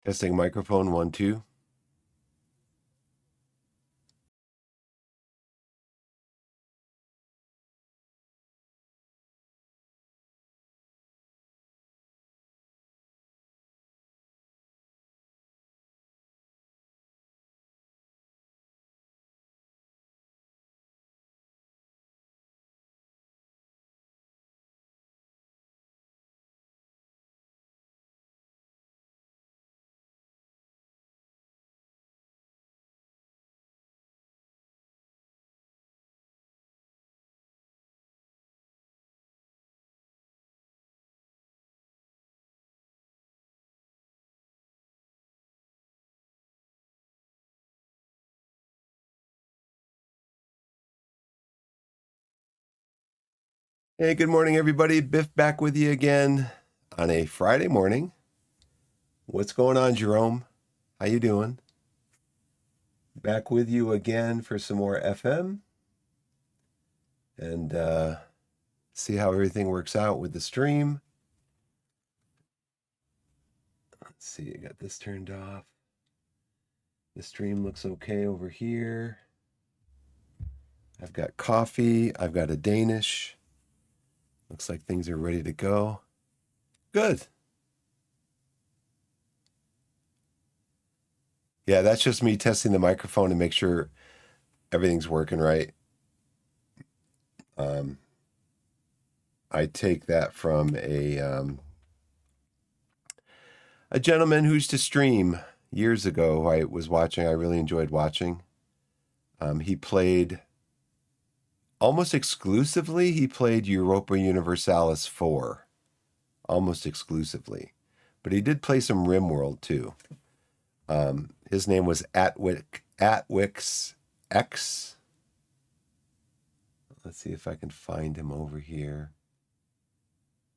Testing microphone 1, 2. Hey, good morning, everybody. Biff back with you again on a Friday morning. What's going on, Jerome? How you doing? Back with you again for some more FM and see how everything works out with the stream. Let's see, I got this turned off. The stream looks okay over here. I've got coffee. I've got a Danish. Looks like things are ready to go. Good. Yeah, that's just me testing the microphone to make sure everything's working right. I take that from a gentleman who used to stream years ago. I was watching. I really enjoyed watching. He played almost exclusively. He played Europa Universalis 4, almost exclusively, but he did play some RimWorld too. His name was Atwix X. Let's see if I can find him over here.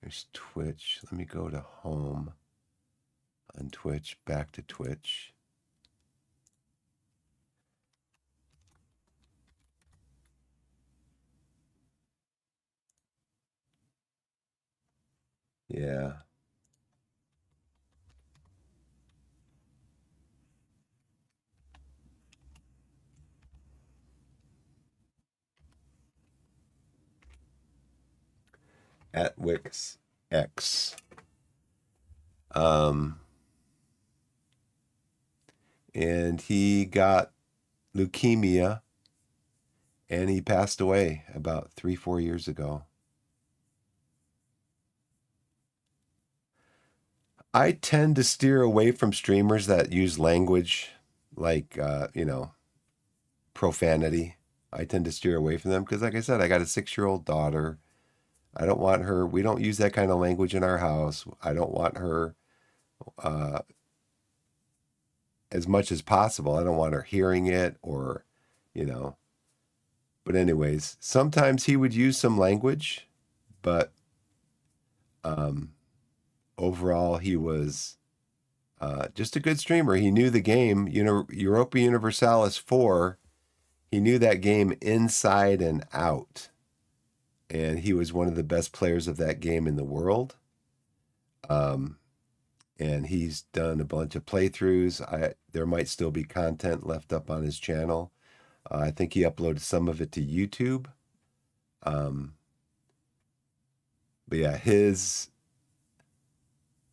There's Twitch. Let me go to home on Twitch, back to Twitch. Yeah. Atwix X. And he got leukemia and he passed away about 3-4 years ago. I tend to steer away from streamers that use language like, profanity. I tend to steer away from them because, like I said, I got a 6-year-old daughter. I don't want her, we don't use that kind of language in our house. I don't want her, uh, as much as possible. I don't want her hearing it or, you know. But, anyways, sometimes he would use some language, but um, overall, he was just a good streamer. He knew the game. Europa Universalis 4, he knew that game inside and out. And he was one of the best players of that game in the world. And he's done a bunch of playthroughs. There might still be content left up on his channel. I think he uploaded some of it to YouTube. But yeah,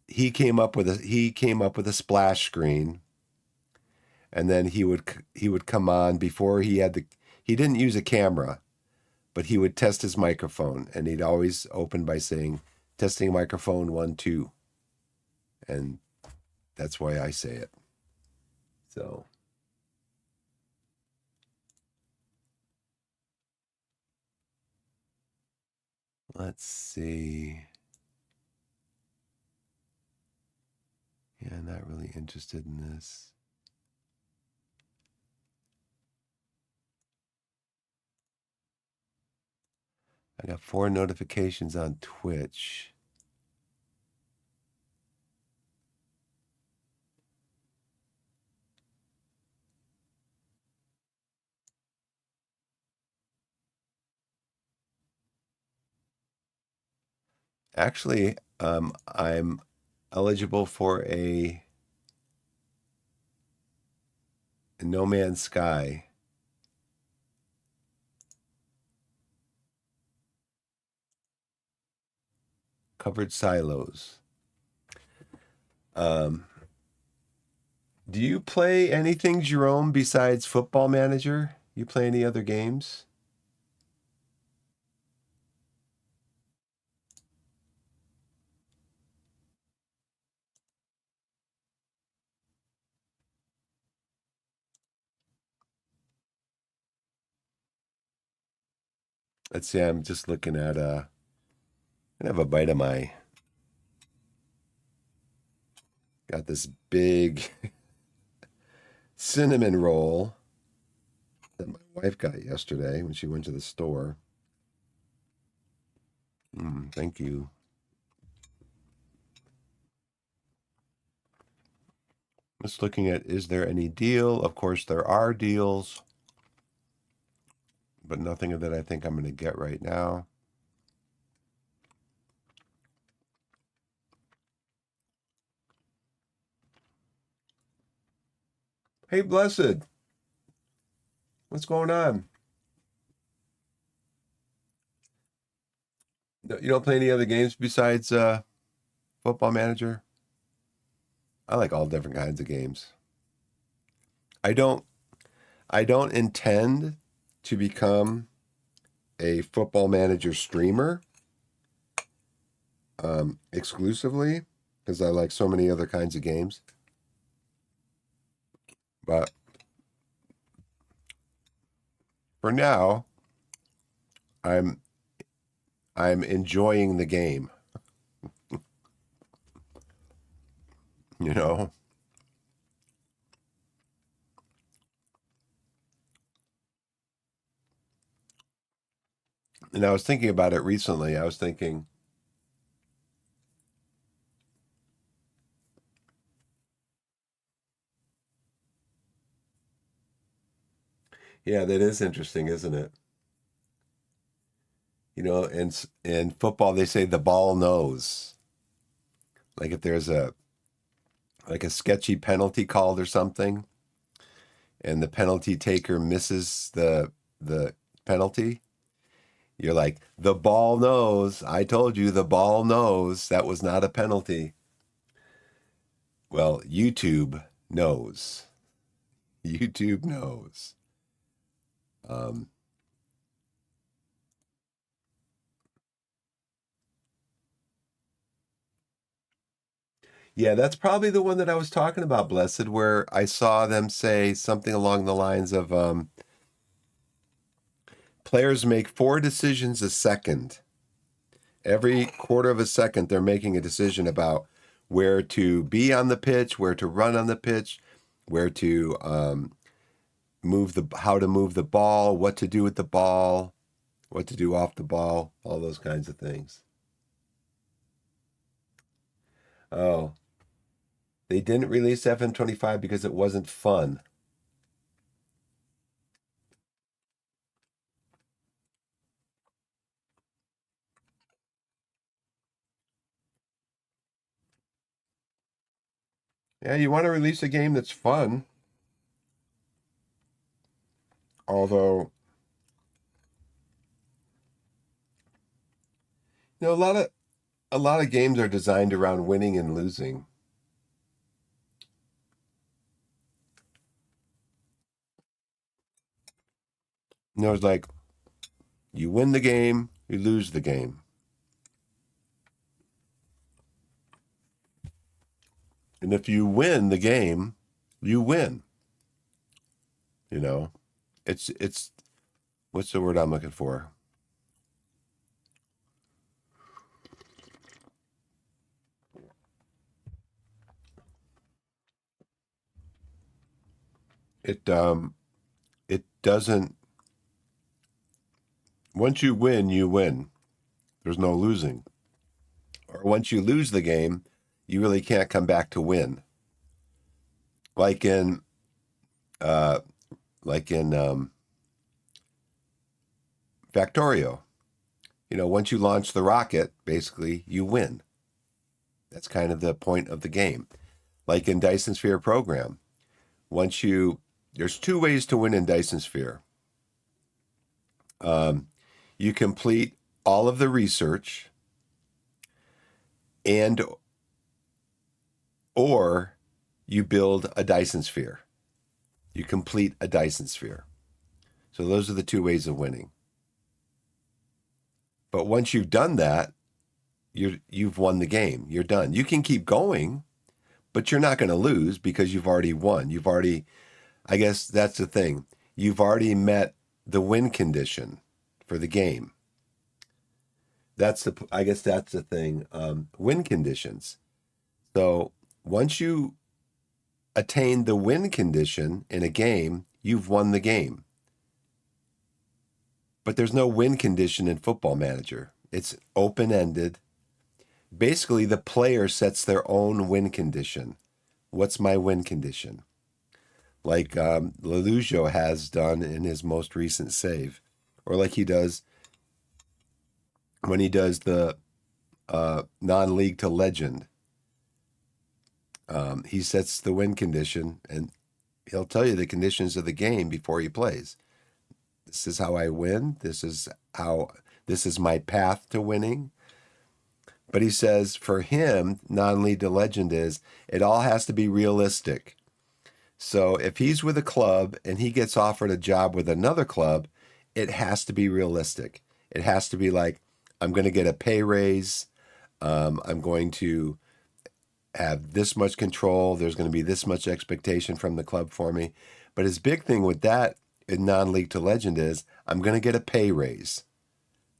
he came up with a splash screen, and then he would come on before he didn't use a camera, but he would test his microphone, and he'd always open by saying, "Testing microphone 1, 2," and that's why I say it. So let's see. Yeah, not really interested in this. I got 4 notifications on Twitch. Actually, I'm eligible for a No Man's Sky. Covered silos. Um, do you play anything, Jerome, besides Football Manager? You play any other games? Let's see. I'm just looking at I have a bite of my. Got this big cinnamon roll that my wife got yesterday when she went to the store. Thank you. Just looking at, is there any deal? Of course, there are deals, but nothing that I think I'm going to get right now. Hey, Blessed. What's going on? You don't play any other games besides Football Manager? I like all different kinds of games. I don't intend to become a Football Manager streamer exclusively because I like so many other kinds of games. But for now, I'm enjoying the game. You know? And I was thinking about it recently. I was thinking, yeah, that is interesting, isn't it? You know, in football they say the ball knows. Like if there's a sketchy penalty called or something, and the penalty taker misses the penalty, you're like, the ball knows. I told you the ball knows that was not a penalty. Well, YouTube knows. YouTube knows. Um, yeah, that's probably the one that I was talking about, Blessed, where I saw them say something along the lines of players make 4 decisions a second. Every quarter of a second, they're making a decision about where to be on the pitch, where to run on the pitch, where to how to move the ball, what to do with the ball, what to do off the ball, all those kinds of things. Oh, they didn't release FM25 because it wasn't fun. Yeah, you want to release a game that's fun, although you know a lot of games are designed around winning and losing. You know, it's like you win the game, you lose the game. And if you win the game, you win. You know, it's what's the word I'm looking for? It it doesn't. Once you win, you win. There's no losing. Or once you lose the game, you really can't come back to win. Like in uh, Factorio. You know, once you launch the rocket, basically you win. That's kind of the point of the game. Like in Dyson Sphere Program, once you There's two ways to win in Dyson Sphere. You complete all of the research, and or you build a Dyson Sphere. You complete a Dyson Sphere. So those are the two ways of winning. But once you've done that, you've won the game. You're done. You can keep going, but you're not going to lose because you've already won. You've already, I guess that's the thing. You've already met the win condition for the game. I guess that's the thing. Win conditions. So once you attain the win condition in a game, you've won the game. But there's no win condition in Football Manager. It's open-ended. Basically, the player sets their own win condition. What's my win condition? Like Lelujo has done in his most recent save, or like he does when he does the non-league to legend. He sets the win condition, and he'll tell you the conditions of the game before he plays. This is how I win. This is my path to winning. But he says for him, non-league to legend is it all has to be realistic. So if he's with a club and he gets offered a job with another club, it has to be realistic. It has to be like, I'm going to get a pay raise. I'm going to have this much control. There's going to be this much expectation from the club for me. But his big thing with that in non-league to legend is I'm going to get a pay raise.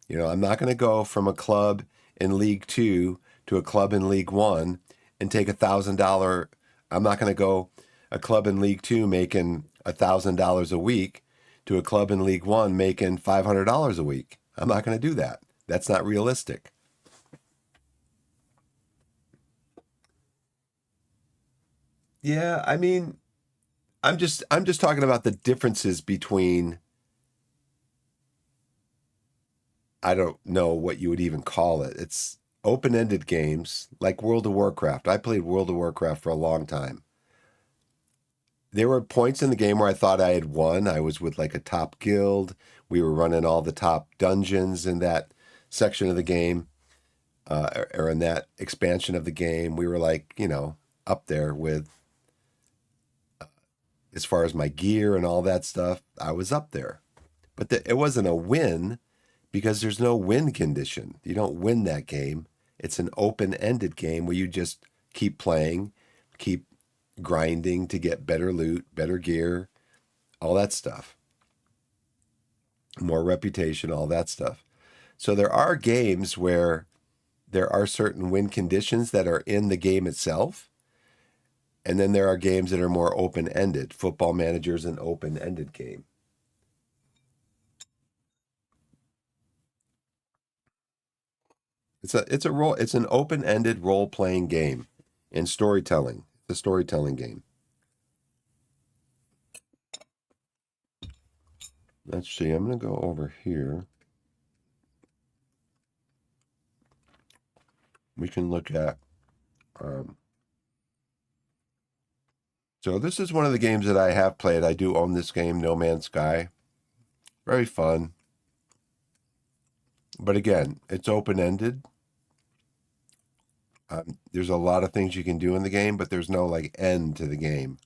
You know, I'm not going to go from a club in League 2 to a club in League 1 and take $1,000. I'm not going to go a club in League 2 making $1,000 a week to a club in League 1 making $500 a week. I'm not going to do that. That's not realistic. Yeah, I mean, I'm just talking about the differences between, I don't know what you would even call it. It's open-ended games like World of Warcraft. I played World of Warcraft for a long time. There were points in the game where I thought I had won. I was with like a top guild. We were running all the top dungeons in that section of the game, or in that expansion of the game. We were like, up there with, as far as my gear and all that stuff, I was up there. But it wasn't a win because there's no win condition. You don't win that game. It's an open-ended game where you just keep playing, keep grinding to get better loot, better gear, all that stuff. More reputation, all that stuff. So there are games where there are certain win conditions that are in the game itself. And then there are games that are more open-ended. Football Manager is an open-ended game. It's an open-ended role-playing game in storytelling. It's a storytelling game. Let's see. I'm going to go over here. We can look at. So this is one of the games that I have played. I do own this game, No Man's Sky. Very fun. But again, it's open-ended. There's a lot of things you can do in the game, but there's no like end to the game.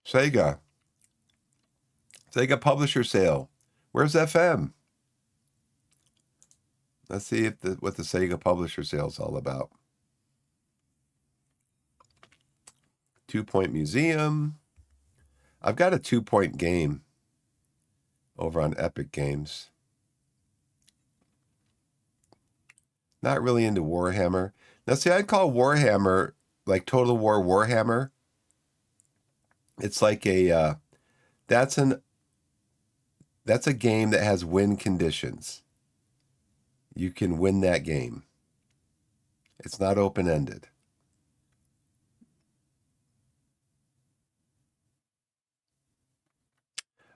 Sega publisher sale. Where's FM? Let's see what the Sega publisher sale is all about. 2-Point Museum. I've got a 2-Point game over on Epic Games. Not really into Warhammer. Now, see, I'd call Warhammer like Total War Warhammer. It's like that's a game that has win conditions. You can win that game. It's not open-ended.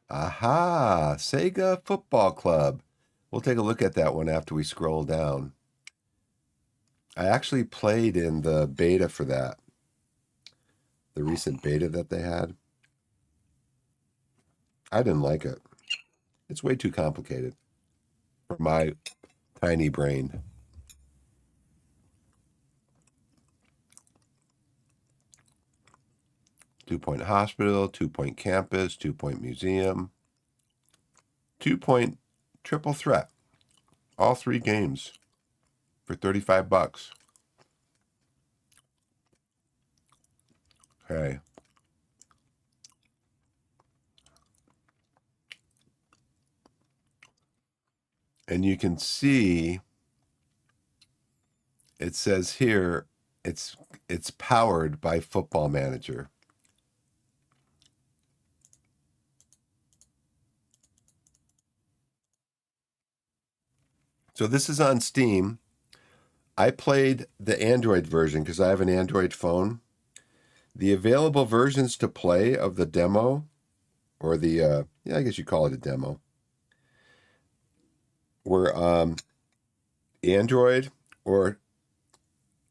Aha! Sega Football Club. We'll take a look at that one after we scroll down. I actually played in the beta for that, the recent beta that they had. I didn't like it. It's way too complicated for my tiny brain. 2-point hospital, 2-point campus, 2-point museum, 2-point triple threat. All 3 games for $35. Okay. And you can see it says here it's powered by Football Manager. So this is on Steam. I played the Android version because I have an Android phone. The available versions to play of the demo, or the I guess you call it a demo, were Android or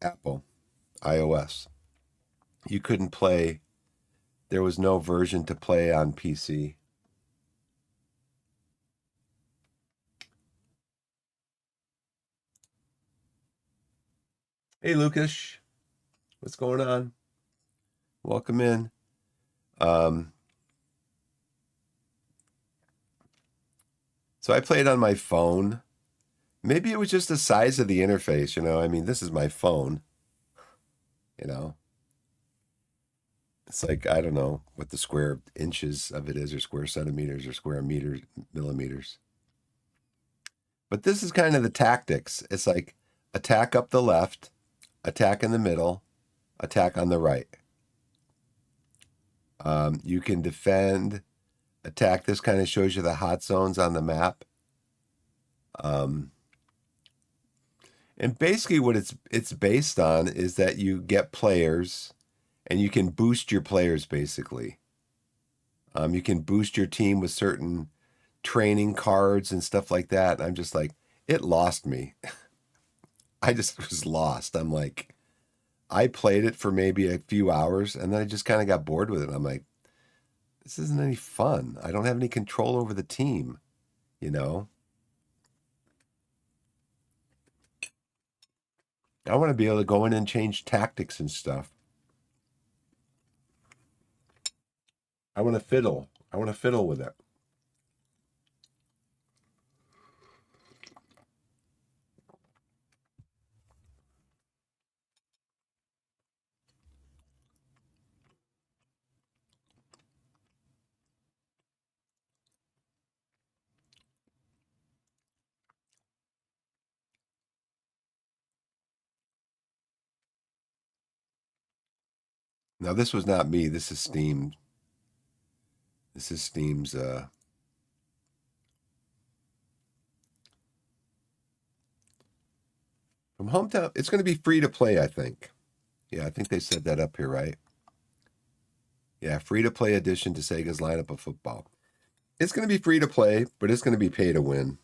Apple, iOS. You couldn't play. There was no version to play on PC. Hey, Lucas. What's going on? Welcome in. So I played on my phone. Maybe it was just the size of the interface, I mean, this is my phone, you know. It's like, I don't know what the square inches of it is, or square centimeters, or square meters, millimeters. But this is kind of the tactics. It's like attack up the left, attack in the middle, attack on the right. You can defend, attack. This kind of shows you the hot zones on the map. And basically what it's based on is that you get players and you can boost your players, basically. You can boost your team with certain training cards and stuff like that. I'm just like, it lost me. I just was lost. I'm like, I played it for maybe a few hours and then I just kind of got bored with it. I'm like, this isn't any fun. I don't have any control over the team, you know? I want to be able to go in and change tactics and stuff. I want to fiddle. I want to fiddle with it. Now, this was not me. This is Steam. This is Steam's. From Hometown. It's going to be free to play, I think. Yeah, I think they said that up here, right? Yeah, free to play addition to Sega's lineup of football. It's going to be free to play, but it's going to be pay to win.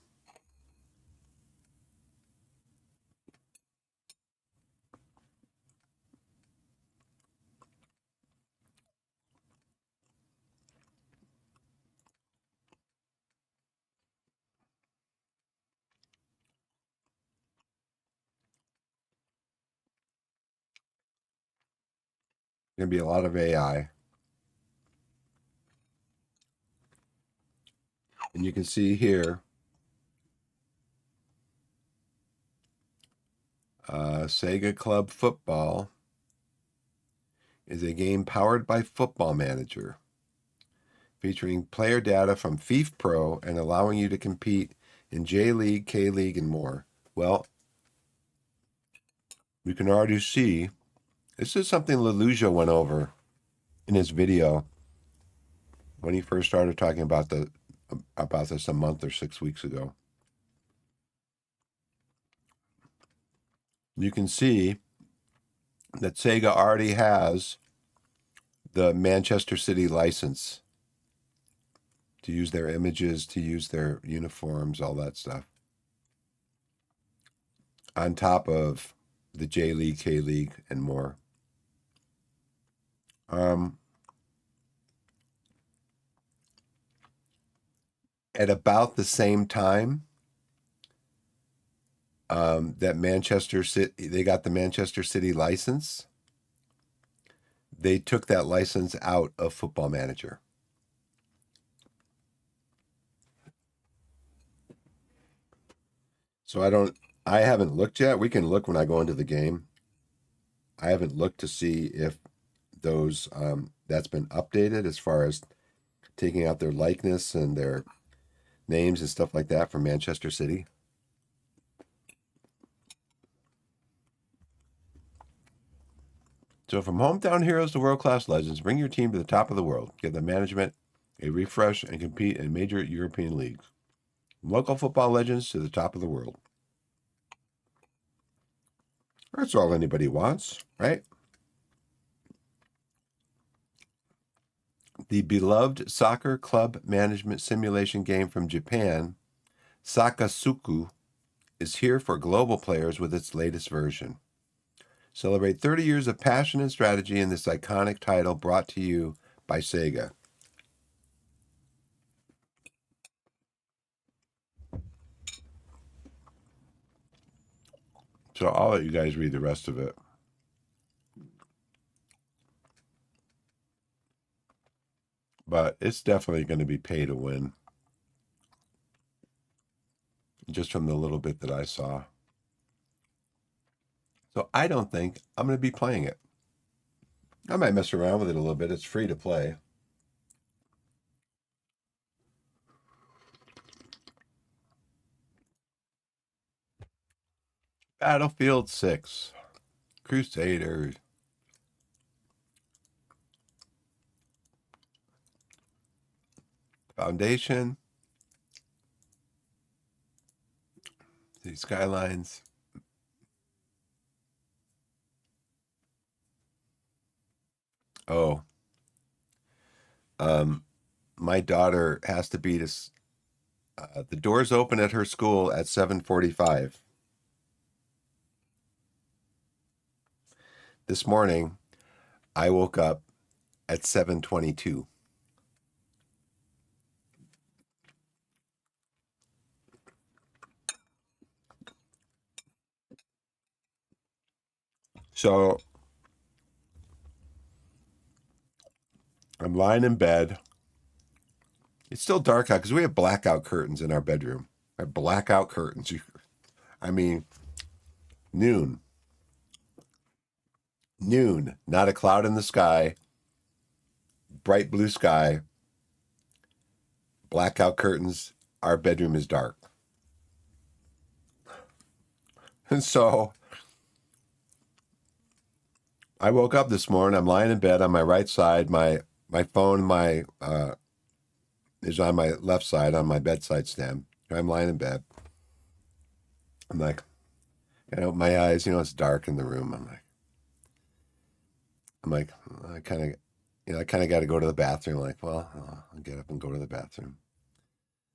Going to be a lot of AI. And you can see here, Sega Club Football is a game powered by Football Manager, featuring player data from FIFA Pro and allowing you to compete in J League, K League, and more. Well, you can already see this is something Leluja went over in his video when he first started talking about this a month or 6 weeks ago. You can see that Sega already has the Manchester City license to use their images, to use their uniforms, all that stuff. on top of the J League, K League, and more. At about the same time that Manchester City, they got the Manchester City license, they took that license out of Football Manager. So I haven't looked yet. We can look when I go into the game. I haven't looked to see if those that's been updated as far as taking out their likeness and their names and stuff like that from Manchester City. So from hometown heroes to world-class legends, bring your team to the top of the world. Give the management a refresh and compete in major European leagues. From local football legends to the top of the world. That's all anybody wants, right? The beloved soccer club management simulation game from Japan, Sakasuku, is here for global players with its latest version. Celebrate 30 years of passion and strategy in this iconic title brought to you by Sega. So I'll let you guys read the rest of it. But it's definitely going to be pay to win. Just from the little bit that I saw. So I don't think I'm going to be playing it. I might mess around with it a little bit. It's free to play. Battlefield 6. Crusaders. Foundation. City Skylines. Oh. My daughter has to be to the doors open at her school at 7:45. This morning, I woke up at 7:22. So I'm lying in bed. It's still dark out because we have blackout curtains in our bedroom. I have blackout curtains. I mean, noon. Noon. Not a cloud in the sky. Bright blue sky. Blackout curtains. Our bedroom is dark. And so I woke up this morning. I'm lying in bed on my right side. My phone is on my left side on my bedside stand. I'm lying in bed. I'm like, my eyes, it's dark in the room. I kind of got to go to the bathroom. Like, well, I'll get up and go to the bathroom.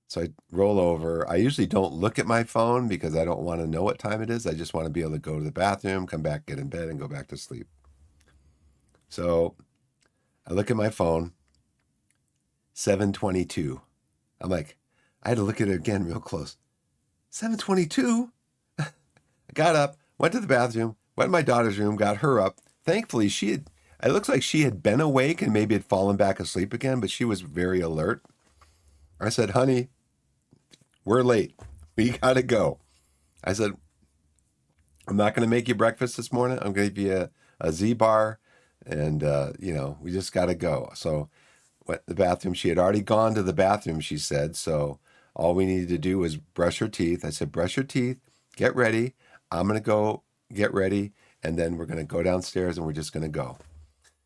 So I roll over. I usually don't look at my phone because I don't want to know what time it is. I just want to be able to go to the bathroom, come back, get in bed, and go back to sleep. So I look at my phone, 7:22. I'm like, I had to look at it again real close. 7:22? I got up, went to the bathroom, went in my daughter's room, got her up. Thankfully, it looks like she had been awake and maybe had fallen back asleep again, but she was very alert. I said, honey, we're late. We got to go. I said, I'm not going to make you breakfast this morning. I'm going to give you a Z-bar, and, we just got to go. So went to the bathroom. She had already gone to the bathroom, she said. So all we needed to do was brush her teeth. I said, brush your teeth, get ready. I'm going to go get ready, and then we're going to go downstairs, and we're just going to go.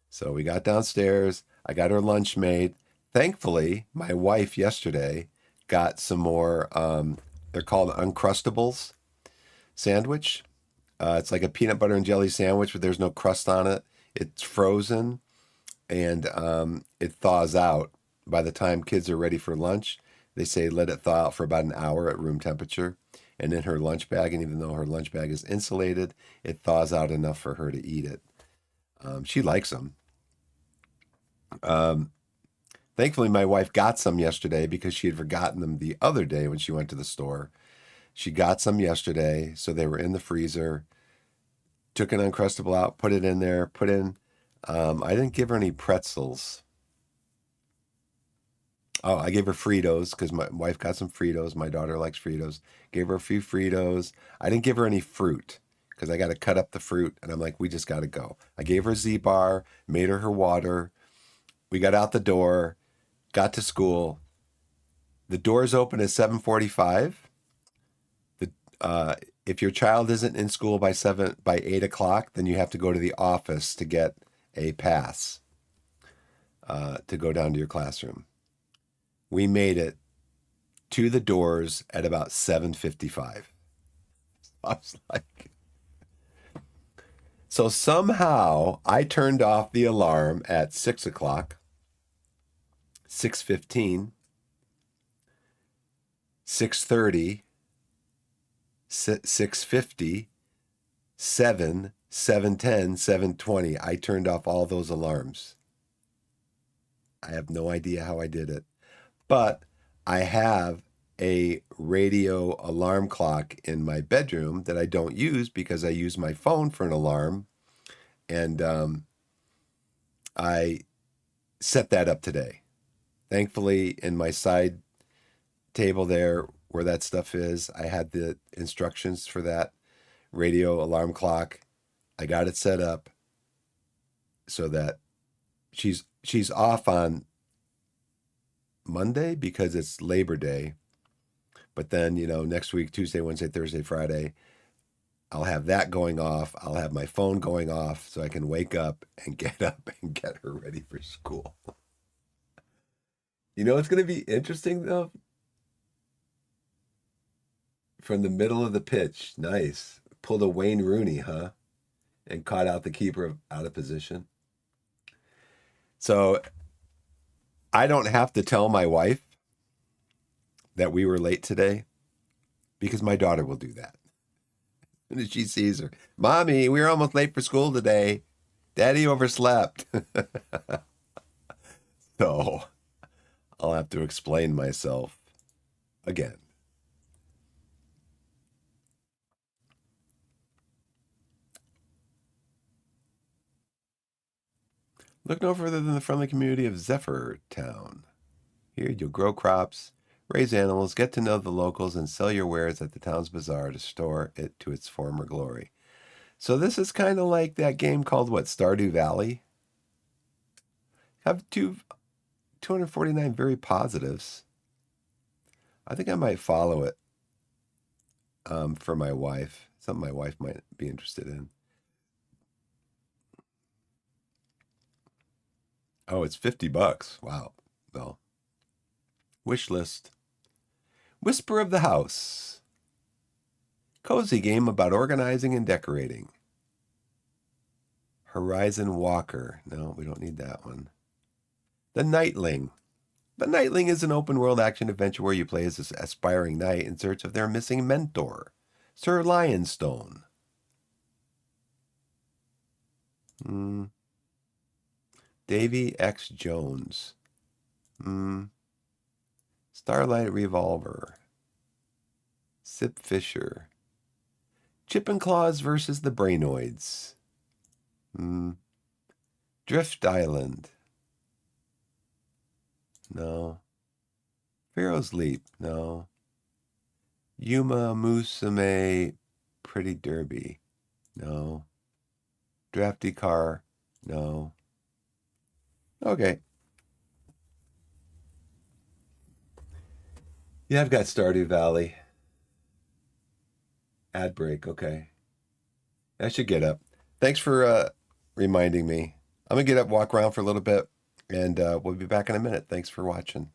So we got downstairs. I got her lunch made. Thankfully, my wife yesterday got some more, they're called Uncrustables sandwich. It's like a peanut butter and jelly sandwich, but there's no crust on it. It's frozen, and it thaws out by the time kids are ready for lunch. They say let it thaw out for about an hour at room temperature. And in her lunch bag, and even though her lunch bag is insulated, it thaws out enough for her to eat it. She likes them. Um, Thankfully, my wife got some yesterday because she had forgotten them the other day when she went to the store. She got some yesterday, so they were in the freezer. Took an Uncrustable out, put it in there, put in. I didn't give her any pretzels. Oh, I gave her Fritos because my wife got some Fritos. My daughter likes Fritos. Gave her a few Fritos. I didn't give her any fruit because I got to cut up the fruit, and I'm like, we just got to go. I gave her a Z-bar, made her water. We got out the door, got to school. The doors open at 7:45. The if your child isn't in school by 8 o'clock, then you have to go to the office to get a pass to go down to your classroom. We made it to the doors at about 7:55. I was like, so somehow I turned off the alarm at 6 o'clock, 6:15, 6:30, 6:50, 7:10, 7:20. I turned off all those alarms. I have no idea how I did it, but I have a radio alarm clock in my bedroom that I don't use because I use my phone for an alarm. And I set that up today. Thankfully, in my side table there where that stuff is, I had the instructions for that radio alarm clock. I got it set up so that she's off on Monday because it's Labor Day. But then, next week, Tuesday, Wednesday, Thursday, Friday, I'll have that going off. I'll have my phone going off so I can wake up and get up and get her ready for school. It's going to be interesting, though. From the middle of the pitch. Nice. Pulled a Wayne Rooney, huh? And caught out the keeper out of position. So I don't have to tell my wife that we were late today because my daughter will do that. And she sees her, Mommy, we were almost late for school today. Daddy overslept. So I'll have to explain myself again. Look no further than the friendly community of Zephyr Town. Here you'll grow crops, raise animals, get to know the locals, and sell your wares at the town's bazaar to restore it to its former glory. So this is kind of like that game called what, Stardew Valley? Have 249 very positives. I think I might follow it for my wife. Something my wife might be interested in. Oh, it's $50. Wow. Well, wish list. Whisper of the House. Cozy game about organizing and decorating. Horizon Walker. No, we don't need that one. The Nightling. The Nightling is an open world action adventure where you play as this aspiring knight in search of their missing mentor, Sir Lionstone. Davy X. Jones. Starlight Revolver. Sip Fisher. Chip and Claws versus the Brainoids. Drift Island. No. Pharaoh's Leap. No. Yuma Musume Pretty Derby. No. Drafty Car. No. Okay. Yeah, I've got Stardew Valley. Ad break. Okay. I should get up. Thanks for reminding me. I'm going to get up, walk around for a little bit, and we'll be back in a minute. Thanks for watching.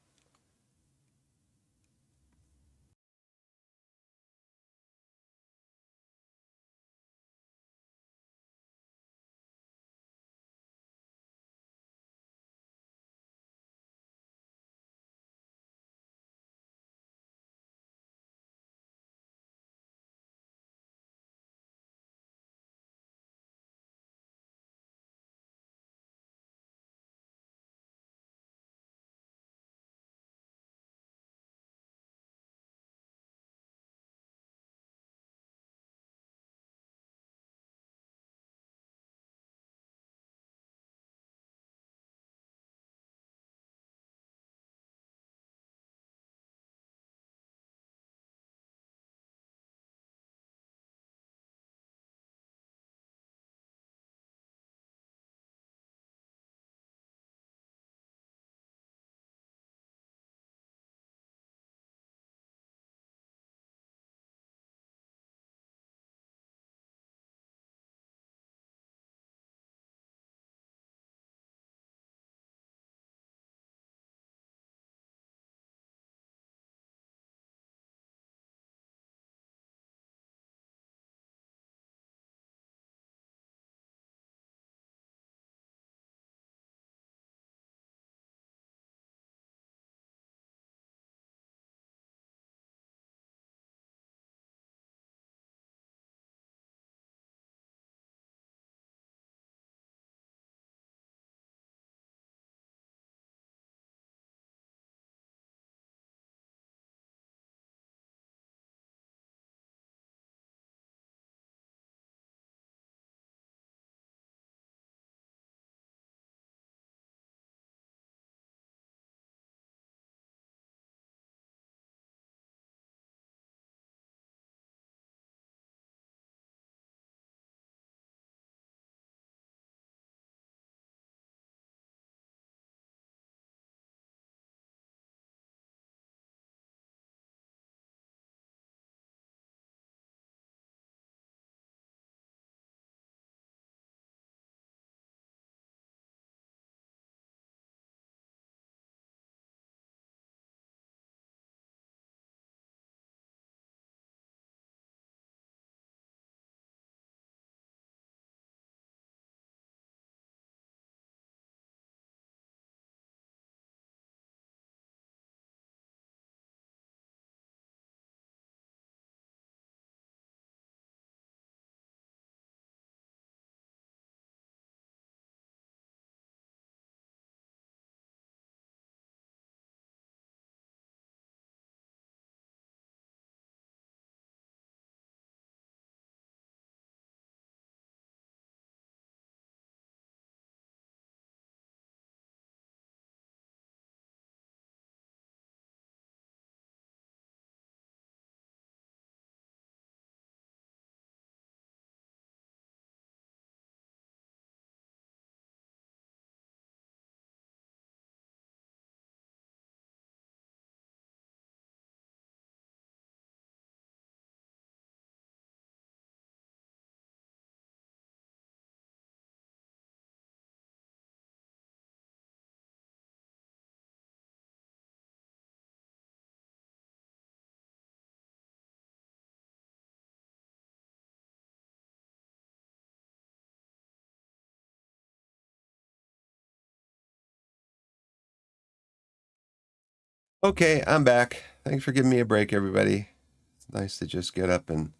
Okay, I'm back. Thanks for giving me a break, everybody. It's nice to just get up and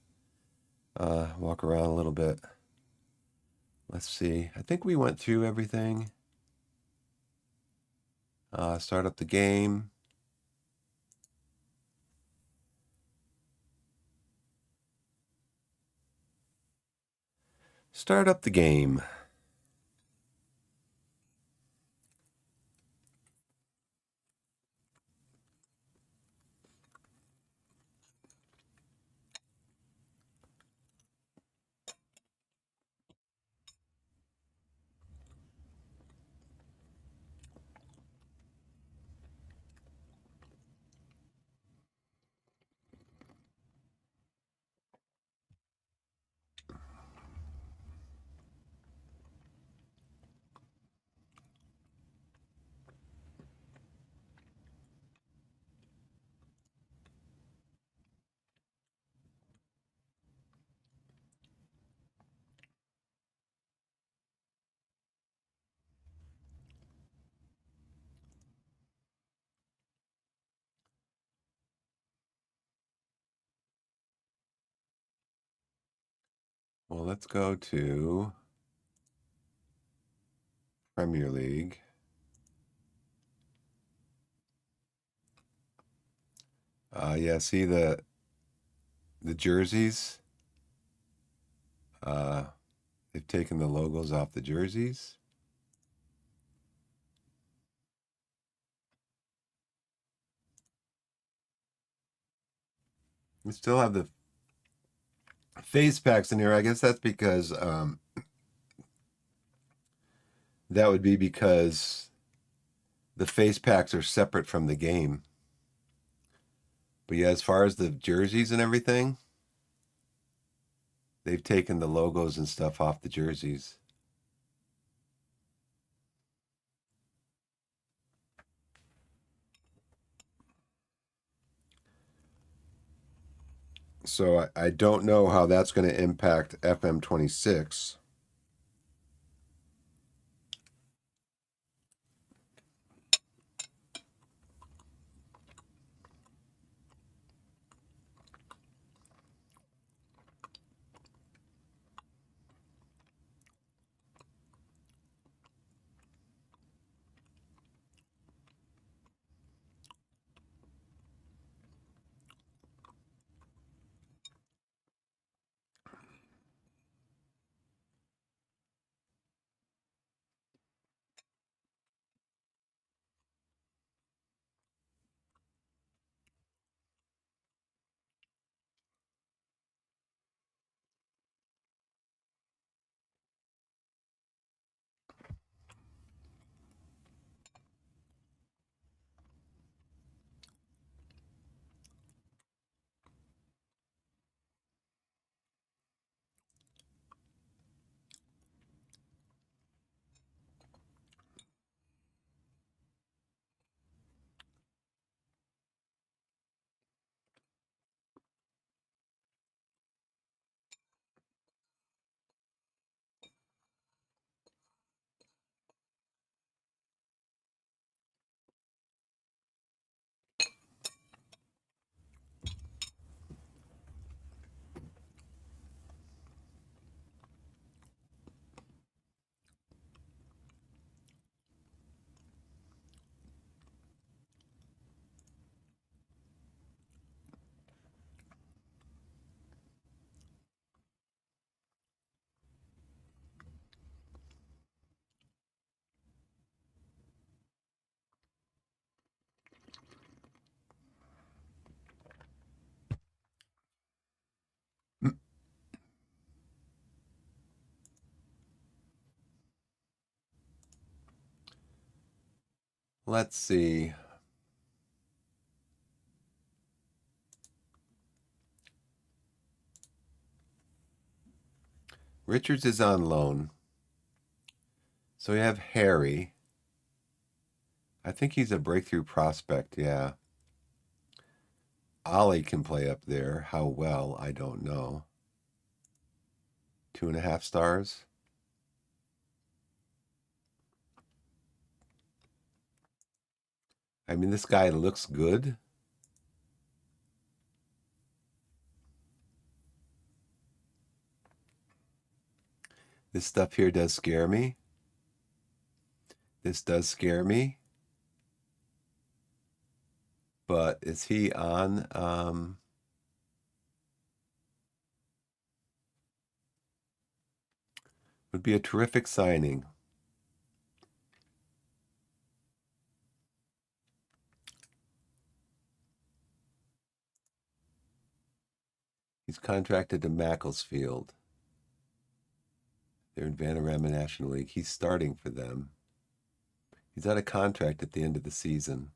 walk around a little bit. Let's see. I think we went through everything. Start up the game. Start up the game. Well, let's go to Premier League. Yeah, see the jerseys. Uh, they've taken the logos off the jerseys. We still have the face packs in here. I guess that's because that would be because the face packs are separate from the game. But yeah, as far as the jerseys and everything, they've taken the logos and stuff off the jerseys. So I don't know how that's going to impact FM26. Let's see. Richards is on loan. So we have Harry. I think he's a breakthrough prospect, yeah. Ollie can play up there. How well, I don't know. 2.5 stars. I mean, this guy looks good. This stuff here does scare me. This does scare me. But is he on? Would be a terrific signing. He's contracted to Macclesfield. They're in Vanarama National League. He's starting for them. He's out of contract at the end of the season.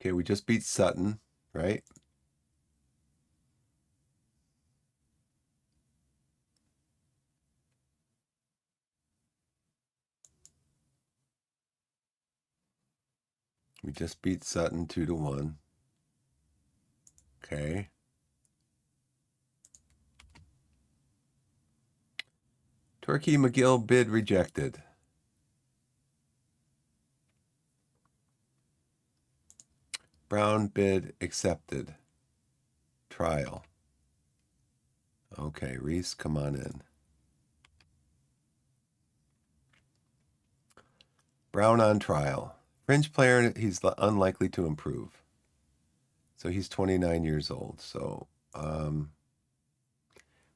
Okay, we just beat Sutton, right? We just beat Sutton 2-1. Okay. Torquay McGill bid rejected. Brown bid accepted. Trial. Okay, Reese, come on in. Brown on trial. Fringe player, he's unlikely to improve. So he's 29 years old. So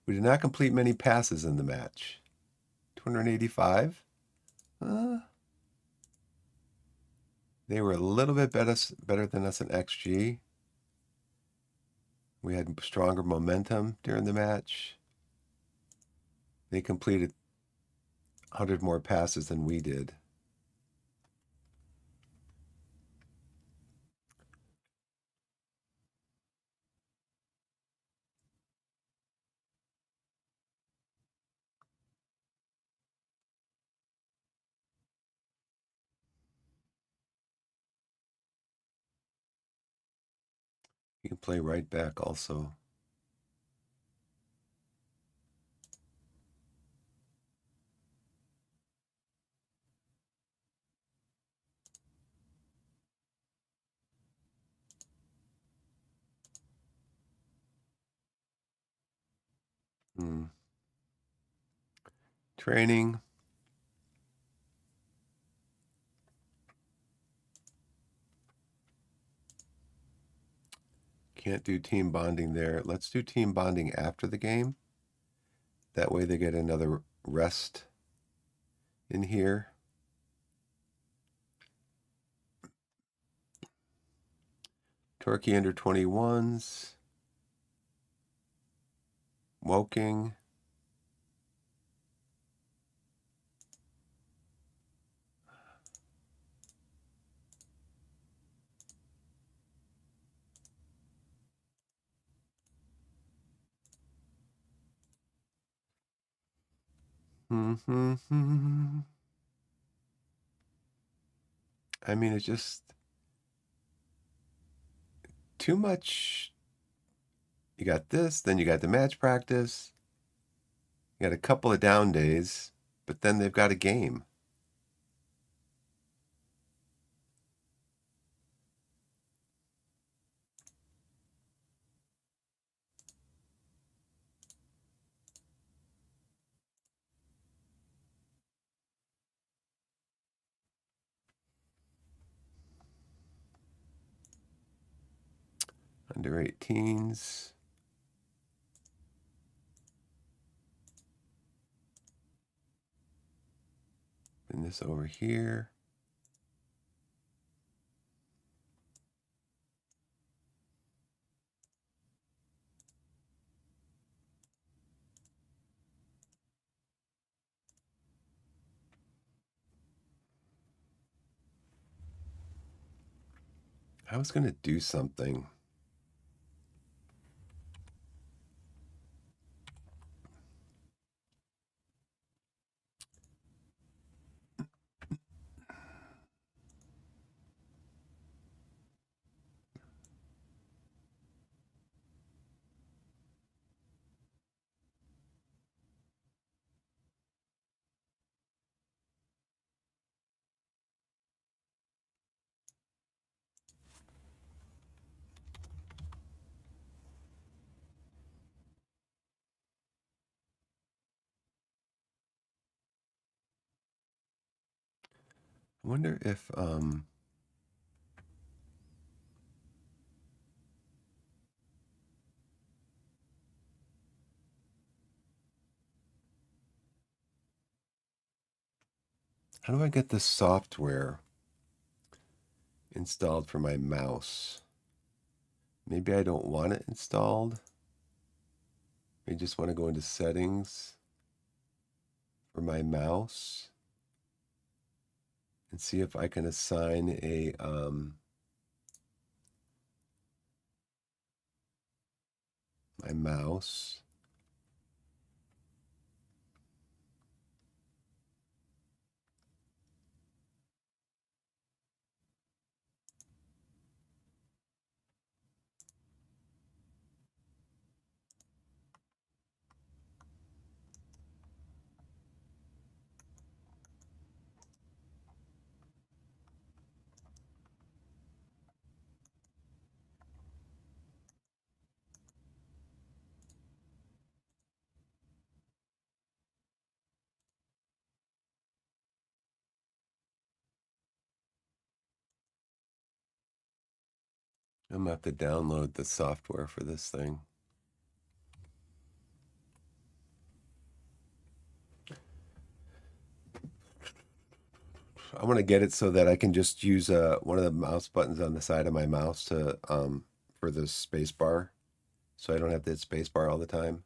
we did not complete many passes in the match. 285. They were a little bit better than us in XG. We had stronger momentum during the match. They completed 100 more passes than we did. You can play right back also. Training. Can't do team bonding there. Let's do team bonding after the game. That way they get another rest in here. Torquay under 21s. Woking. I mean, it's just too much. You got this, then you got the match practice. You got a couple of down days, but then they've got a game. Under 18s. And this over here. I was going to do something. I wonder if how do I get this software installed for my mouse? Maybe I don't want it installed. I just want to go into settings for my mouse and see if I can assign a my mouse. I'm gonna have to download the software for this thing. I want to get it so that I can just use one of the mouse buttons on the side of my mouse to for the space bar, so I don't have to hit space bar all the time.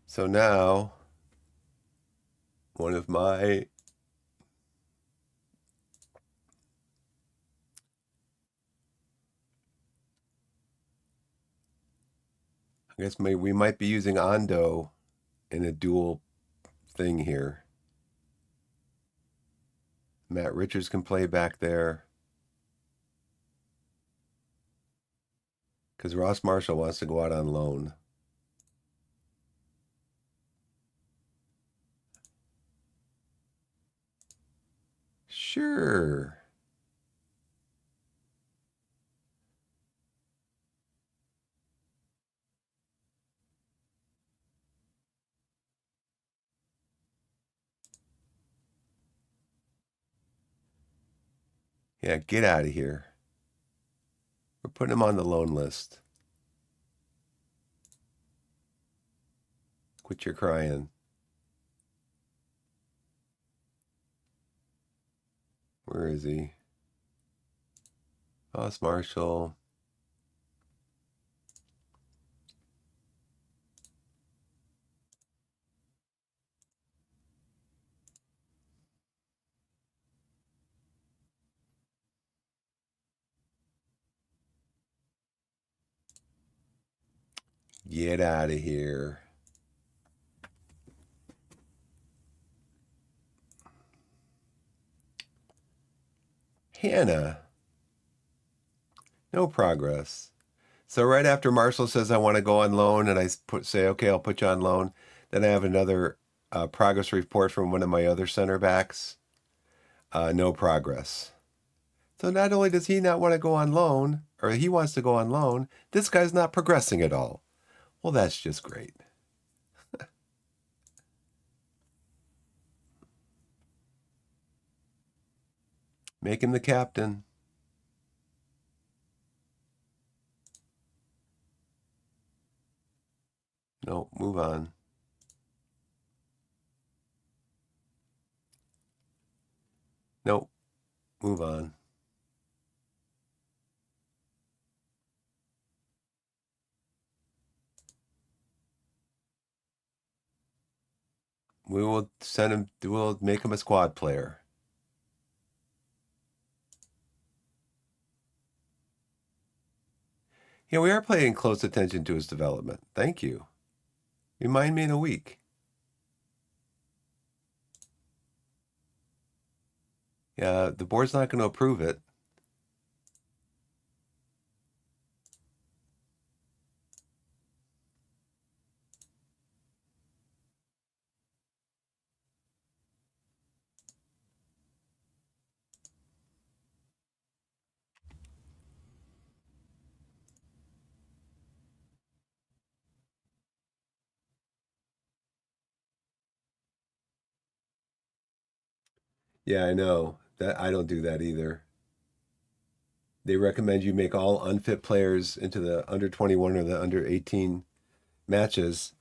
So now one of my I guess we might be using Ondo in a dual thing here. Matt Richards can play back there because Ross Marshall wants to go out on loan. Sure. Yeah, get out of here. We're putting him on the loan list. Quit your crying. Where is he? Ross Marshall. Get out of here. Hannah. No progress. So right after Marshall says I want to go on loan, and I say, okay, I'll put you on loan. Then I have another progress report from one of my other center backs. No progress. So not only does he not want to go on loan, or he wants to go on loan, this guy's not progressing at all. Well, that's just great. Make him the captain. No, move on. No, move on. We will send him, we'll make him a squad player. Yeah, we are paying close attention to his development. Thank you. Remind me in a week. Yeah, the board's not going to approve it. Yeah, I know. That I don't do that either. They recommend you make all unfit players into the under 21 or the under 18 matches.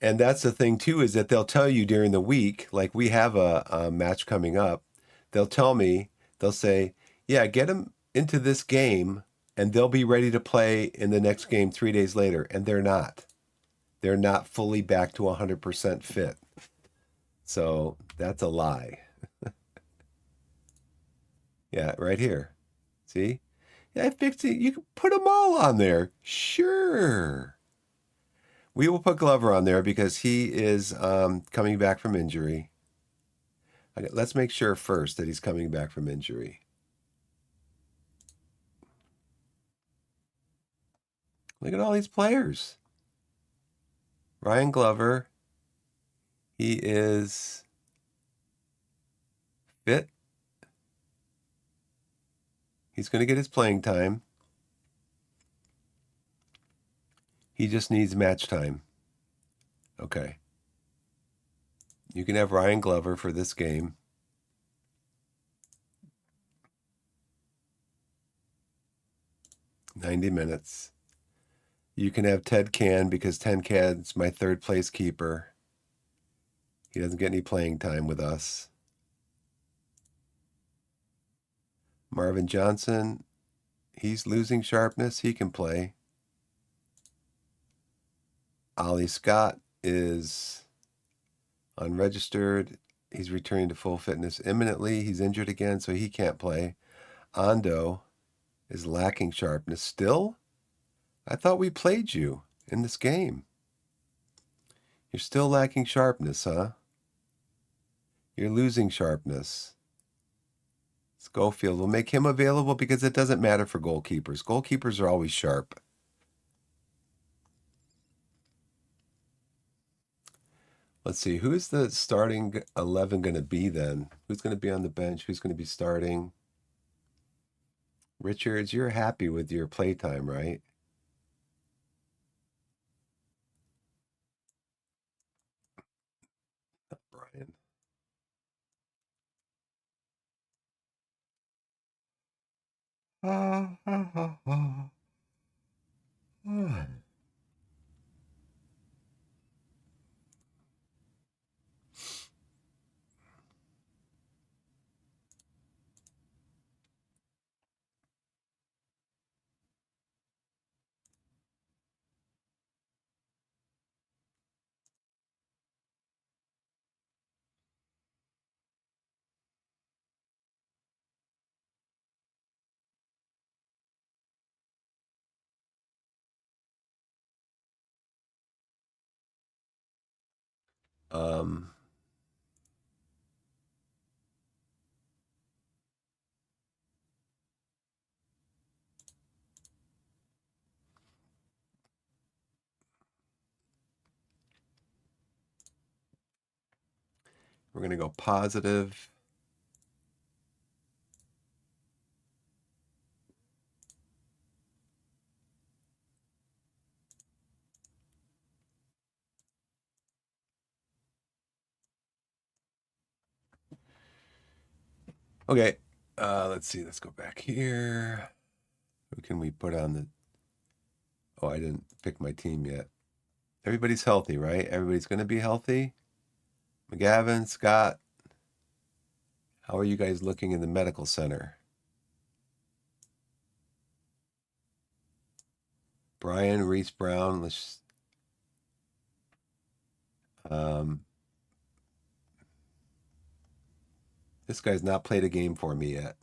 And that's the thing too, is that they'll tell you during the week, like we have a match coming up. They'll tell me, they'll say, yeah, get them into this game and they'll be ready to play in the next game 3 days later. And they're not. They're not fully back to 100% fit. So that's a lie. Yeah, right here. See? Yeah, I fixed it. You can put them all on there. Sure. We will put Glover on there because he is coming back from injury. Okay, let's make sure first that he's coming back from injury. Look at all these players. Ryan Glover, he is fit. He's going to get his playing time. He just needs match time. Okay. You can have Ryan Glover for this game. 90 minutes. You can have Ted Can because Ted Can's my third place keeper. He doesn't get any playing time with us. Marvin Johnson, he's losing sharpness. He can play. Ollie Scott is unregistered. He's returning to full fitness imminently. He's injured again, so he can't play. Ando is lacking sharpness still. I thought we played you in this game. You're still lacking sharpness, huh? You're losing sharpness. Schofield will make him available because it doesn't matter for goalkeepers. Goalkeepers are always sharp. Let's see. Who's the starting 11 going to be then? Who's going to be on the bench? Who's going to be starting? Richards, you're happy with your playtime, right? Brian. Um, we're going to go positive. Okay. Let's see. Let's go back here. Who can we put on the... Oh, I didn't pick my team yet. Everybody's healthy, right? Everybody's going to be healthy. McGavin, Scott, how are you guys looking in the medical center? Brian, Reese Brown, let's... this guy's not played a game for me yet.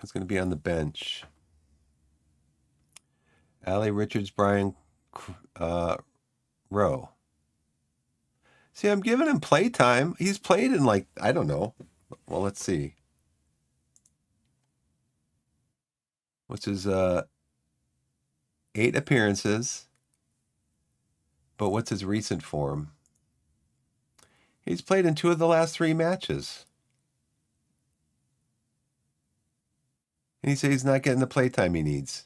He's going to be on the bench. Allie Richards, Brian Rowe. See, I'm giving him play time. He's played in like, I don't know. Well, let's see. What's his 8 appearances? But what's his recent form? He's played in 2 of the last 3 matches. And he says he's not getting the play time he needs.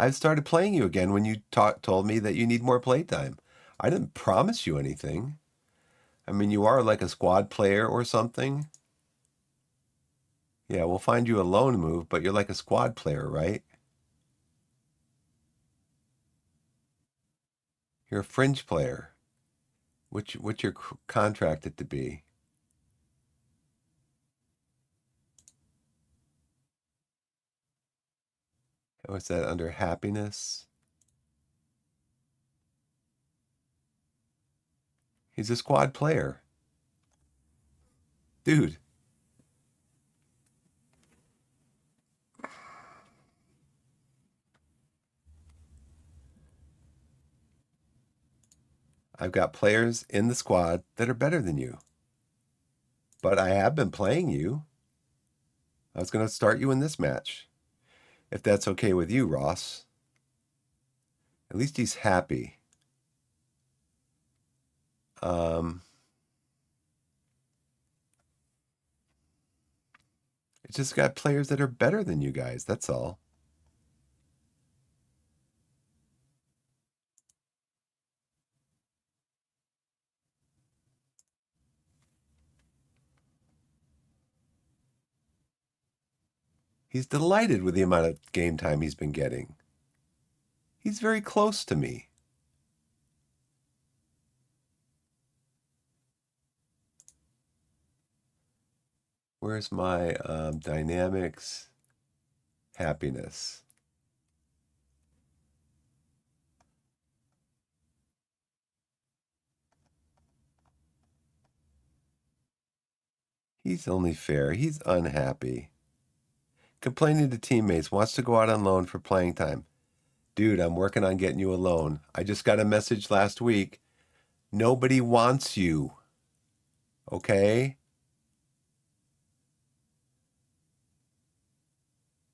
I've started playing you again when you told me that you need more playtime. I didn't promise you anything. I mean, you are like a squad player or something. Yeah, we'll find you a lone move, but you're like a squad player, right? You're a fringe player, which you're contracted to be. What's that under happiness? He's a squad player. Dude, I've got players in the squad that are better than you, but I have been playing you. I was going to start you in this match, if that's okay with you, Ross. At least he's happy. Um, it's just got players that are better than you guys. That's all. He's delighted with the amount of game time he's been getting. He's very close to me. Where's my dynamics happiness? He's only fair. He's unhappy. Complaining to teammates, wants to go out on loan for playing time. Dude, I'm working on getting you a loan. I just got a message last week. Nobody wants you. Okay?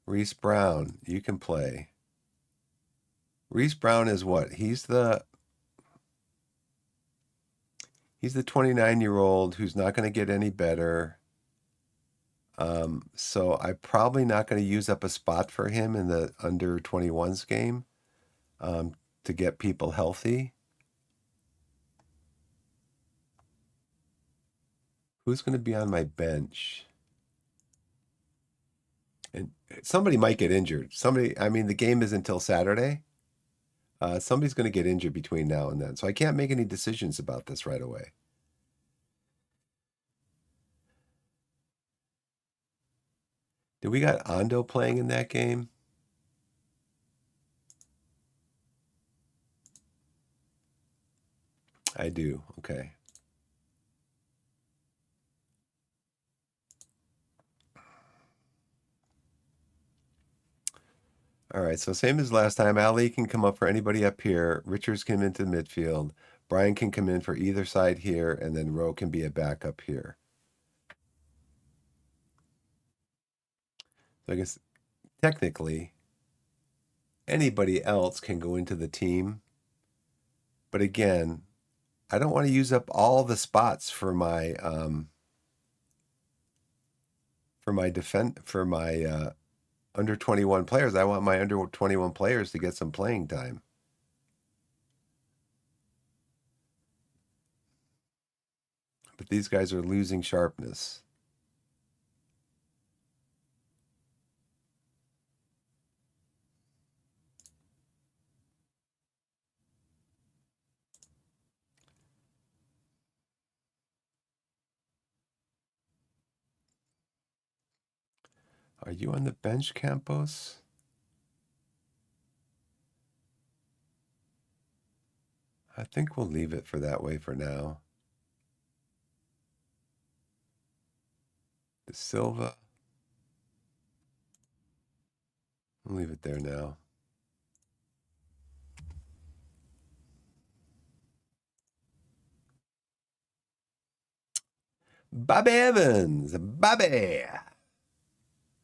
Reese Brown, you can play. Reese Brown is what? He's the 29-year-old who's not going to get any better. So I'm probably not going to use up a spot for him in the under 21s game to get people healthy. Who's going to be on my bench? And somebody might get injured. I mean, the game is until Saturday. Somebody's going to get injured between now and then. So I can't make any decisions about this right away. Did we got Ando playing in that game? I do. Okay. All right. So same as last time. Ali can come up for anybody up here. Richards can into the midfield. Brian can come in for either side here, and then Rowe can be a backup here. So I guess technically anybody else can go into the team. But again, I don't want to use up all the spots for my under 21 players. I want my under 21 players to get some playing time. But these guys are losing sharpness. Are you on the bench, Campos? I think we'll leave it for that way for now. De Silva. We'll leave it there now. Bobby Evans. Bobby.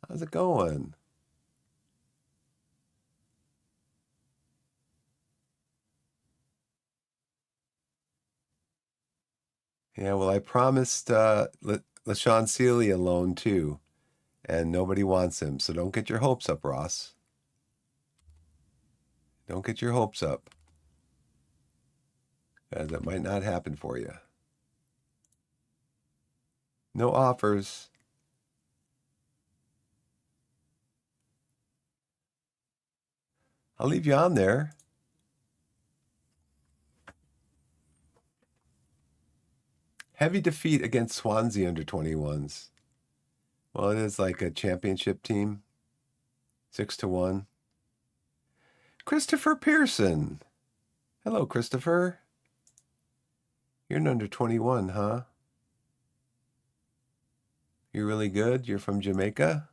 How's it going? Yeah, well, I promised LaShawn Sealy a loan too, and nobody wants him. So don't get your hopes up, Ross. Don't get your hopes up. That might not happen for you. No offers. I'll leave you on there. Heavy defeat against Swansea under 21s. Well, it is like a championship team. 6-1. Christopher Pearson. Hello, Christopher. You're an under 21, huh? You're really good? You're from Jamaica?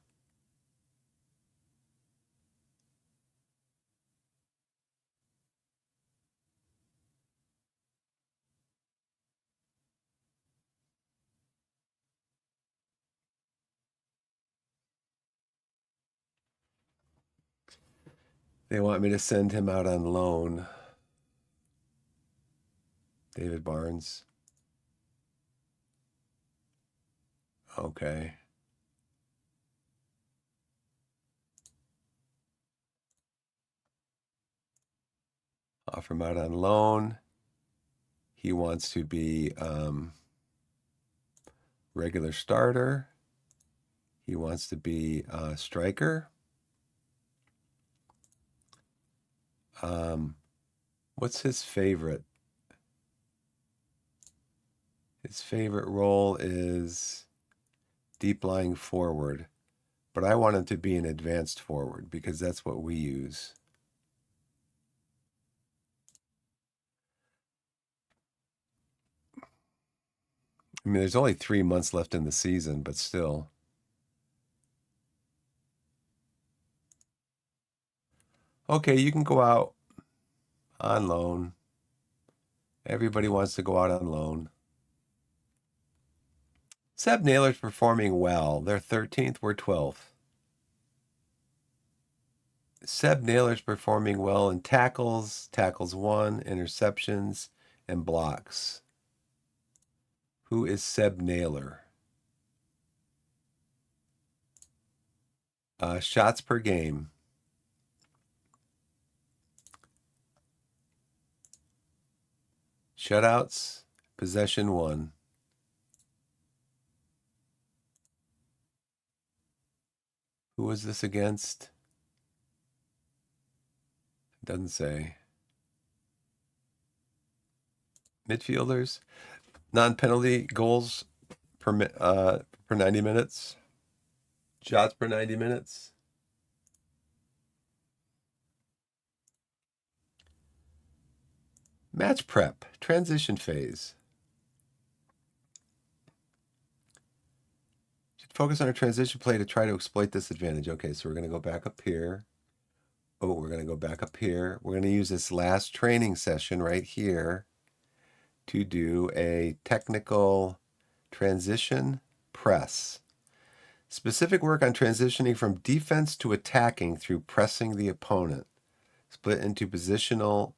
They want me to send him out on loan. David Barnes. Okay. Offer him out on loan. He wants to be regular starter. He wants to be a striker. What's his favorite? His favorite role is deep lying forward, but I want him to be an advanced forward because that's what we use. I mean, there's only 3 months left in the season, but still. Okay, you can go out on loan. Everybody wants to go out on loan. Seb Naylor's performing well. They're 13th, we're 12th. Seb Naylor's performing well in tackles, tackles won, interceptions, and blocks. Who is Seb Naylor? Shots per game. Shutouts, possession won. Who was this against? Doesn't say. Midfielders, non-penalty goals per 90 minutes. Shots per 90 minutes. Match prep, transition phase. Should focus on our transition play to try to exploit this advantage. Okay, so we're going to go back up here. Oh, we're going to go back up here. We're going to use this last training session right here to do a technical transition press. Specific work on transitioning from defense to attacking through pressing the opponent. Split into positional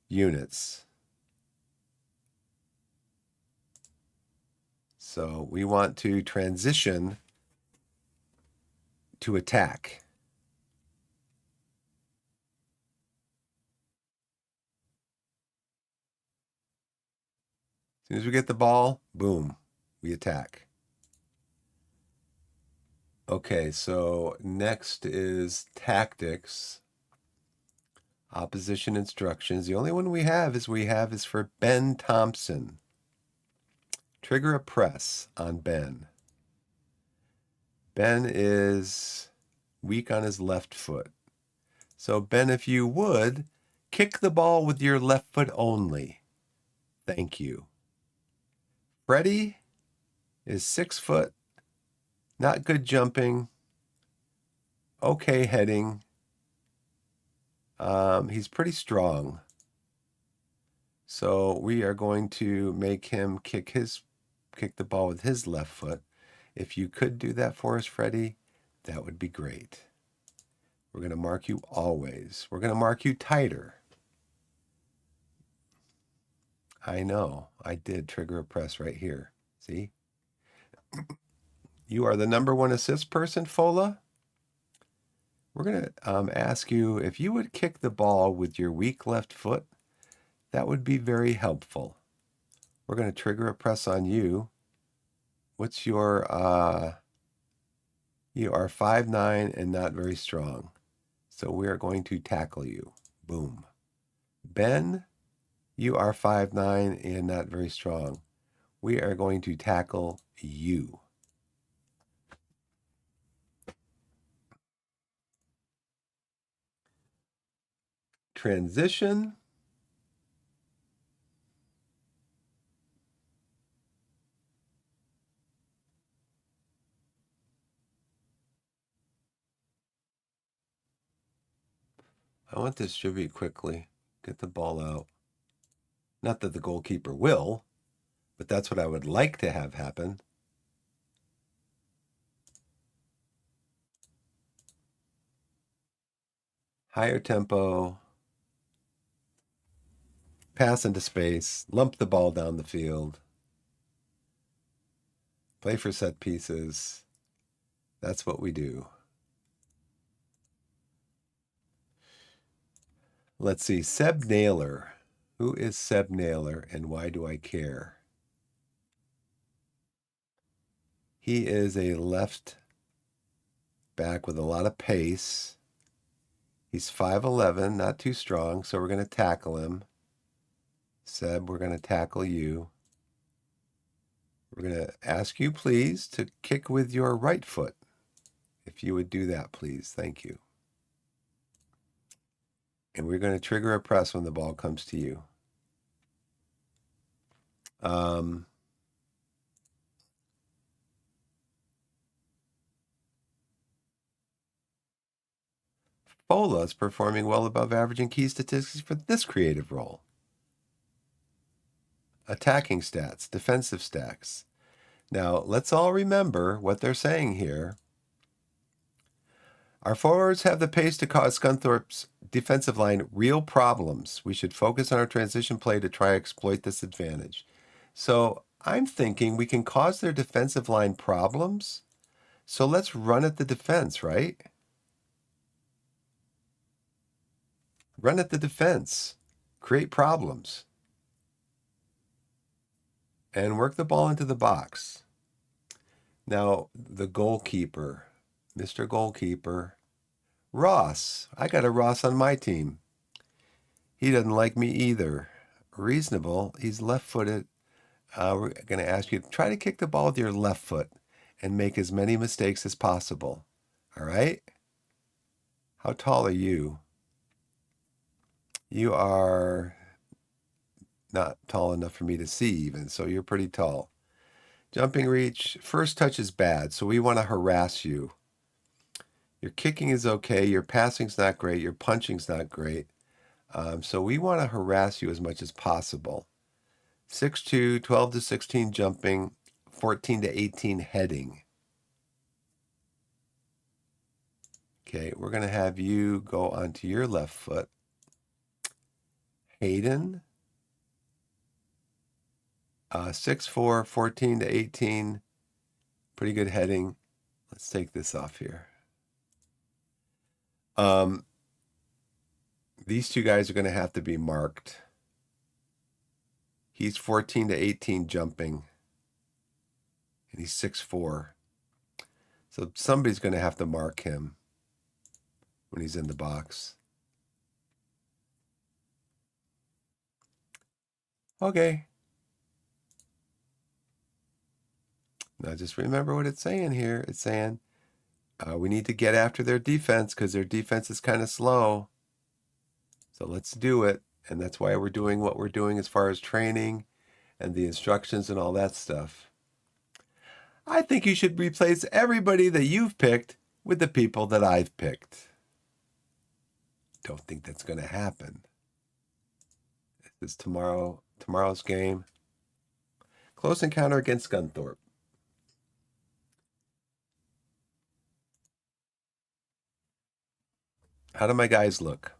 units. So we want to transition to attack. As soon as we get the ball, boom, we attack. Okay, so next is tactics. Opposition instructions. The only one we have is for Ben Thompson. Trigger a press on Ben. Ben is weak on his left foot. So Ben, if you would, kick the ball with your left foot only. Thank you. Freddie is 6 foot, not good jumping, okay heading. He's pretty strong. So we are going to make him kick the ball with his left foot. If you could do that for us, Freddie, that would be great. We're going to mark you always. We're going to mark you tighter. I know. I did trigger a press right here. See? You are the #1 assist person, Fola. We're going to ask you if you would kick the ball with your weak left foot. That would be very helpful. We're going to trigger a press on you. What's your, you are 5'9" and not very strong. So we are going to tackle you. Boom. Ben, you are 5'9" and not very strong. We are going to tackle you. Transition. I want to distribute quickly. Get the ball out. Not that the goalkeeper will, but that's what I would like to have happen. Higher tempo. Pass into space. Lump the ball down the field. Play for set pieces. That's what we do. Let's see. Seb Naylor. Who is Seb Naylor and why do I care? He is a left back with a lot of pace. He's 5'11", not too strong, so we're going to tackle him. Seb, we're going to tackle you. We're going to ask you, please, to kick with your right foot. If you would do that, please. Thank you. And we're going to trigger a press when the ball comes to you. Fola's performing well above average in key statistics for this creative role. Attacking stats, defensive stats. Now, let's all remember what they're saying here. Our forwards have the pace to cause Scunthorpe's defensive line real problems. We should focus on our transition play to try to exploit this advantage. So I'm thinking we can cause their defensive line problems. So let's run at the defense, right? Run at the defense. Create problems. And work the ball into the box. Now, the goalkeeper, Mr. Goalkeeper, Ross. I got a Ross on my team. He doesn't like me either. Reasonable. He's left-footed. We're going to ask you to try to kick the ball with your left foot and make as many mistakes as possible. All right? How tall are you? You are not tall enough for me to see even, so you're pretty tall. Jumping reach, first touch is bad, so we want to harass you. Your kicking is okay. Your passing's not great. Your punching's not great. So we want to harass you as much as possible. 6'2", 12 to 16 jumping, 14 to 18 heading. Okay, we're going to have you go onto your left foot. Hayden, 6'4", 14 to 18, pretty good heading. Let's take this off here. These two guys are going to have to be marked. He's 14 to 18 jumping, and he's 6'4". So somebody's going to have to mark him when he's in the box. Okay. Now just remember what it's saying here. It's saying we need to get after their defense because their defense is kind of slow. So let's do it. And that's why we're doing what we're doing as far as training and the instructions and all that stuff. I think you should replace everybody that you've picked with the people that I've picked. Don't think that's going to happen. This is tomorrow's game. Close encounter against Scunthorpe. How do my guys look?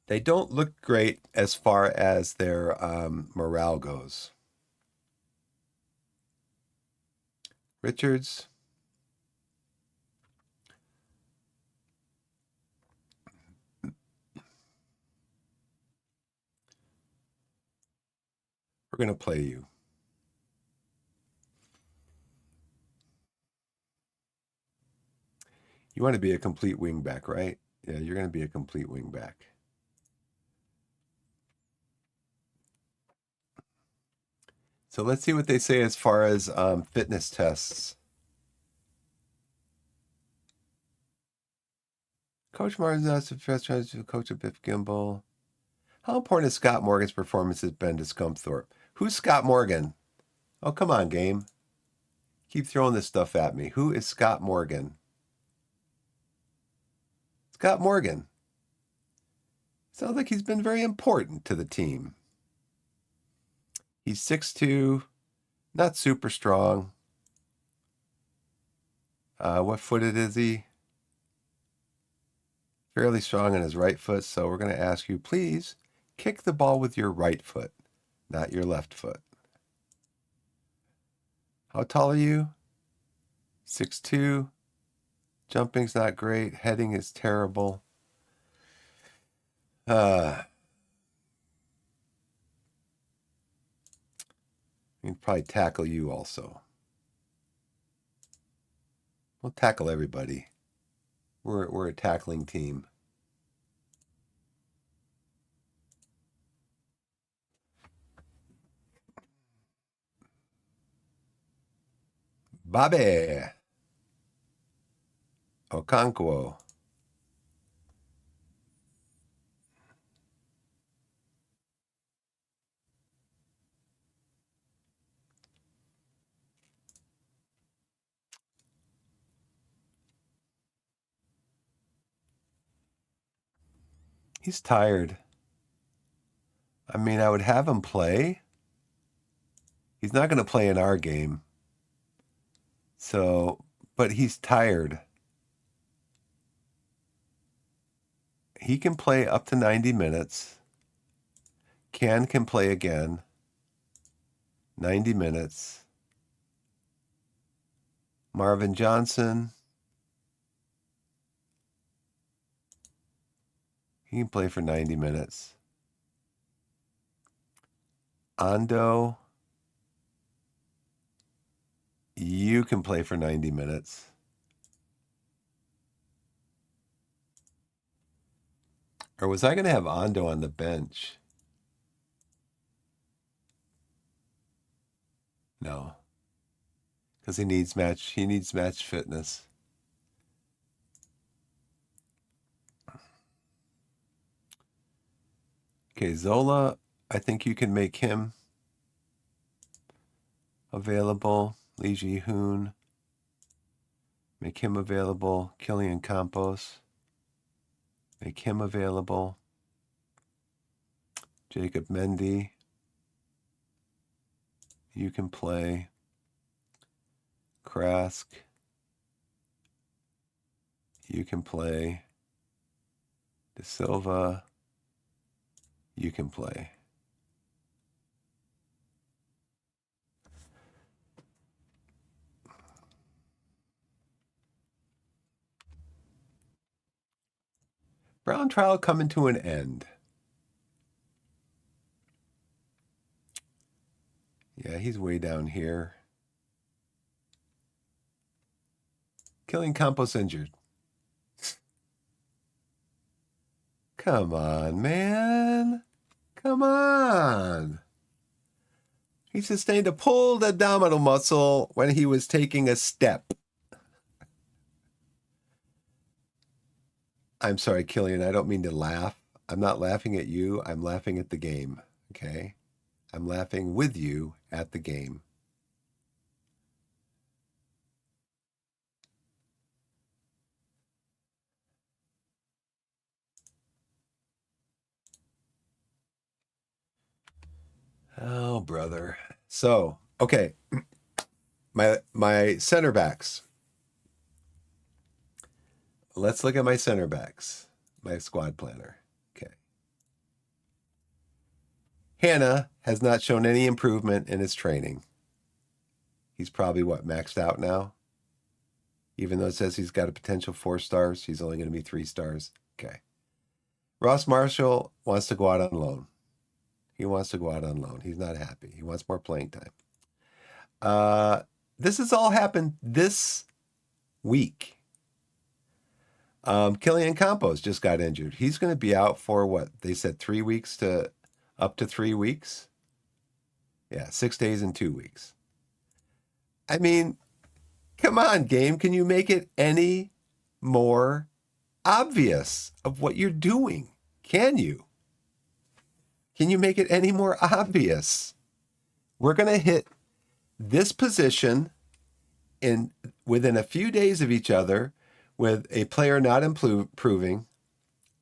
They don't look great as far as their morale goes. Richards. We're going to play you. You want to be a complete wingback, right? Yeah, you're going to be a complete wingback. So let's see what they say as far as fitness tests. Coach Martin's asked if tries to coach a Biff Gimbal. How important has Scott Morgan's performance has been to Scunthorpe? Who's Scott Morgan? Oh, come on, game. Keep throwing this stuff at me. Who is Scott Morgan? Scott Morgan. Sounds like he's been very important to the team. He's 6'2", not super strong. What footed is he? Fairly strong on his right foot, so we're going to ask you, please kick the ball with your right foot, not your left foot. How tall are you? 6'2". Jumping's not great. Heading is terrible. We can probably tackle you also. We'll tackle everybody. We're a tackling team. Bobby Okonkwo. He's tired. I mean, I would have him play. He's not going to play in our game. So, but he's tired. He can play up to 90 minutes. Can play again. 90 minutes. Marvin Johnson. He can play for 90 minutes. Ando. You can play for 90 minutes. Or was I going to have Ando on the bench? No. Because he needs match fitness. Okay, Zola, I think you can make him available. Lee Ji-hoon. Make him available. Killian Campos. Make him available. Jacob Mendy. You can play. Krask. You can play. De Silva. You can play. Brown trial coming to an end. Yeah, he's way down here. Killing Campos injured. Come on, man. Come on. He sustained a pulled abdominal muscle when he was taking a step. I'm sorry, Killian. I don't mean to laugh. I'm not laughing at you. I'm laughing at the game. Okay? I'm laughing with you at the game. Oh, brother. So, okay. My center backs. Let's look at my center backs. My squad planner. Okay. Hannah has not shown any improvement in his training. He's probably what, maxed out now? Even though it says he's got a potential 4 stars, he's only going to be 3 stars. Okay. Ross Marshall wants to go out on loan. He wants to go out on loan. He's not happy. He wants more playing time. This has all happened this week. Killian Campos just got injured. He's going to be out for what? They said 3 weeks to up to 3 weeks. Yeah, 6 days and 2 weeks. I mean, come on, game. Can you make it any more obvious of what you're doing? Can you? Can you make it any more obvious? We're going to hit this position within a few days of each other with a player not improving,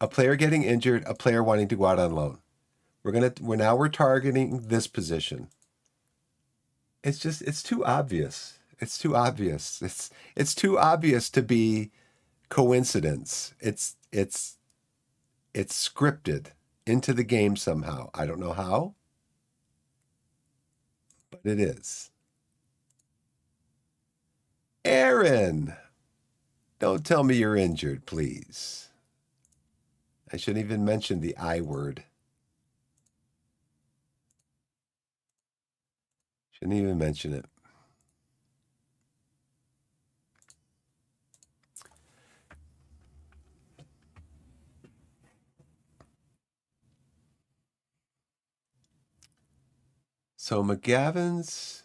a player getting injured, a player wanting to go out on loan. We're targeting this position. It's too obvious. It's too obvious. It's too obvious to be coincidence. It's scripted into the game somehow. I don't know how, but it is. Aaron, don't tell me you're injured, please. I shouldn't even mention the I word. Shouldn't even mention it. So McGavin's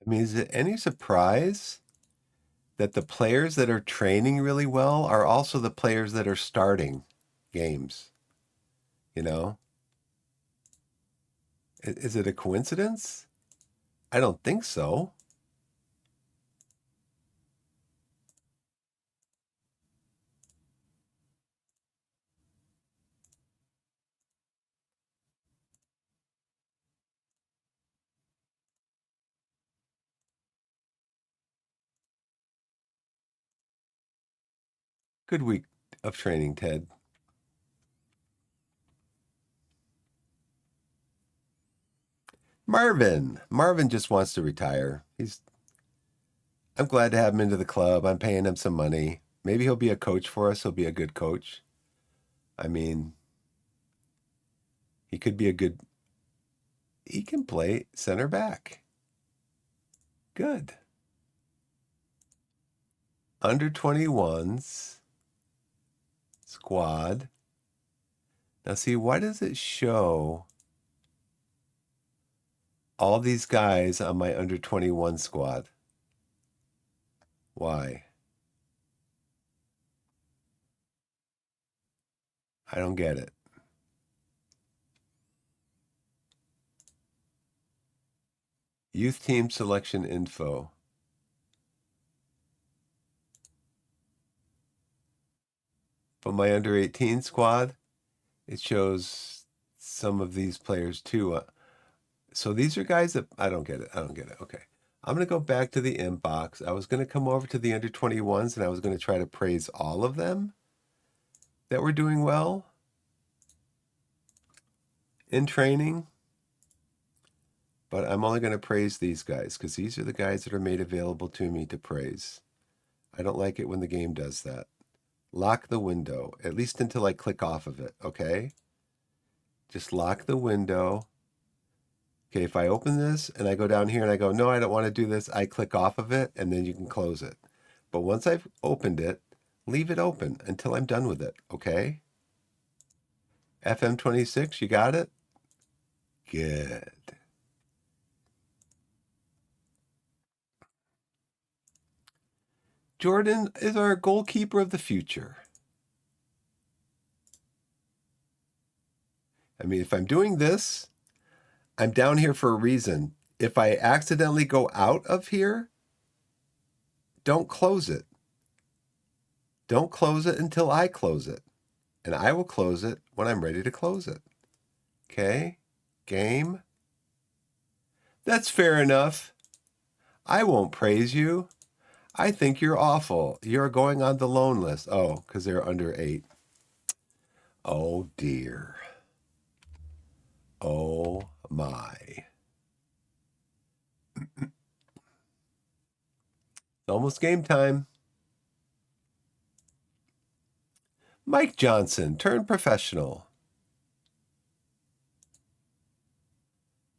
I mean, is it any surprise that the players that are training really well are also the players that are starting games? You know? Is it a coincidence? I don't think so. Good week of training, Ted. Marvin just wants to retire. I'm glad to have him into the club. I'm paying him some money. Maybe he'll be a coach for us. He'll be a good coach. I mean, he could be he can play center back. Good. Under 21s squad. Now see, why does it show all these guys on my under 21 squad? Why? I don't get it. Youth team selection info. But my under 18 squad, it shows some of these players too. So these are guys that I don't get it. I don't get it. Okay. I'm going to go back to the inbox. I was going to come over to the under 21s and I was going to try to praise all of them that were doing well in training. But I'm only going to praise these guys because these are the guys that are made available to me to praise. I don't like it when the game does that. Lock the window, at least until I click off of it, okay? Just lock the window. Okay, if I open this and I go down here and I go, no, I don't want to do this, I click off of it and then you can close it. But once I've opened it, leave it open until I'm done with it, okay? FM26, you got it? Good. Jordan is our goalkeeper of the future. I mean, if I'm doing this, I'm down here for a reason. If I accidentally go out of here, don't close it. Don't close it until I close it. And I will close it when I'm ready to close it. Okay? Game. That's fair enough. I won't praise you. I think you're awful. You're going on the loan list. Oh, because they're under 8. Oh, dear. Oh, my. It's almost game time. Mike Johnson, turn professional.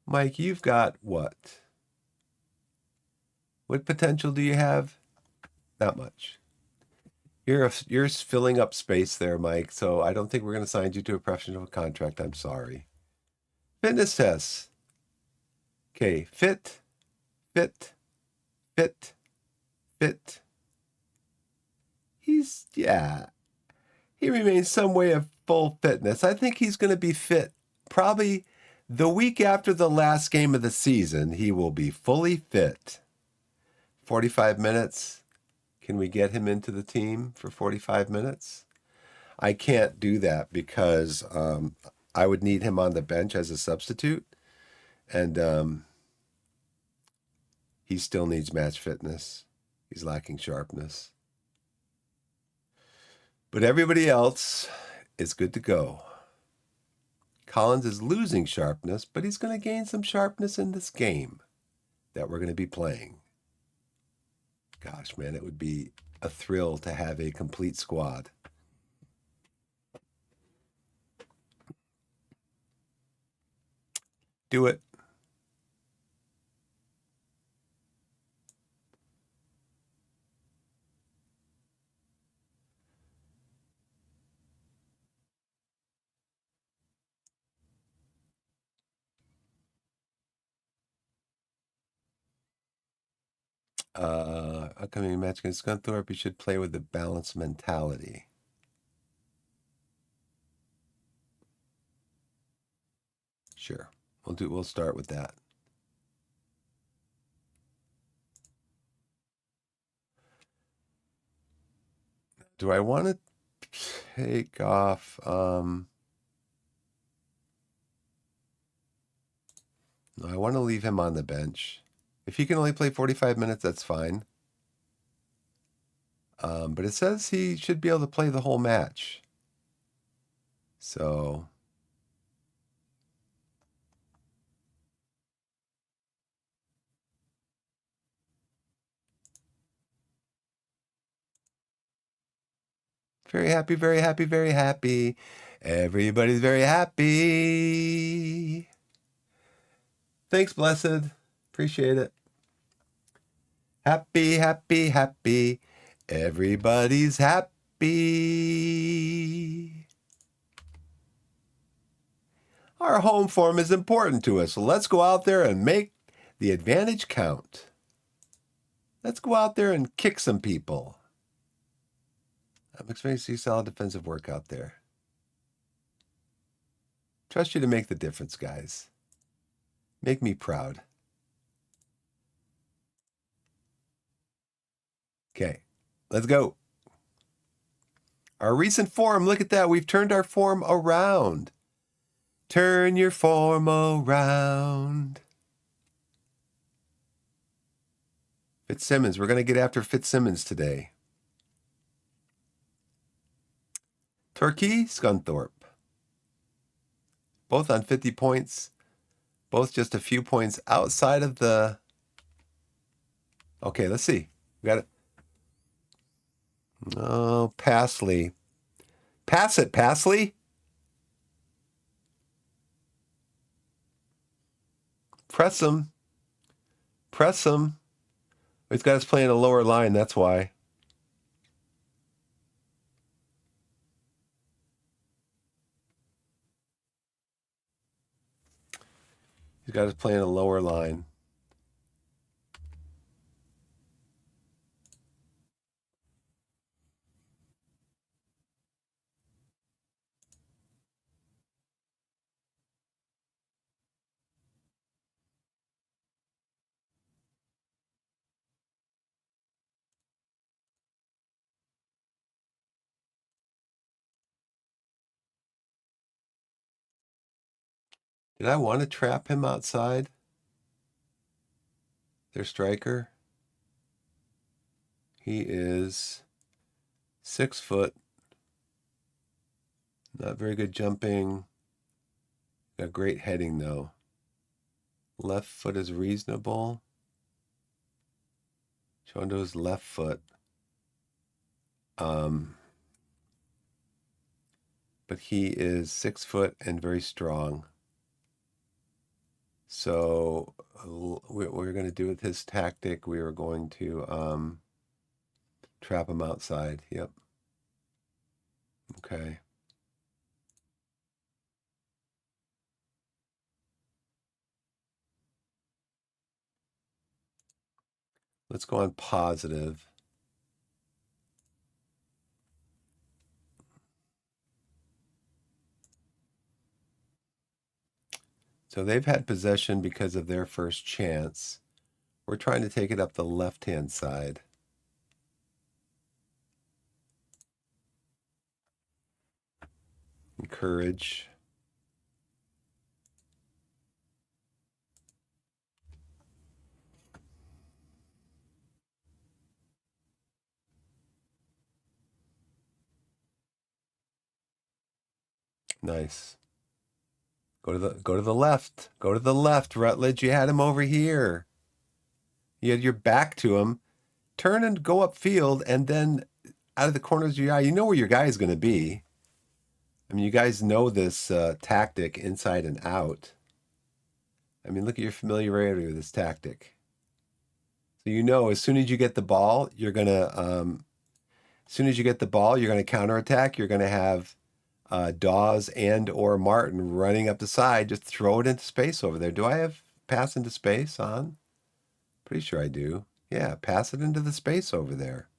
Mike, you've got what? What potential do you have? Not much. You're filling up space there, Mike, so I don't think we're going to sign you to a professional contract. I'm sorry. Fitness tests. Okay, fit, fit, fit, fit. He remains some way of full fitness. I think he's going to be fit probably the week after the last game of the season. He will be fully fit. 45 minutes. Can we get him into the team for 45 minutes? I can't do that because I would need him on the bench as a substitute. And he still needs match fitness. He's lacking sharpness. But everybody else is good to go. Collins is losing sharpness, but he's going to gain some sharpness in this game that we're going to be playing. Gosh, man, it would be a thrill to have a complete squad. Do it. Upcoming match against Scunthorpe, he should play with a balanced mentality. Sure. We'll start with that. Do I want to take off no, I want to leave him on the bench. If he can only play 45 minutes, that's fine. But it says he should be able to play the whole match. So very happy, very happy, very happy. Everybody's very happy. Thanks, Blessed. Appreciate it. Happy, happy, happy. Everybody's happy. Our home form is important to us, so let's go out there and make the advantage count. Let's go out there and kick some people. I'm expecting to see solid defensive work out there. Trust you to make the difference, guys. Make me proud. Okay, let's go. Our recent form, look at that. We've turned our form around. Turn your form around. Fitzsimmons, we're going to get after Fitzsimmons today. Torquay, Scunthorpe. Both on 50 points. Both just a few points outside of the... Okay, let's see. We got it. Oh, Passley. Pass it, Passley. Press him. Press him. He's got us playing a lower line, that's why. He's got us playing a lower line. Did I want to trap him outside? Their striker? He is 6 foot. Not very good jumping. Got great heading, though. Left foot is reasonable. Chondo's left foot. But he is 6 foot and very strong. So what we're going to do with his tactic, we are going to trap him outside. Yep. Okay. Let's go on positive. So they've had possession because of their first chance. We're trying to take it up the left-hand side. Encourage. Nice. Go to the left. Go to the left, Rutledge. You had him over here. You had your back to him. Turn and go upfield, and then out of the corners of your eye, you know where your guy is going to be. I mean, you guys know this tactic inside and out. I mean, look at your familiarity with this tactic. So you know, as soon as you get the ball, you're gonna counterattack. You're gonna have Dawes and or Martin running up the side. Just throw it into space over there. Do I have pass into space on? Pretty sure I do. Yeah, pass it into the space over there.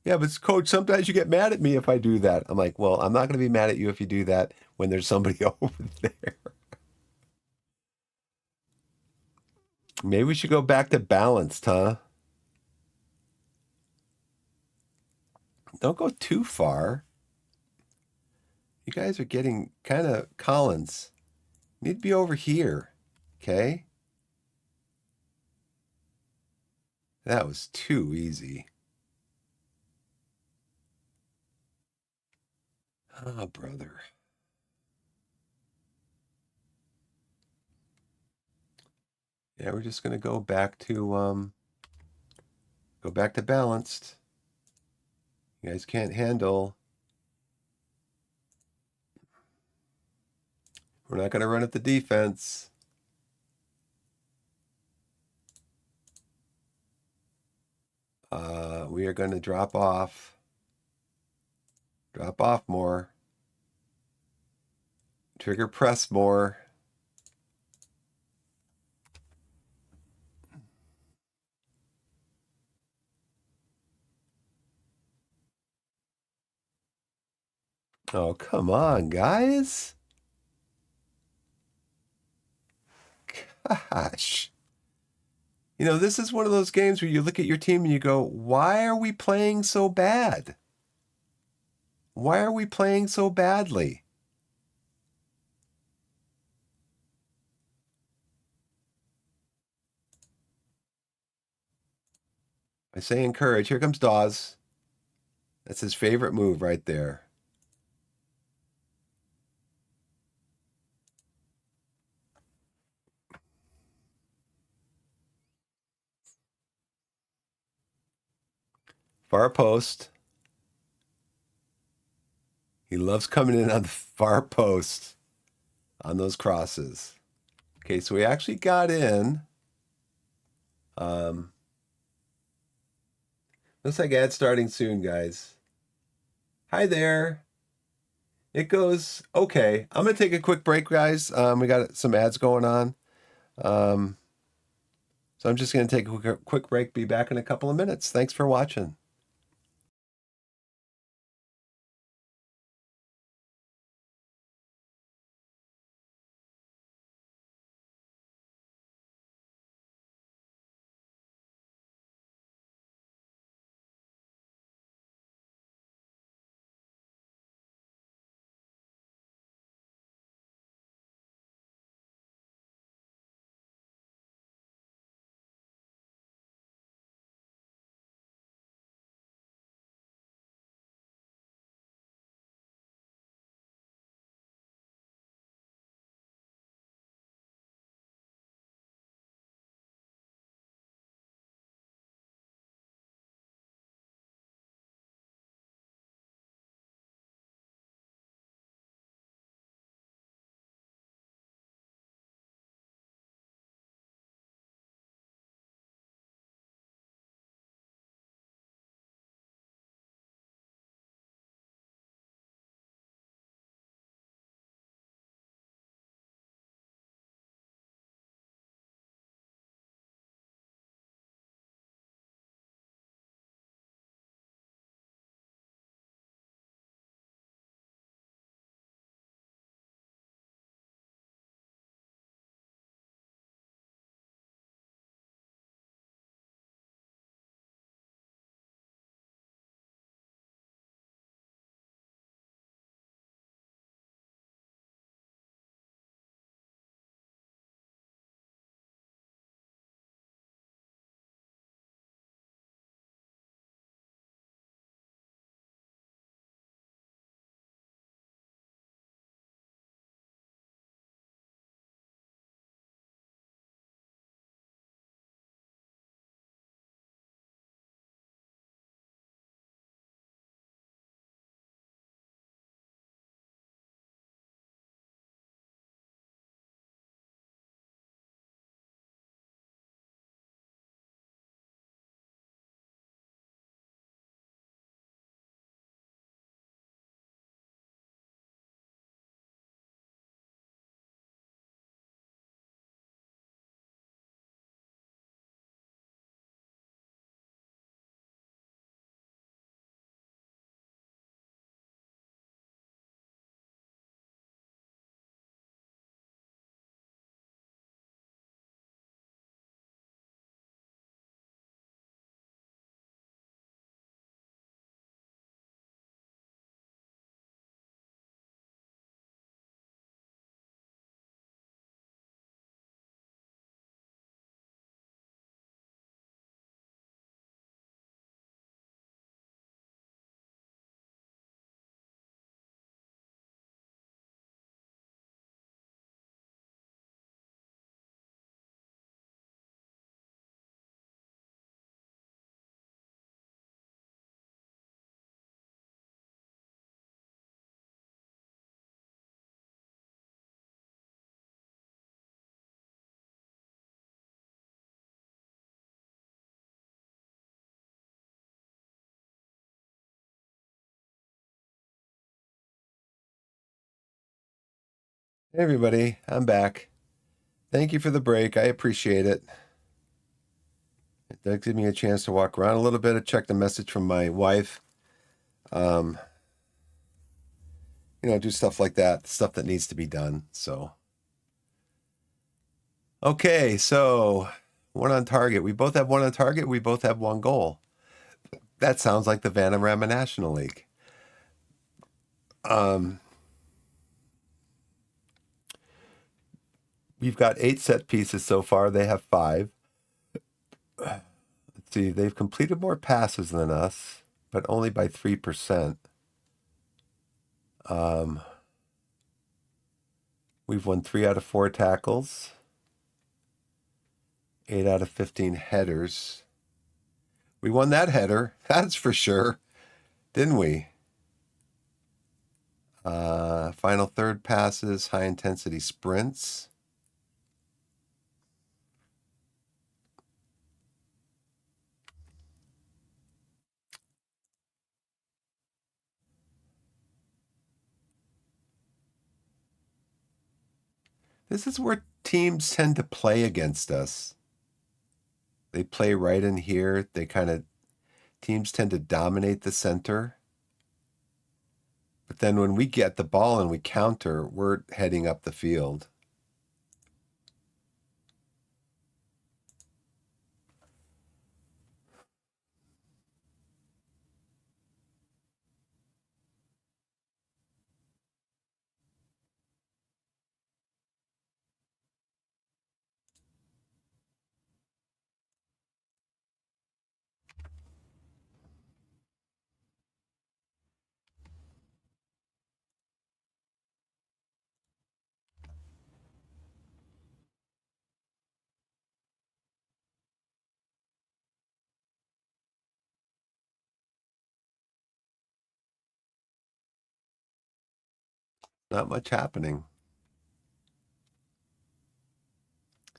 Yeah, but coach, sometimes you get mad at me if I do that. I'm like, well, I'm not going to be mad at you if you do that when there's somebody over there. Maybe we should go back to balanced, huh? Don't go too far. You guys are getting kind of Collins. You need to be over here. Okay? That was too easy. Oh, brother. Yeah, we're just gonna go back to balanced. You guys can't handle. We're not gonna run at the defense. We are gonna drop off. Drop off more. Trigger press more. Oh, come on, guys. Gosh. You know, this is one of those games where you look at your team and you go, why are we playing so bad? Why are we playing so badly? I say encourage. Here comes Dawes. That's his favorite move right there. Far post. He loves coming in on the far post on those crosses. Okay, so we actually got in. Looks like ad starting soon, guys. Hi there. It goes okay. I'm gonna take a quick break, guys. We got some ads going on. So I'm just gonna take a quick break. Be back in a couple of minutes. Thanks for watching. Hey everybody, I'm back. Thank you for the break. I appreciate it. It does give me a chance to walk around a little bit. I checked a message from my wife. Um, do stuff like that, stuff that needs to be done. So, okay, so one on target. We both have one on target. We both have one goal. That sounds like the Vanarama National League. Um, we've got 8 set pieces so far. They have 5. Let's see, they've completed more passes than us, but only by 3%. Um, we've won 3 out of 4 tackles, 8 out of 15 headers. We won that header, that's for sure, didn't we? Final third passes, high intensity sprints. This is where teams tend to play against us. They play right in here. Teams tend to dominate the center. But then when we get the ball and we counter, we're heading up the field. Not much happening.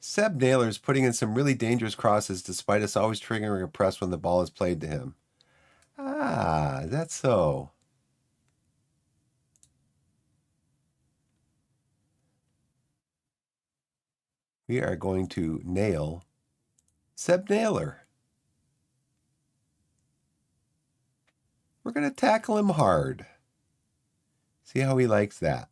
Seb Naylor's putting in some really dangerous crosses despite us always triggering a press when the ball is played to him. Ah, that's so. We are going to nail Seb Naylor. We're going to tackle him hard. See how he likes that.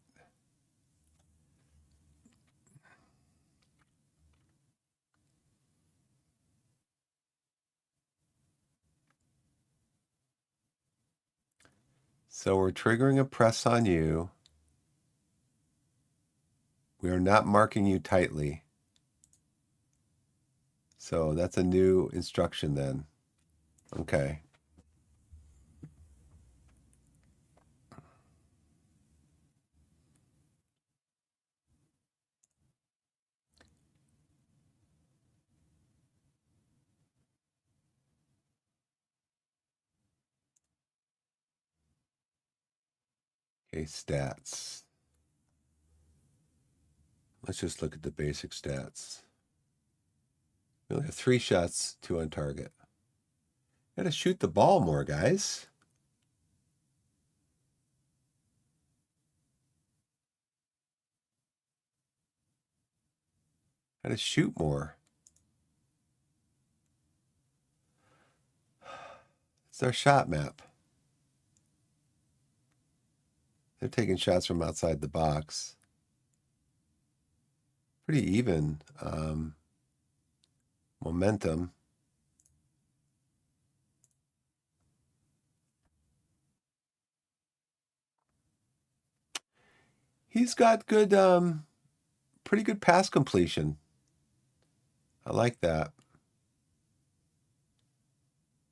So we're triggering a press on you. We are not marking you tightly. So that's a new instruction then. Okay. Okay, stats. Let's just look at the basic stats. We only have 3 shots, 2 on target. Gotta shoot the ball more, guys. Gotta shoot more. It's our shot map. They're taking shots from outside the box. Pretty even momentum. He's got good, pretty good pass completion. I like that.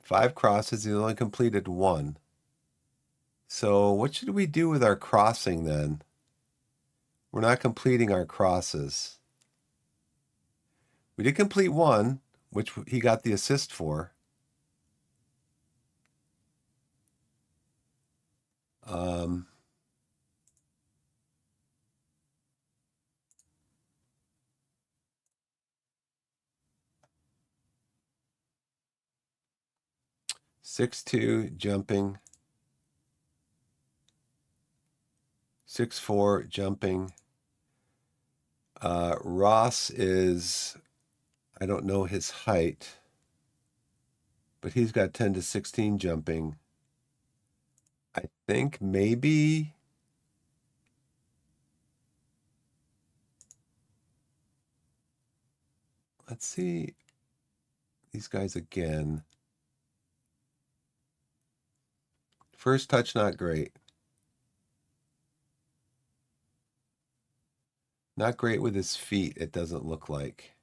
5 crosses, he only completed 1. So what should we do with our crossing then? We're not completing our crosses. We did complete 1, which he got the assist for. 6'2", jumping. 6'4", jumping. Ross is, I don't know his height, but he's got 10 to 16 jumping. I think maybe, let's see these guys again. First touch, not great. Not great with his feet, it doesn't look like.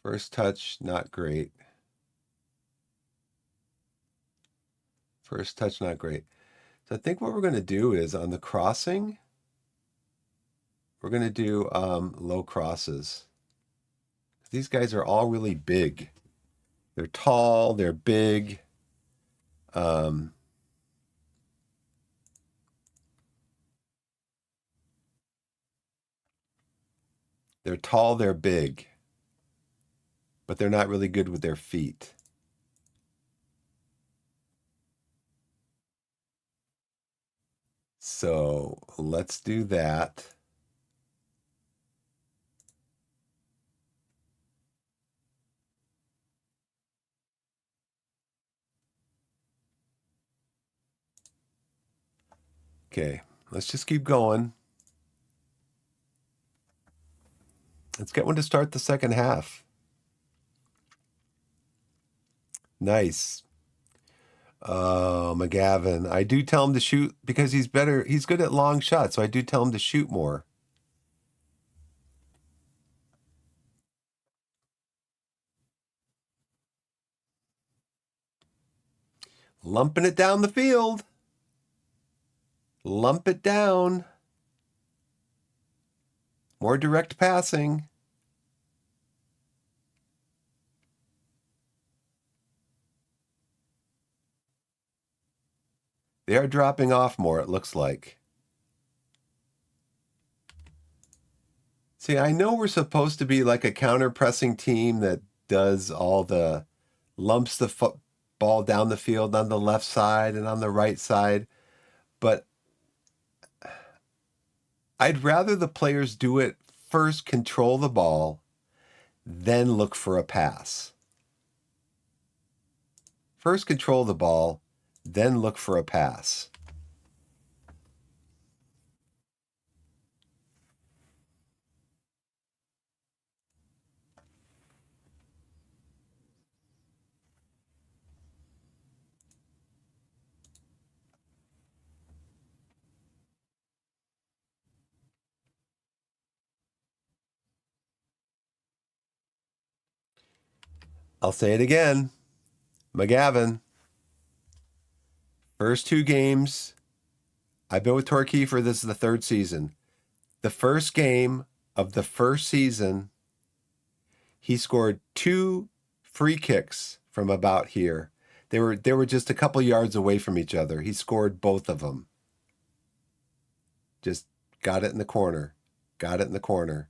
First touch, not great. First touch, not great. So I think what we're going to do is on the crossing, we're going to do low crosses. These guys are all really big. They're tall, they're big. They're tall, they're big, but they're not really good with their feet. So let's do that. Okay, let's just keep going. Let's get one to start the second half. Nice. Oh, McGavin. I do tell him to shoot because he's better. He's good at long shots, so I do tell him to shoot more. Lumping it down the field. Lump it down. More direct passing. They are dropping off more, it looks like. See, I know we're supposed to be like a counter-pressing team that does all the lumps the ball down the field on the left side and on the right side, but I'd rather the players do it first, control the ball, then look for a pass. First control the ball, then look for a pass. I'll say it again. McGavin, first two games, I've been with Torquay for this is the third season. The first game of the first season, he scored 2 free kicks from about here. They were just a couple yards away from each other. He scored both of them. Just got it in the corner. Got it in the corner.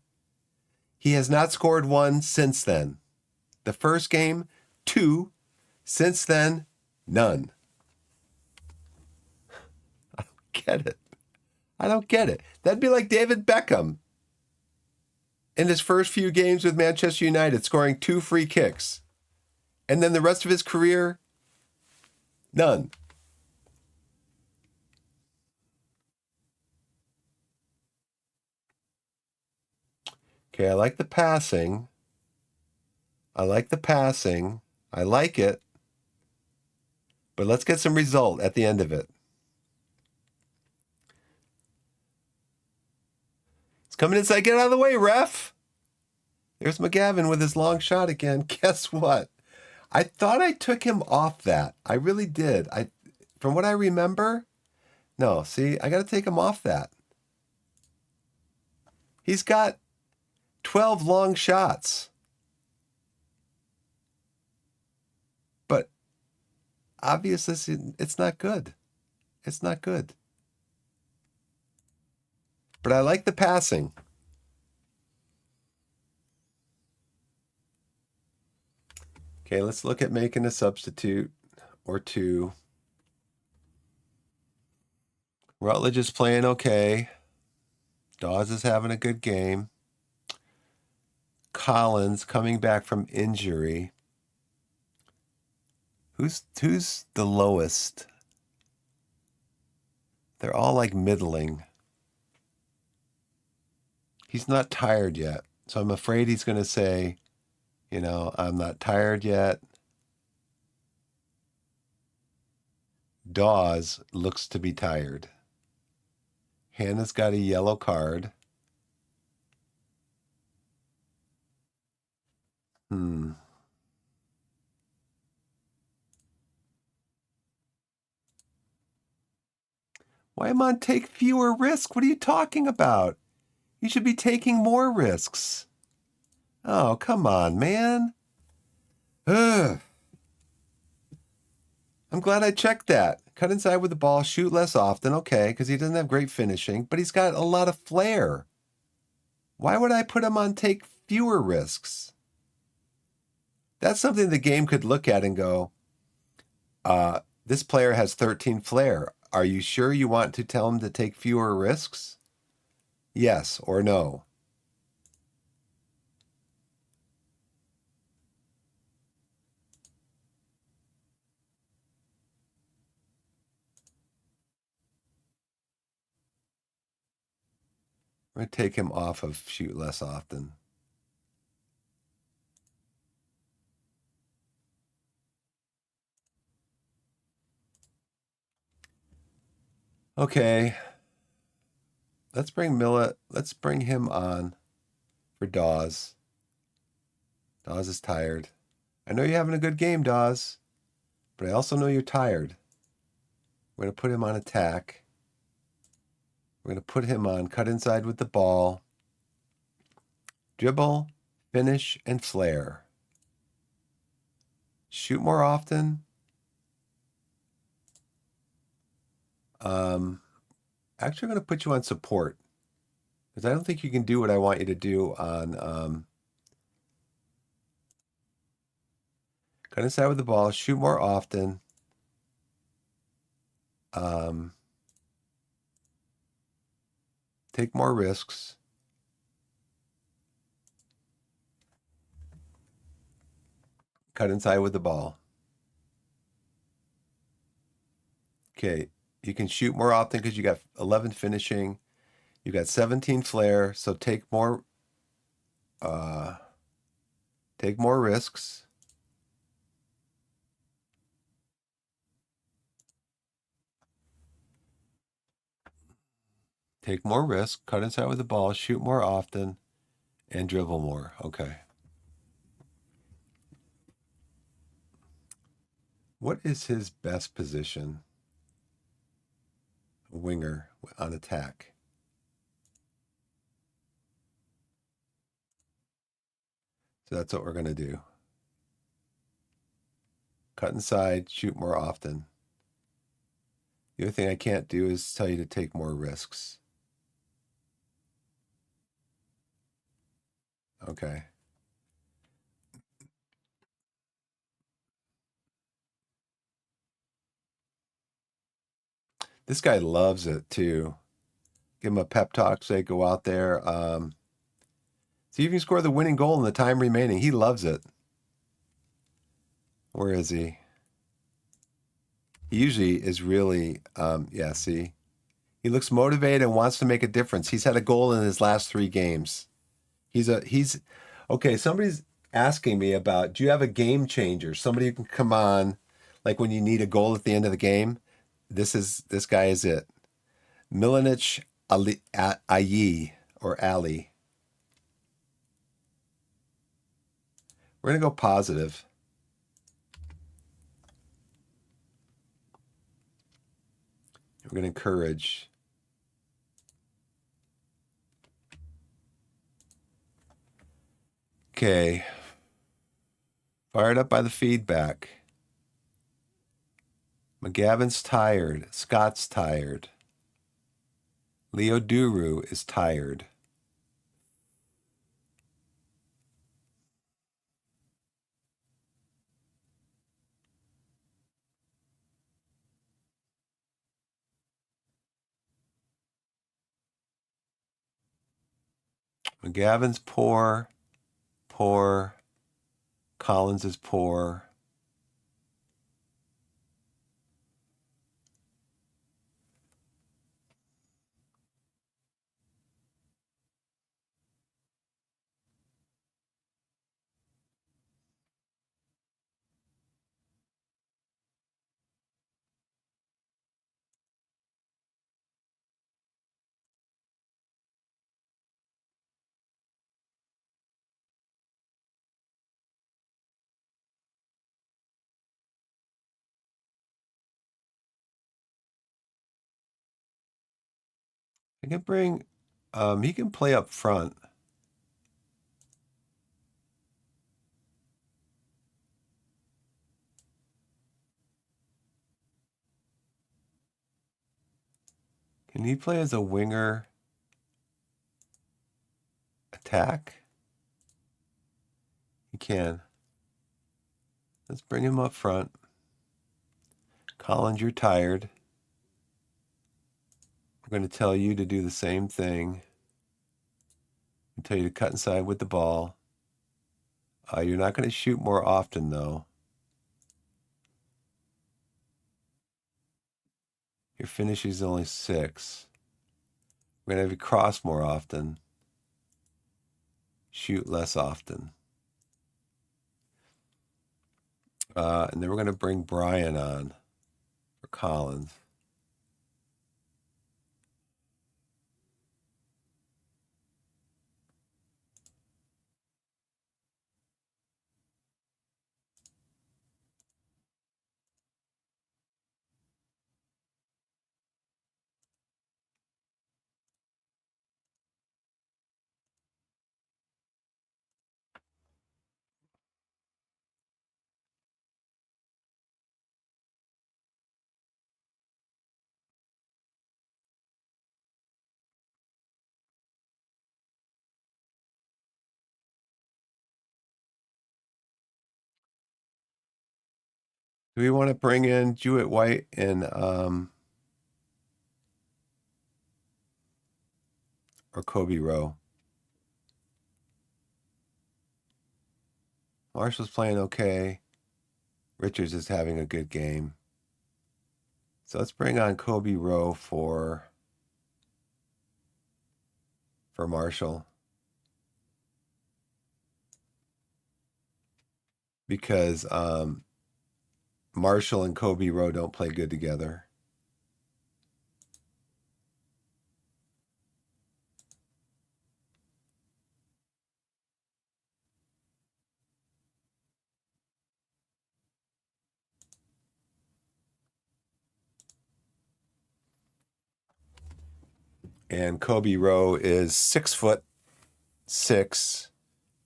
He has not scored one since then. The first game, 2. Since then, none. I don't get it. I don't get it. That'd be like David Beckham in his first few games with Manchester United, scoring 2 free kicks. And then the rest of his career, none. Okay, I like the passing. I like the passing. I like it. But let's get some result at the end of it. It's coming inside. Get out of the way, ref. There's McGavin with his long shot again. Guess what? I thought I took him off that. I really did. From what I remember, no, see, I got to take him off that. He's got 12 long shots. But obviously, it's not good. It's not good. But I like the passing. Okay, let's look at making a substitute or two. Rutledge is playing okay. Dawes is having a good game. Collins coming back from injury. Who's the lowest? They're all like middling. He's not tired yet. So I'm afraid he's going to say, I'm not tired yet. Dawes looks to be tired. Hannah's got a yellow card. Hmm. Why am I on take fewer risks? What are you talking about? You should be taking more risks. Oh, come on, man. Ugh. I'm glad I checked that. Cut inside with the ball, shoot less often. Okay, because he doesn't have great finishing, but he's got a lot of flair. Why would I put him on take fewer risks? That's something the game could look at and go, this player has 13 flair. Are you sure you want to tell him to take fewer risks? Yes or no? I'm going to take him off of shoot less often. Okay. Let's bring him on for Dawes. Dawes is tired. I know you're having a good game, Dawes, but I also know you're tired. We're going to put him on attack. We're going to put him on cut inside with the ball, dribble, finish, and flair. Shoot more often. Actually, I'm going to put you on support because I don't think you can do what I want you to do on cut inside with the ball, shoot more often. Take more risks. Cut inside with the ball. Okay, you can shoot more often because you got 11 finishing. You got 17 flair, so take more risks. Take more risks, cut inside with the ball, shoot more often, and dribble more. Okay. What is his best position? Winger on attack. So that's what we're going to do. Cut inside, shoot more often. The other thing I can't do is tell you to take more risks. Okay. This guy loves it too. Give him a pep talk, say go out there. See if you can score the winning goal in the time remaining. He loves it. Where is he? He usually is really, yeah, see? He looks motivated and wants to make a difference. He's had a goal in his last 3 games. He's okay. Somebody's asking me about, do you have a game changer? Somebody who can come on, like when you need a goal at the end of the game. This guy is it. Milanich Ayi or Ali. We're gonna go positive. We're gonna encourage. Okay. Fired up by the feedback. McGavin's tired. Scott's tired. Leo Duru is tired. McGavin's poor. Poor. Collins is poor. I can bring, he can play up front. Can he play as a winger attack? He can. Let's bring him up front. Collins, you're tired. We're going to tell you to do the same thing. I tell you to cut inside with the ball. You're not going to shoot more often, though. Your finish is only 6. We're going to have you cross more often. Shoot less often. And then we're going to bring Brian on for Collins. Do we want to bring in Jewett White and or Kobe Rowe? Marshall's playing okay. Richards is having a good game. So let's bring on Kobe Rowe for Marshall. Because Marshall and Kobe Rowe don't play good together. And Kobe Rowe is 6'6",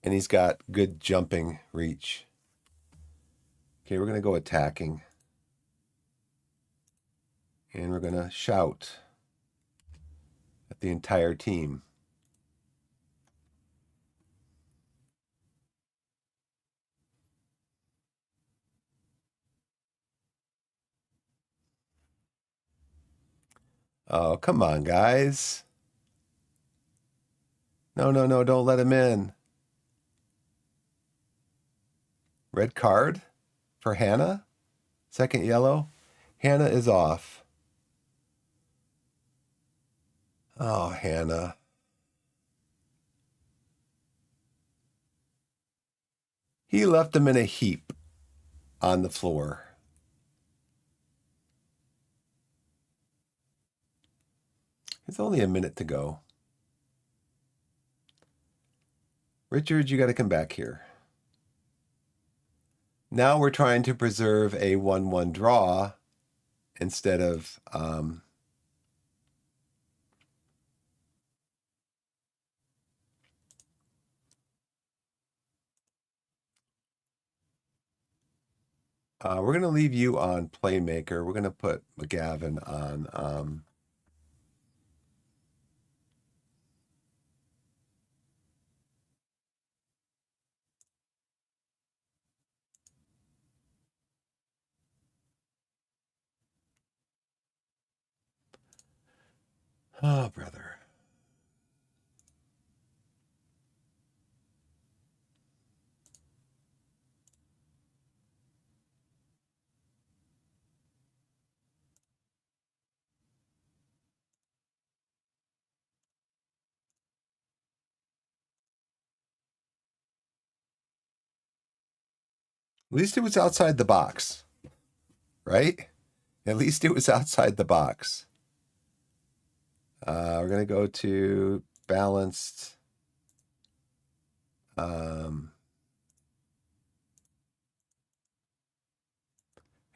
and he's got good jumping reach. Okay, we're going to go attacking. And we're going to shout at the entire team. Oh, come on, guys. No, don't let him in. Red card for Hannah. Second yellow. Hannah is off. Oh, Hannah. He left him in a heap on the floor. It's only a minute to go. Richard, you got to come back here. Now we're trying to preserve a 1-1 draw instead of we're going to leave you on playmaker. We're going to put McGavin on oh, brother. At least it was outside the box, right? At least it was outside the box. We're going to go to balanced. Going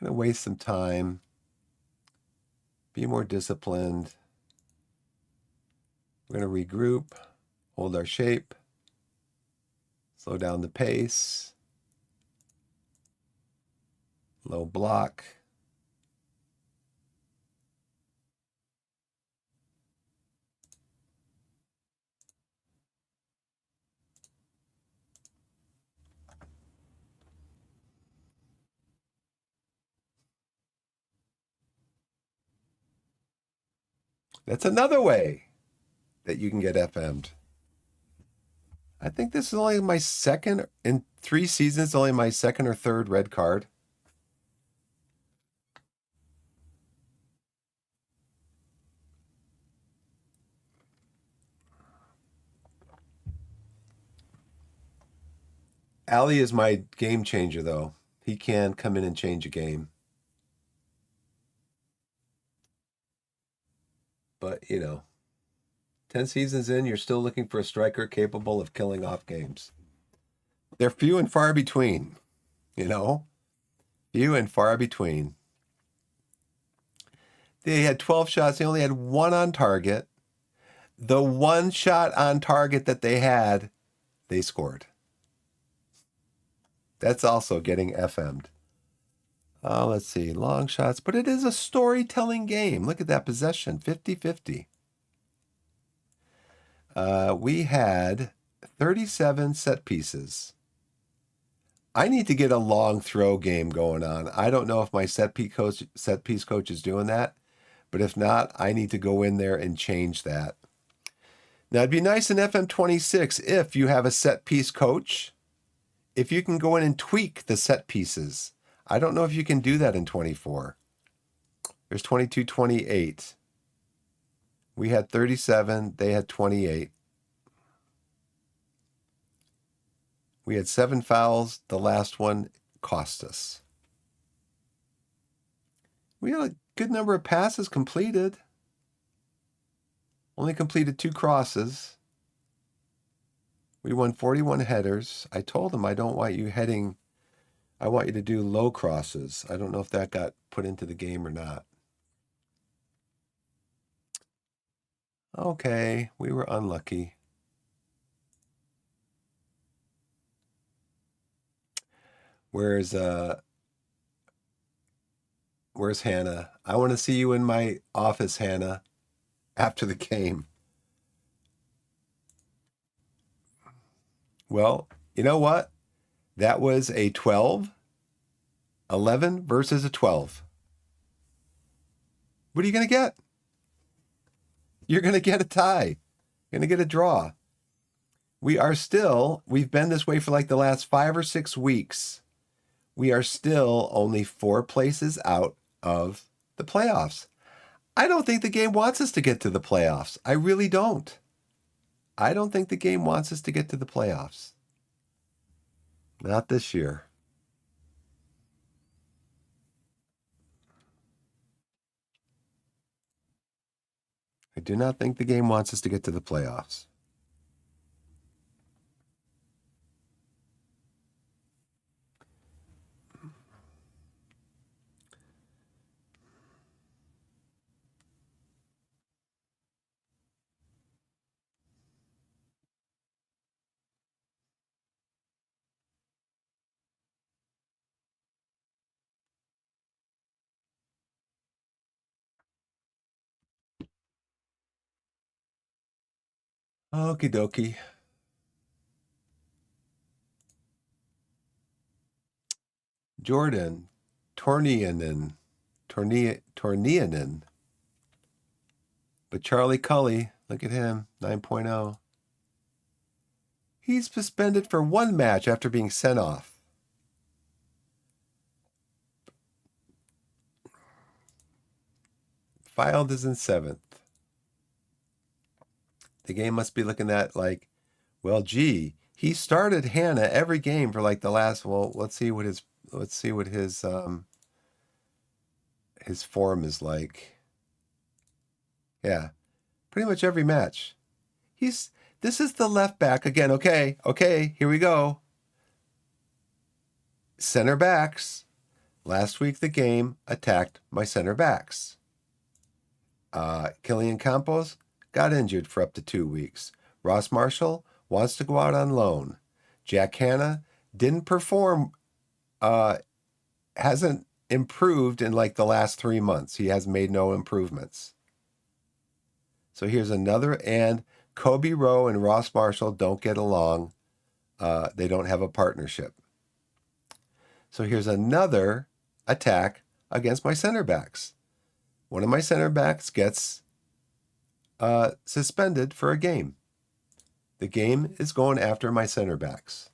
to waste some time. Be more disciplined. We're going to regroup, hold our shape, slow down the pace, low block. That's another way that you can get FM'd. I think this is only my second, in 3 seasons, only my second or third red card. Ali is my game changer, though. He can come in and change a game. But, 10 seasons in, you're still looking for a striker capable of killing off games. They're few and far between, few and far between. They had 12 shots. They only had 1 on target. The 1 shot on target that they had, they scored. That's also getting FM'd. Let's see, long shots. But it is a storytelling game. Look at that possession, 50-50. We had 37 set pieces. I need to get a long throw game going on. I don't know if my set piece coach is doing that, but if not, I need to go in there and change that. Now, it'd be nice in FM26 if you have a set piece coach, if you can go in and tweak the set pieces. I don't know if you can do that in 24. There's 22, 28. We had 37. They had 28. We had 7 fouls. The last one cost us. We had a good number of passes completed. Only completed 2 crosses. We won 41 headers. I told them I don't want you heading. I want you to do low crosses. I don't know if that got put into the game or not. Okay, we were unlucky. Where's Hannah? I want to see you in my office, Hannah, after the game. Well, you know what? That was a 12, 11 versus a 12. What are you going to get? You're going to get a tie. You're going to get a draw. We've been this way for like the last 5 or 6 weeks. We are still only 4 places out of the playoffs. I don't think the game wants us to get to the playoffs. I really don't. I don't think the game wants us to get to the playoffs. Not this year. I do not think the game wants us to get to the playoffs. Okie dokie. Jordan, Tornianen. But Charlie Cully, look at him, 9.0. He's suspended for 1 match after being sent off. Filed is in 7th. The game must be looking at well, gee, he started Hannah every game for like the last, let's see what his let's see what his form is like. Yeah, pretty much every match. This is the left back again. Okay, here we go. Center backs. Last week the game attacked my center backs. Killian Campos got injured for up to 2 weeks. Ross Marshall wants to go out on loan. Jack Hanna didn't perform, hasn't improved in like the last 3 months. He has made no improvements. So here's another, and Kobe Rowe and Ross Marshall don't get along. They don't have a partnership. So here's another attack against my center backs. One of my center backs gets suspended for a game. The game is going after my center backs.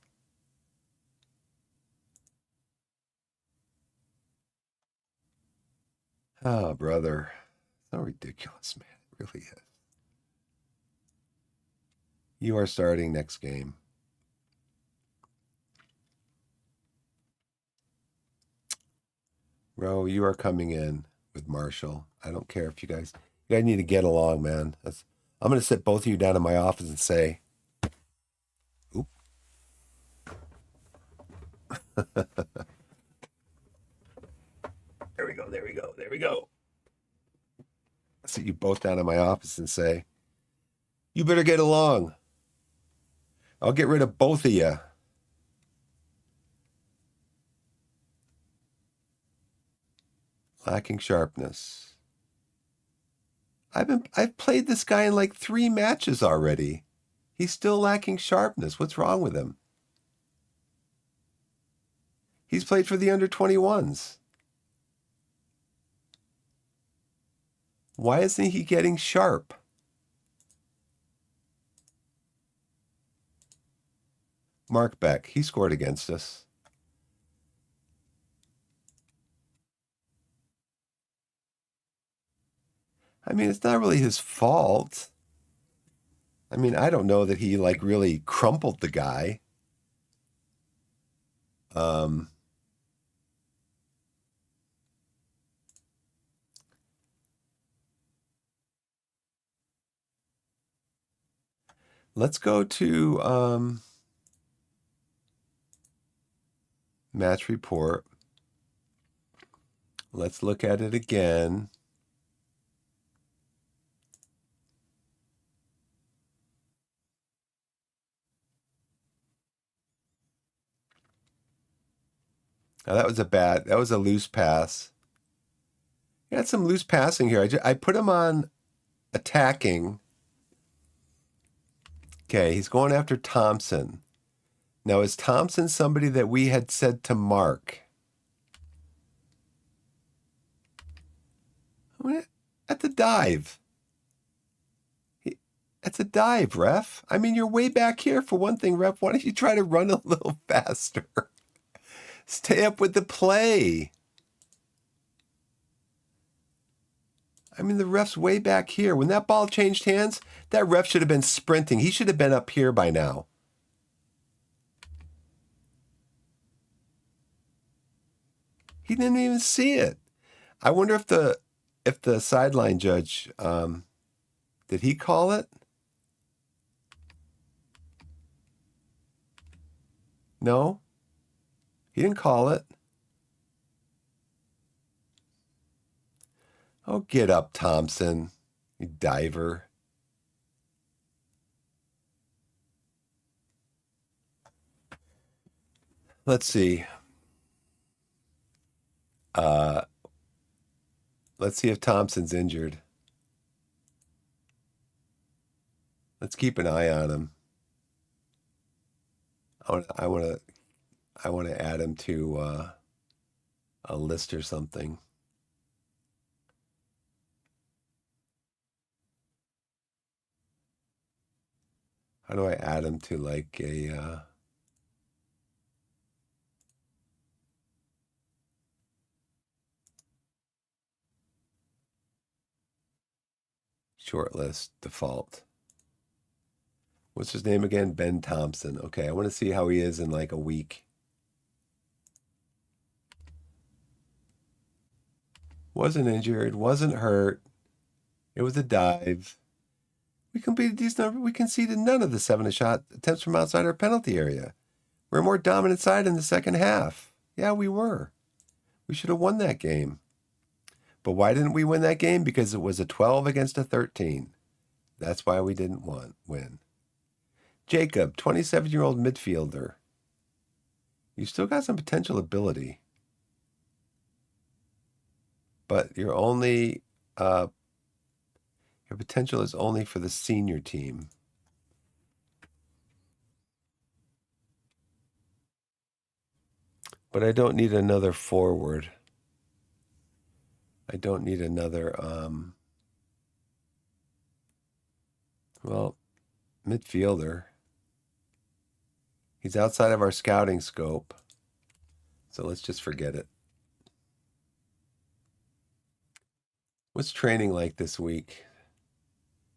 Oh, brother. So ridiculous, man. It really is. You are starting next game. Ro, you are coming in with Marshall. I don't care if you guys need to get along, man. I'm going to sit both of you down in my office and say, oop. There we go. I'll sit you both down in my office and say, you better get along. I'll get rid of both of you. Lacking sharpness. I've played this guy in like 3 matches already. He's still lacking sharpness. What's wrong with him? He's played for the under-21s. Why isn't he getting sharp? Mark Beck, he scored against us. I mean, it's not really his fault. I mean, I don't know that he like really crumpled the guy. Let's go to match report. Let's look at it again. Now that was a loose pass. He had some loose passing here. I put him on attacking. Okay, he's going after Thompson. Now, is Thompson somebody that we had said to mark? At the dive. That's a dive, ref. I mean, you're way back here for one thing, ref. Why don't you try to run a little faster? Stay up with the play. I mean, the ref's way back here. When that ball changed hands, that ref should have been sprinting. He should have been up here by now. He didn't even see it. I wonder if the sideline judge, did he call it? No, he didn't call it. Oh, get up, Thompson, you diver. Let's see. Let's see if Thompson's injured. Let's keep an eye on him. I want to add him to a list or something. How do I add him to like a short list default? What's his name again? Ben Thompson. Okay, I want to see how he is in like a week. Wasn't injured, wasn't hurt. It was a dive. We completed these numbers. We conceded none of the 7-shot attempts from outside our penalty area. We're a more dominant side in the second half. Yeah, we were. We should have won that game. But why didn't we win that game? Because it was a 12 against a 13. That's why we didn't win. Jacob, 27-year-old midfielder. You still got some potential ability. But your potential is only for the senior team. But I don't need another forward. I don't need another, midfielder. He's outside of our scouting scope. So let's just forget it. What's training like this week?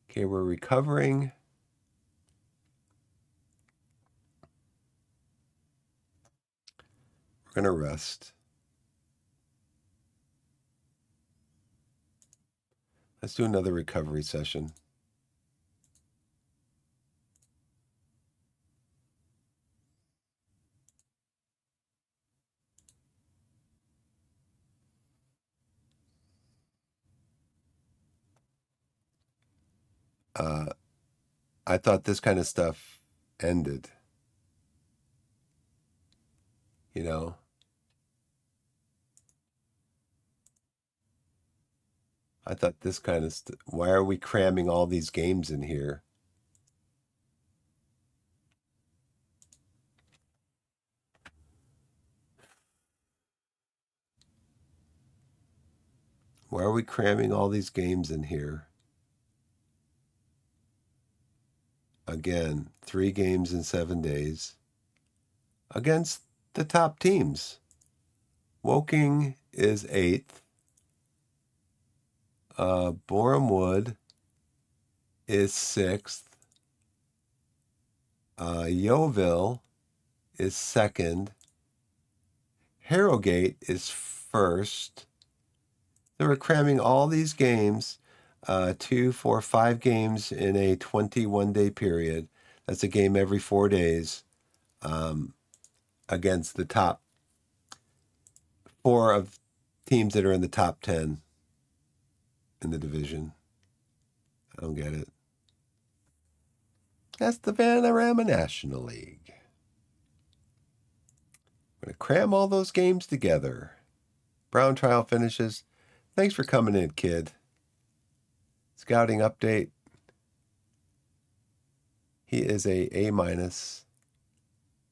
Okay, we're recovering. We're going to rest. Let's do another recovery session. I thought this kind of stuff ended. You know? I thought this kind of why are we cramming all these games in here? Why are we cramming all these games in here? Again, 3 games in 7 days against the top teams. Woking is 8th. Boreham Wood is 6th. Yeovil is 2nd. Harrogate is 1st. So we're cramming all these games, 2, 4, 5 games in a 21-day period. That's a game every 4 days against the top 4 of teams that are in the top 10 in the division. I don't get it. That's the Vanarama National League. I'm going to cram all those games together. Brown trial finishes. Thanks for coming in, kid. Scouting update. He is a A-.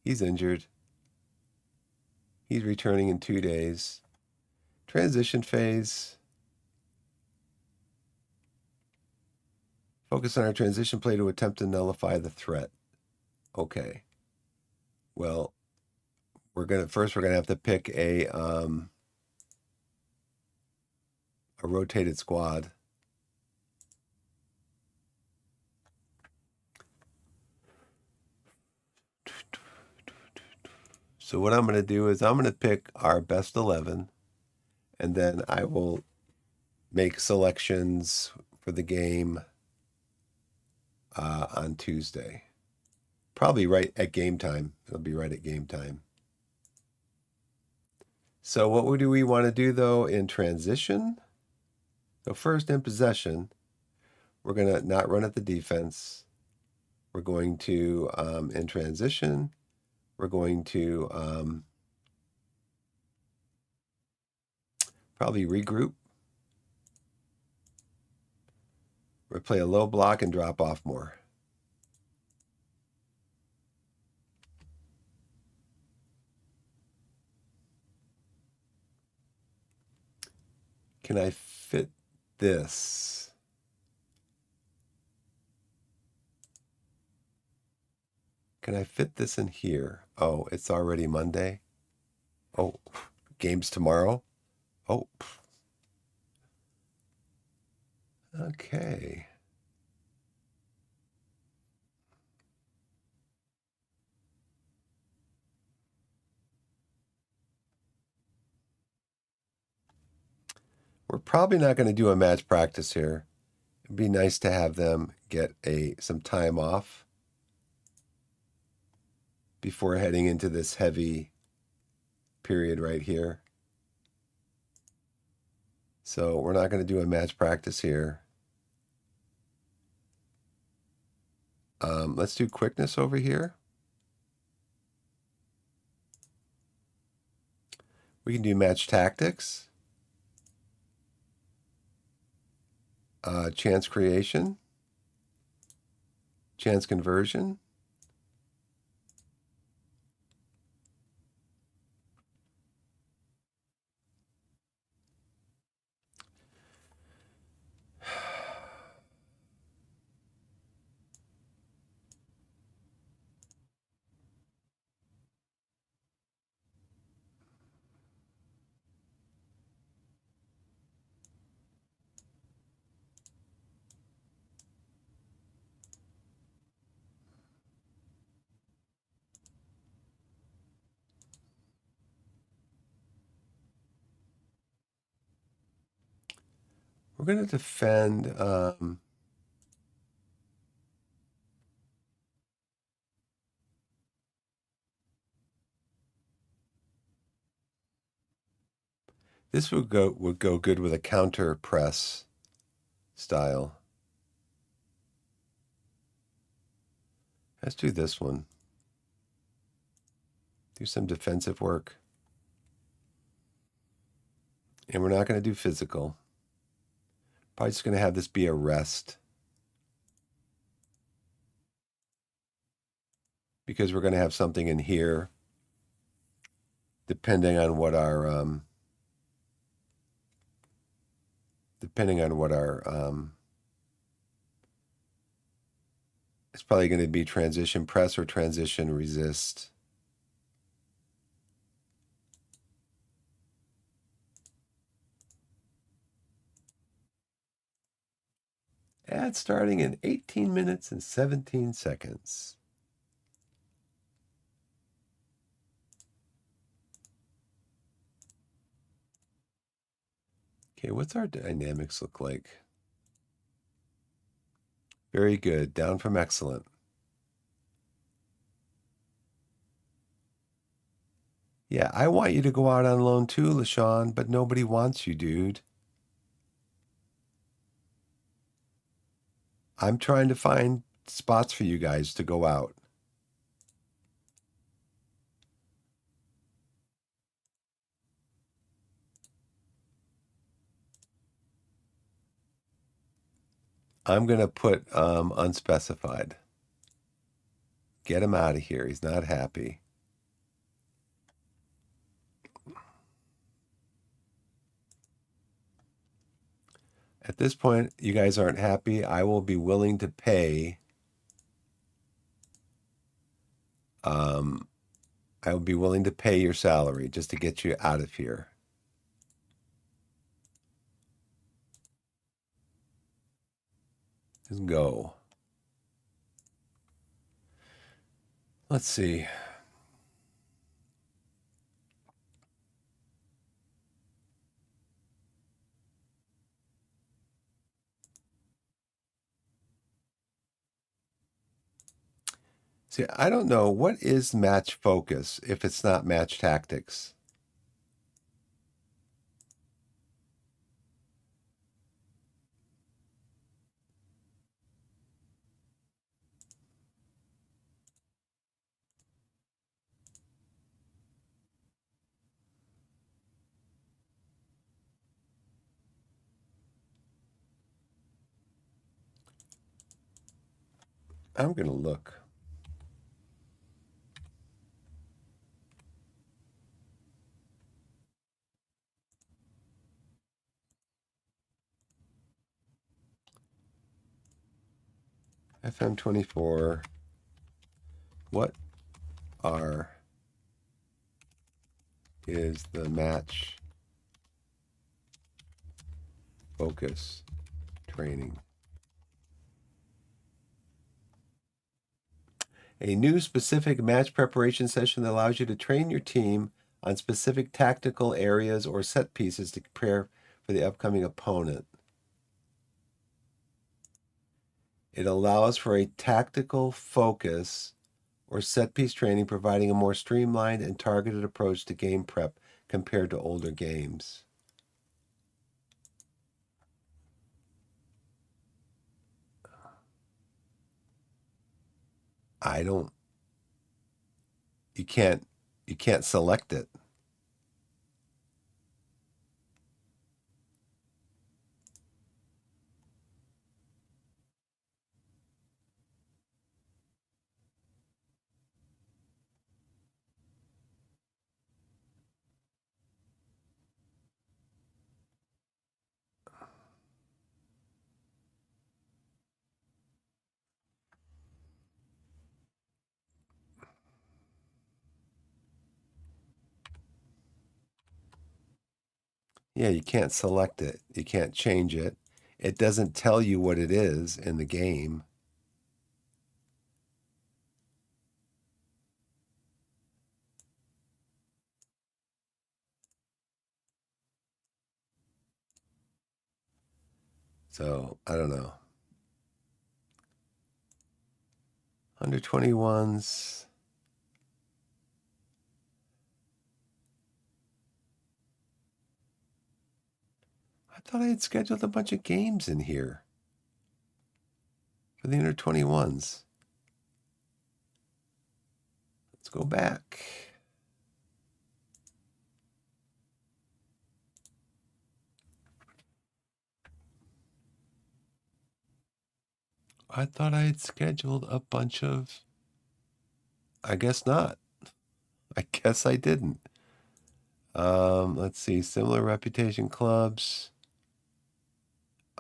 He's injured. He's returning in 2 days. Transition phase. Focus on our transition play to attempt to nullify the threat. Okay. Well, we're gonna have to pick a rotated squad. So what I'm going to do is I'm going to pick our best 11, and then I will make selections for the game on Tuesday. Probably right at game time. It'll be right at game time. So what do we want to do, though, in transition? So first, in possession, we're going to not run at the defense. We're going to, in transition, we're going to probably regroup. We'll play a low block and drop off more. Can I fit this? Can I fit this in here? Oh, it's already Monday. Oh, game's tomorrow. Oh, okay. We're probably not going to do a match practice here. It'd be nice to have them get some time off before heading into this heavy period right here. So we're not going to do a match practice here. Let's do quickness over here. We can do match tactics. Chance creation. Chance conversion. We're going to defend. This would go good with a counter press style. Let's do this one. Do some defensive work. And we're not going to do physical. Probably just going to have this be a rest. Because we're going to have something in here depending on what our it's probably going to be transition press or transition resist. Ad starting in 18 minutes and 17 seconds. Okay, what's our dynamics look like? Very good. Down from excellent. Yeah, I want you to go out on loan too, LaShawn, but nobody wants you, dude. I'm trying to find spots for you guys to go out. I'm going to put unspecified. Get him out of here. He's not happy. At this point, you guys aren't happy. I will be willing to pay. I will be willing to pay your salary just to get you out of here. Just go. Let's see. See, I don't know. What is match focus if it's not match tactics? I'm going to look. FM24. What is the match focus training? A new specific match preparation session that allows you to train your team on specific tactical areas or set pieces to prepare for the upcoming opponent. It allows for a tactical focus or set piece training, providing a more streamlined and targeted approach to game prep compared to older games. I don't, you can't select it. Yeah, you can't select it. You can't change it. It doesn't tell you what it is in the game. So, I don't know. Under 21s. I thought I had scheduled a bunch of games in here for the under 21s. Let's go back. I thought I had scheduled a bunch of. I guess not. I guess I didn't. Let's see. Similar reputation clubs.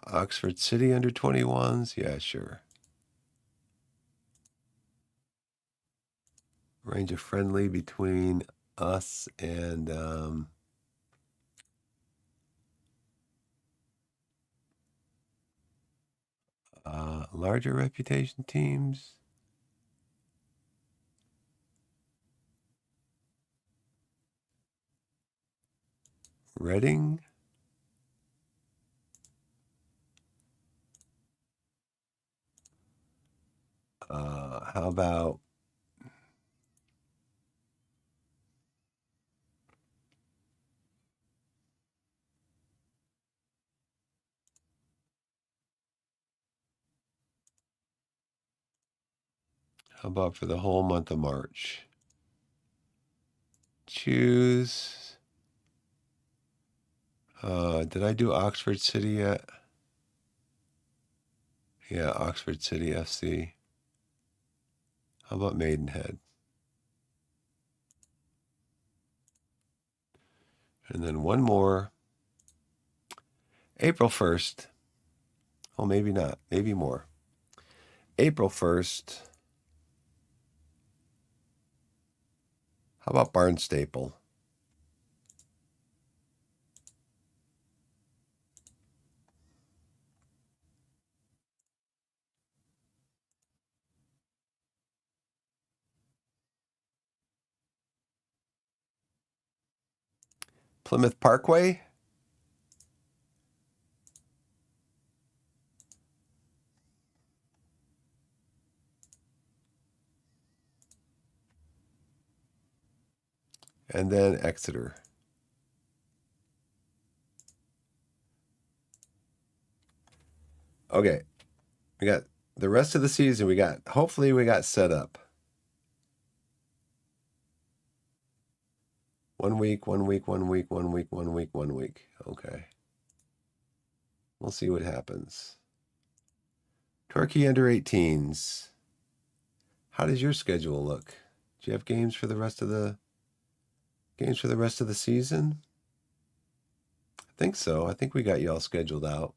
Oxford City under 21s. Yeah, sure. Range of friendly between us and larger reputation teams. Reading. How about for the whole month of March? Choose. Did I do Oxford City yet? Yeah, Oxford City FC. How about Maidenhead? And then one more. April 1st. Oh, maybe not. Maybe more. April 1st. How about Barnstaple? Plymouth Parkway? And then Exeter. Okay. We got the rest of the season. Hopefully we got set up. 1 week, 1 week, 1 week, 1 week, 1 week, 1 week. Okay. We'll see what happens. Torquay under 18s. How does your schedule look? Do you have games for the rest of the season? I think so. I think we got y'all scheduled out.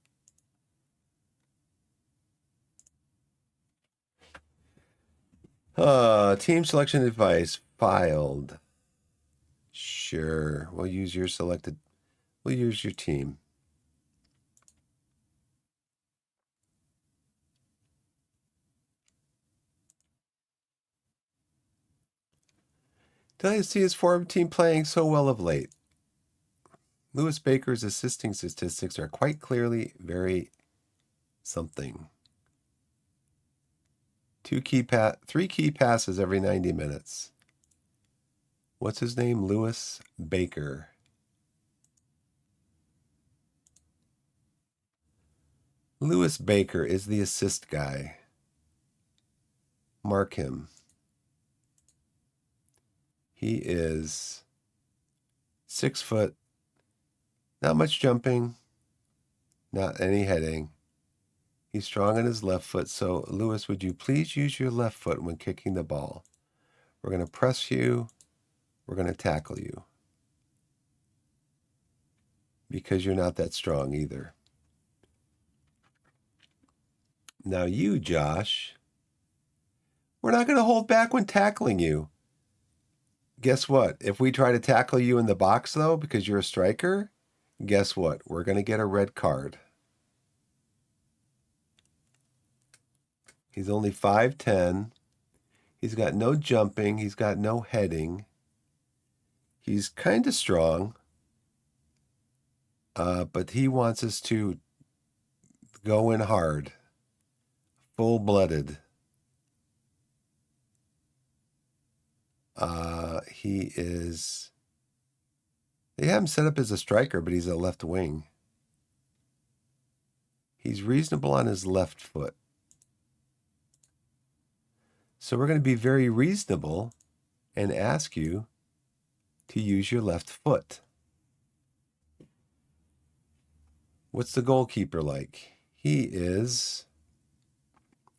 Team selection advice filed. Sure. We'll use your team. Did I see his former team playing so well of late? Lewis Baker's assisting statistics are quite clearly very something. 3 key passes every 90 minutes. What's his name? Lewis Baker. Lewis Baker is the assist guy. Mark him. He is 6 foot, not much jumping, not any heading. He's strong on his left foot. So, Lewis, would you please use your left foot when kicking the ball? We're going to press you. We're going to tackle you. Because you're not that strong either. Now you, Josh, we're not going to hold back when tackling you. Guess what? If we try to tackle you in the box, though, because you're a striker, guess what? We're going to get a red card. He's only 5'10". He's got no jumping. He's got no heading. He's kind of strong. But he wants us to go in hard. Full-blooded. He is... They have him set up as a striker, but he's a left wing. He's reasonable on his left foot. So we're going to be very reasonable and ask you to use your left foot. What's the goalkeeper like? He is...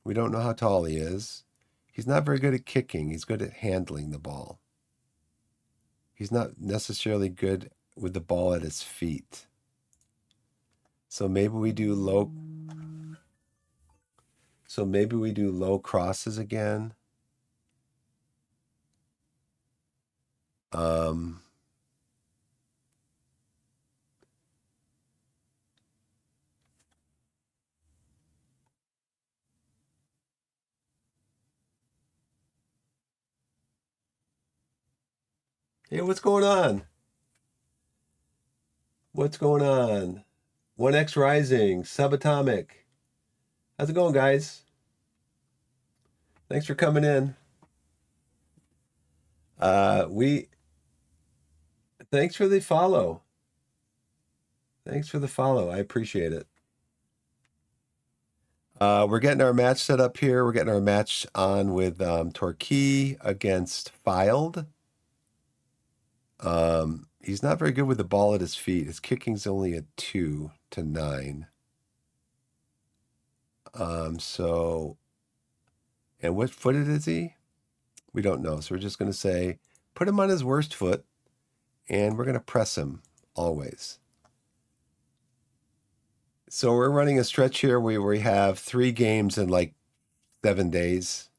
We don't know how tall he is. He's not very good at kicking. He's good at handling the ball. He's not necessarily good with the ball at his feet. So maybe we do low... So maybe we do low crosses again. Hey, what's going on? What's going on? 1X Rising, Subatomic. How's it going, guys? Thanks for coming in. Thanks for the follow. Thanks for the follow. I appreciate it. We're getting our match set up here. We're getting our match on with Torquay against Filed. He's not very good with the ball at his feet. His kicking's only a 2 to 9. And what footed is he? We don't know. So we're just going to say, put him on his worst foot, and we're going to press him always. So we're running a stretch here where we have 3 games in like 7 days.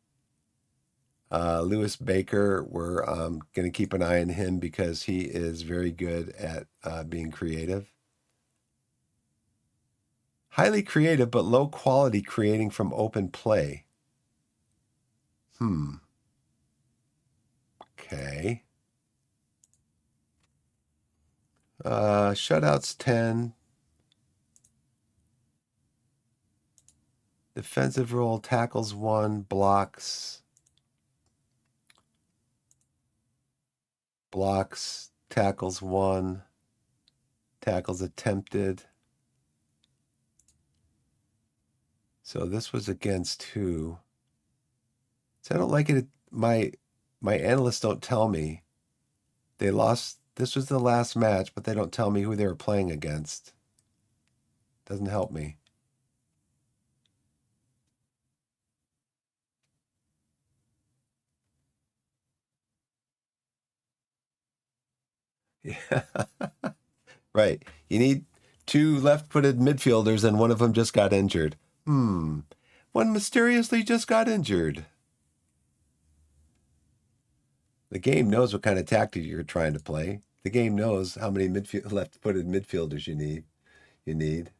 Lewis Baker, we're going to keep an eye on him because he is very good at being creative. Highly creative, but low quality creating from open play. Okay. Shutouts 10. Defensive role, tackles 1, blocks, tackles 1, tackles attempted. So this was against who? So I don't like it. My analysts don't tell me. They lost. This was the last match, but they don't tell me who they were playing against. Doesn't help me. Yeah. Right. You need 2 left-footed midfielders, and one of them just got injured. One mysteriously just got injured. The game knows what kind of tactic you're trying to play. The game knows how many left-footed midfielders you need.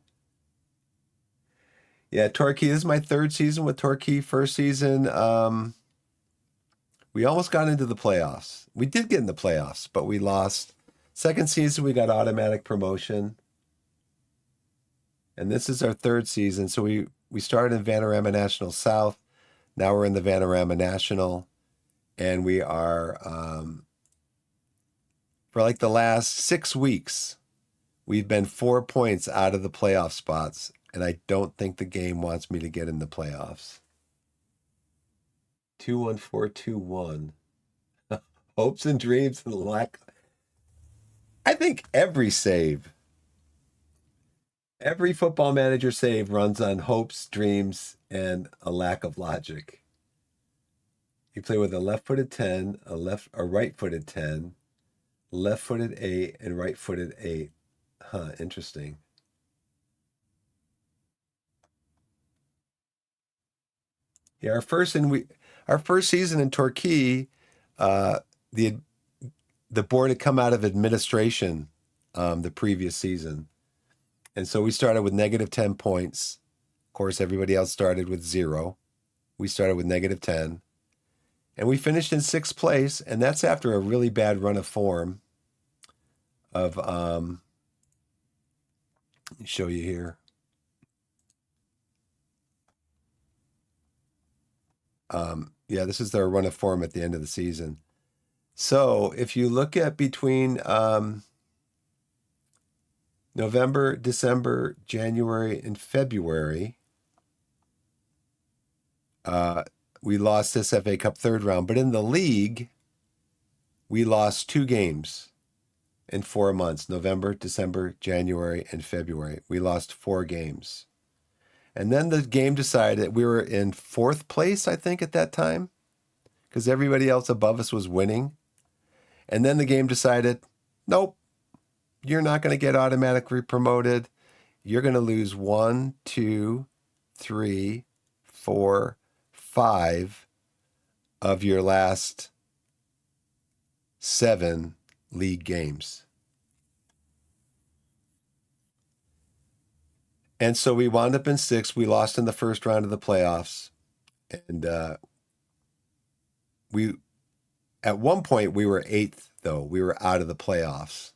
Yeah, Torquay, this is my 3rd season with Torquay. First season, we almost got into the playoffs. We did get in the playoffs, but we lost Second season, we got automatic promotion. And this is our third season. So we started in Vanarama National South. Now we're in the Vanarama National. And we are, for like the last 6 weeks, we've been 4 points out of the playoff spots. And I don't think the game wants me to get in the playoffs. 21421. Hopes and dreams and lack. I think every football manager save runs on hopes, dreams, and a lack of logic. You play with a left-footed 10, a right-footed 10, left-footed 8, and right-footed 8. Huh, interesting. Yeah, our first season in Torquay, the the board had come out of administration the previous season. And so we started with negative 10 points. Of course, everybody else started with 0. We started with negative 10. And we finished in 6th place. And that's after a really bad run of form of, let me show you here. Yeah, this is their run of form at the end of the season. So if you look at between November, December, January, and February, we lost this FA Cup third round. But in the league, we lost 2 games in 4 months, November, December, January, and February. We lost 4 games. And then the game decided we were in 4th place, I think, at that time, because everybody else above us was winning. And then the game decided, nope, you're not going to get automatically promoted. You're going to lose 1, 2, 3, 4, 5 of your last 7 league games. And so we wound up in 6th. We lost in the first round of the playoffs. And at one point, we were 8th, though. We were out of the playoffs.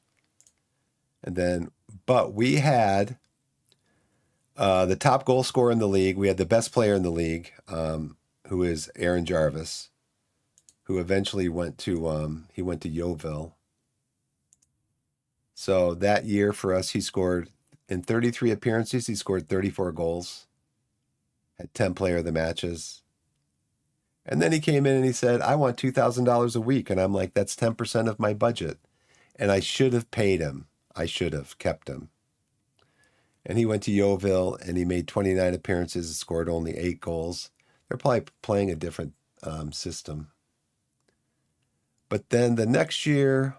And then, but we had the top goal scorer in the league. We had the best player in the league, who is Aaron Jarvis, who eventually went to Yeovil. So that year for us, he scored in 33 appearances. He scored 34 goals, had 10 player of the matches. And then he came in and he said, I want $2,000 a week. And I'm like, that's 10% of my budget. And I should have paid him. I should have kept him. And he went to Yeovil and he made 29 appearances and scored only 8 goals. They're probably playing a different system. But then the next year,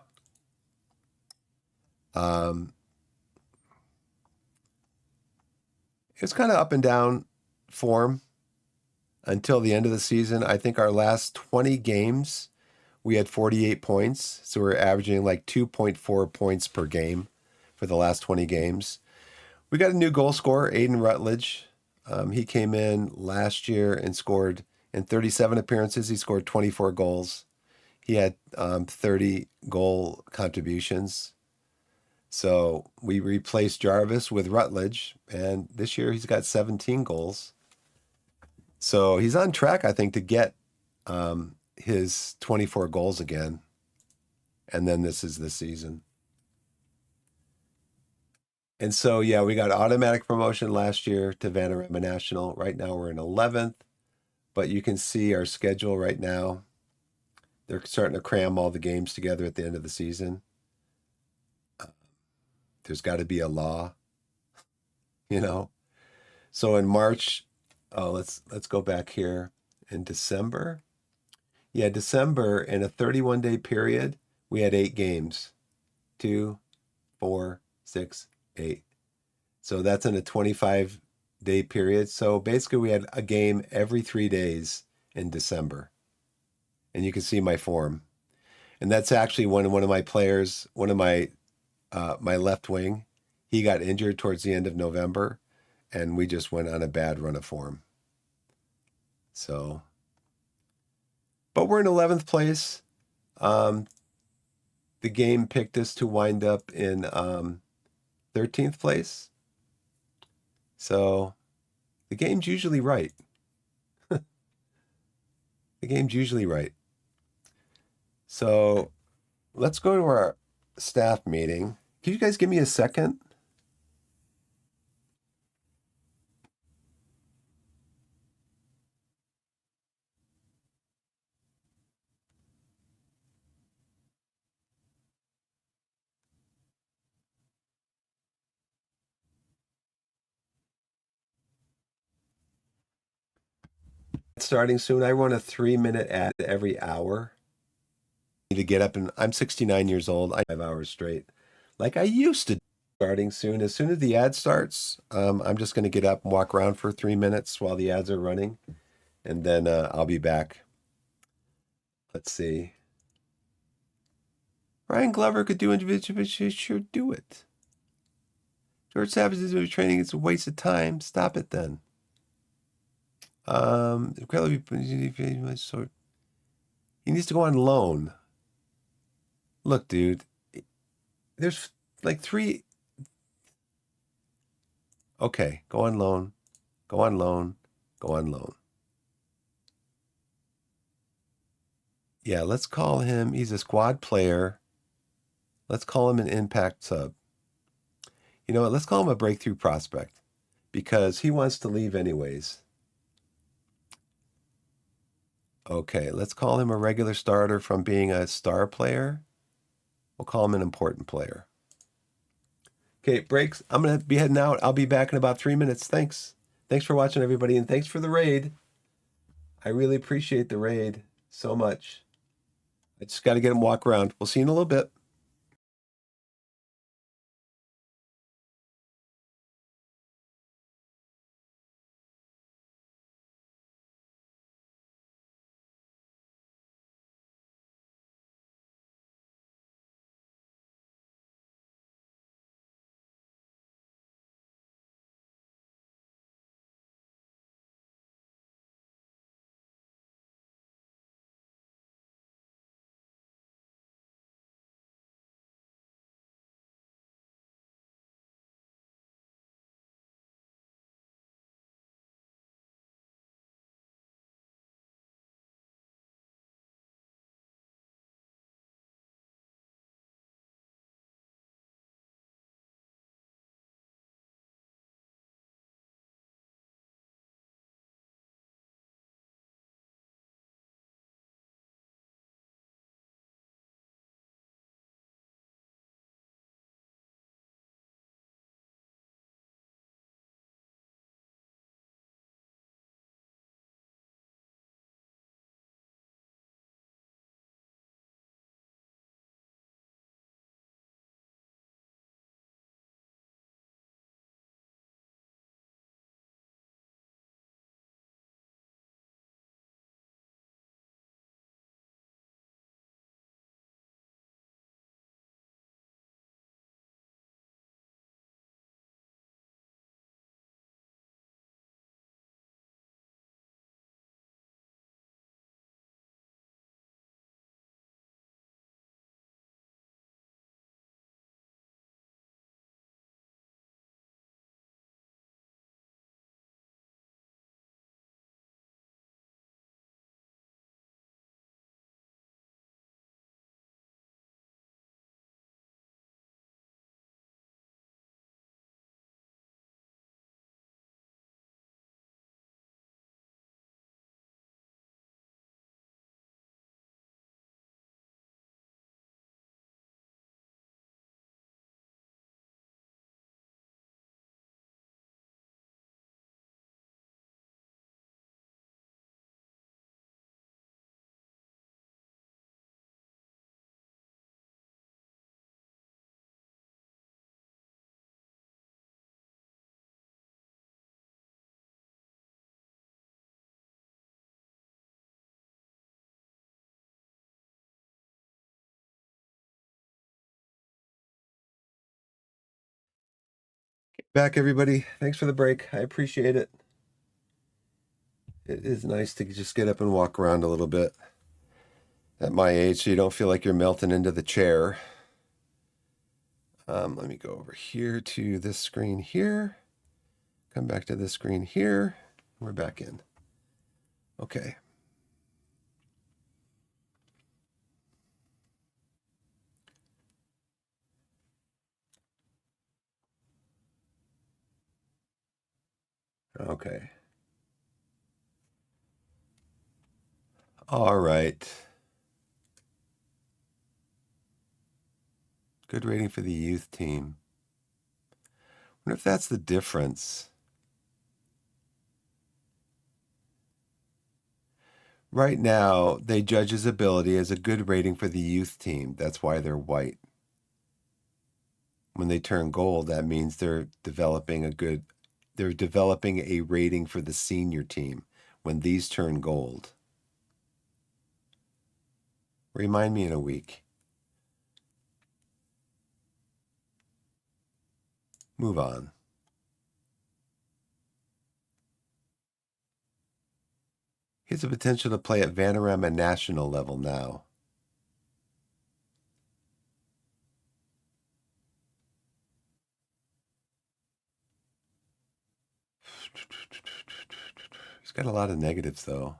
it was kind of up and down form until the end of the season. I think our last 20 games, we had 48 points. So we're averaging like 2.4 points per game for the last 20 games. We got a new goal scorer, Aiden Rutledge. He came in last year and scored in 37 appearances. He scored 24 goals. He had 30 goal contributions. So we replaced Jarvis with Rutledge, and this year he's got 17 goals. So he's on track, I think, to get his 24 goals again. And then this is the season. And so, yeah, we got automatic promotion last year to Vanarama National. Right now we're in 11th, but you can see our schedule right now. They're starting to cram all the games together at the end of the season. There's got to be a law, you know. So in March, let's go back here in December. Yeah, December, in a 31-day period, we had 8 games. 2, 4, 6, 8. So that's in a 25-day period. So basically we had a game every 3 days in December. And you can see my form. And that's actually when one of my players, my left wing, he got injured towards the end of November, and we just went on a bad run of form. So, but we're in 11th place. the game picked us to wind up in 13th place. So the game's usually right. The game's usually right. So let's go to our staff meeting. Can you guys give me a second? Starting soon. I run a 3-minute ad every hour. I need to get up, and I'm 69 years old. I 5 hours straight, like I used to. Starting soon. As soon as the ad starts, I'm just going to get up and walk around for 3 minutes while the ads are running, and then I'll be back. Let's see. Ryan Glover could do individual, sure do it. George Savage is doing training. It's a waste of time. Stop it then. He needs to go on loan. Look, dude, there's like three. Okay, go on loan. Go on loan. Go on loan. Yeah, let's call him. He's a squad player. Let's call him an impact sub. You know what? Let's call him a breakthrough prospect because he wants to leave anyways. Okay, let's call him a regular starter from being a star player. We'll call him an important player. Okay, breaks. I'm going to be heading out. I'll be back in about 3 minutes. Thanks. Thanks for watching, everybody, and thanks for the raid. I really appreciate the raid so much. I just got to get him walk around. We'll see you in a little bit. Back, everybody. Thanks for the break. I appreciate it. It is nice to just get up and walk around a little bit at my age so you don't feel like you're melting into the chair. Let me go over here to this screen here. Come back to this screen here. We're back in. Okay. Okay. All right. Good rating for the youth team. I wonder if that's the difference. Right now, they judge his ability as a good rating for the youth team. That's why they're white. When they turn gold, that means they're developing a rating for the senior team when these turn gold. Remind me in a week. Move on. He has the potential to play at Vanarama national level now. He's got a lot of negatives, though.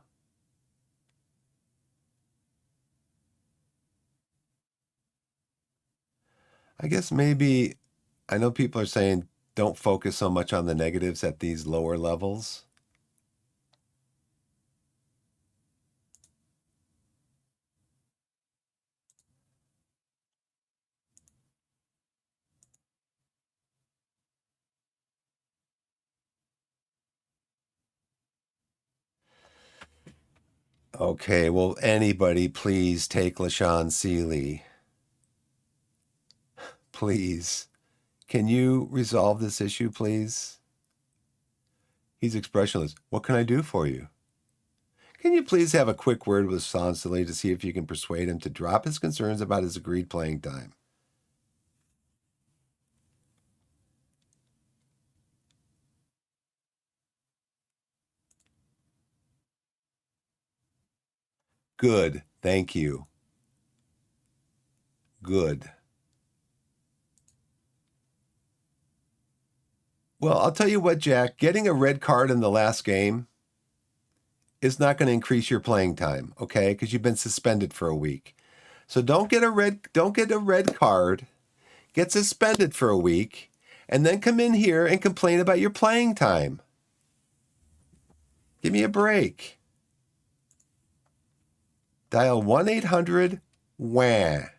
I guess maybe, I know people are saying don't focus so much on the negatives at these lower levels. Okay, will anybody please take LaShawn Seeley? Please. Can you resolve this issue, please? He's expressionless. What can I do for you? Can you please have a quick word with Sansley to see if you can persuade him to drop his concerns about his agreed playing time? Good. Thank you. Good. Well, I'll tell you what, Jack, getting a red card in the last game is not going to increase your playing time, okay? Because you've been suspended for a week. So don't get a red card, get suspended for a week, and then come in here and complain about your playing time. Give me a break. Dial 1-800-WHAN.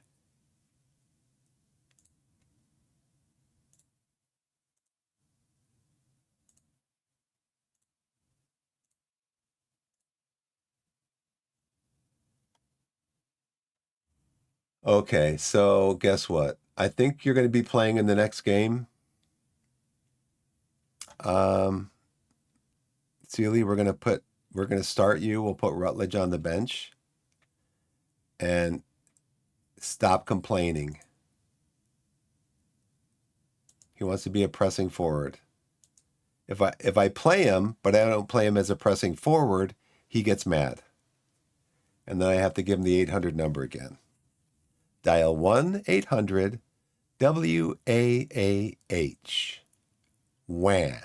Okay, so guess what? I think you're going to be playing in the next game. Seeley, we're going to start you. We'll put Rutledge on the bench and stop complaining. He wants to be a pressing forward. If I play him, but I don't play him as a pressing forward, he gets mad. And then I have to give him the 800 number again. Dial 1-800-WAAH. WHAN.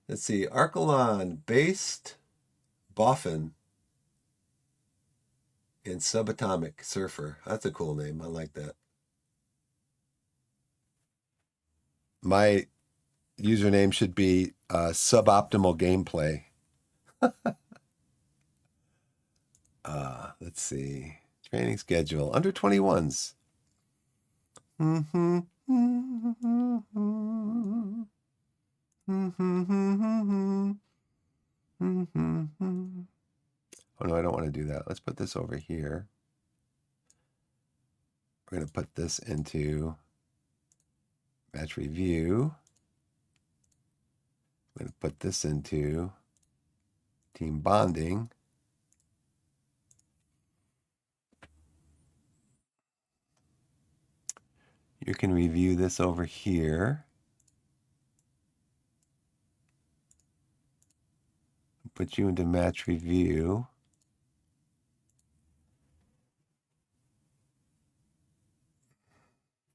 Let's see. Archelon based Boffin and Subatomic Surfer. That's a cool name. I like that. My username should be suboptimal gameplay. Let's see. Training schedule. Under 21s. Mm-hmm. Oh no, I don't want to do that. Let's put this over here. We're going to put this into match review. I'm going to put this into team bonding. You can review this over here. put you into match review.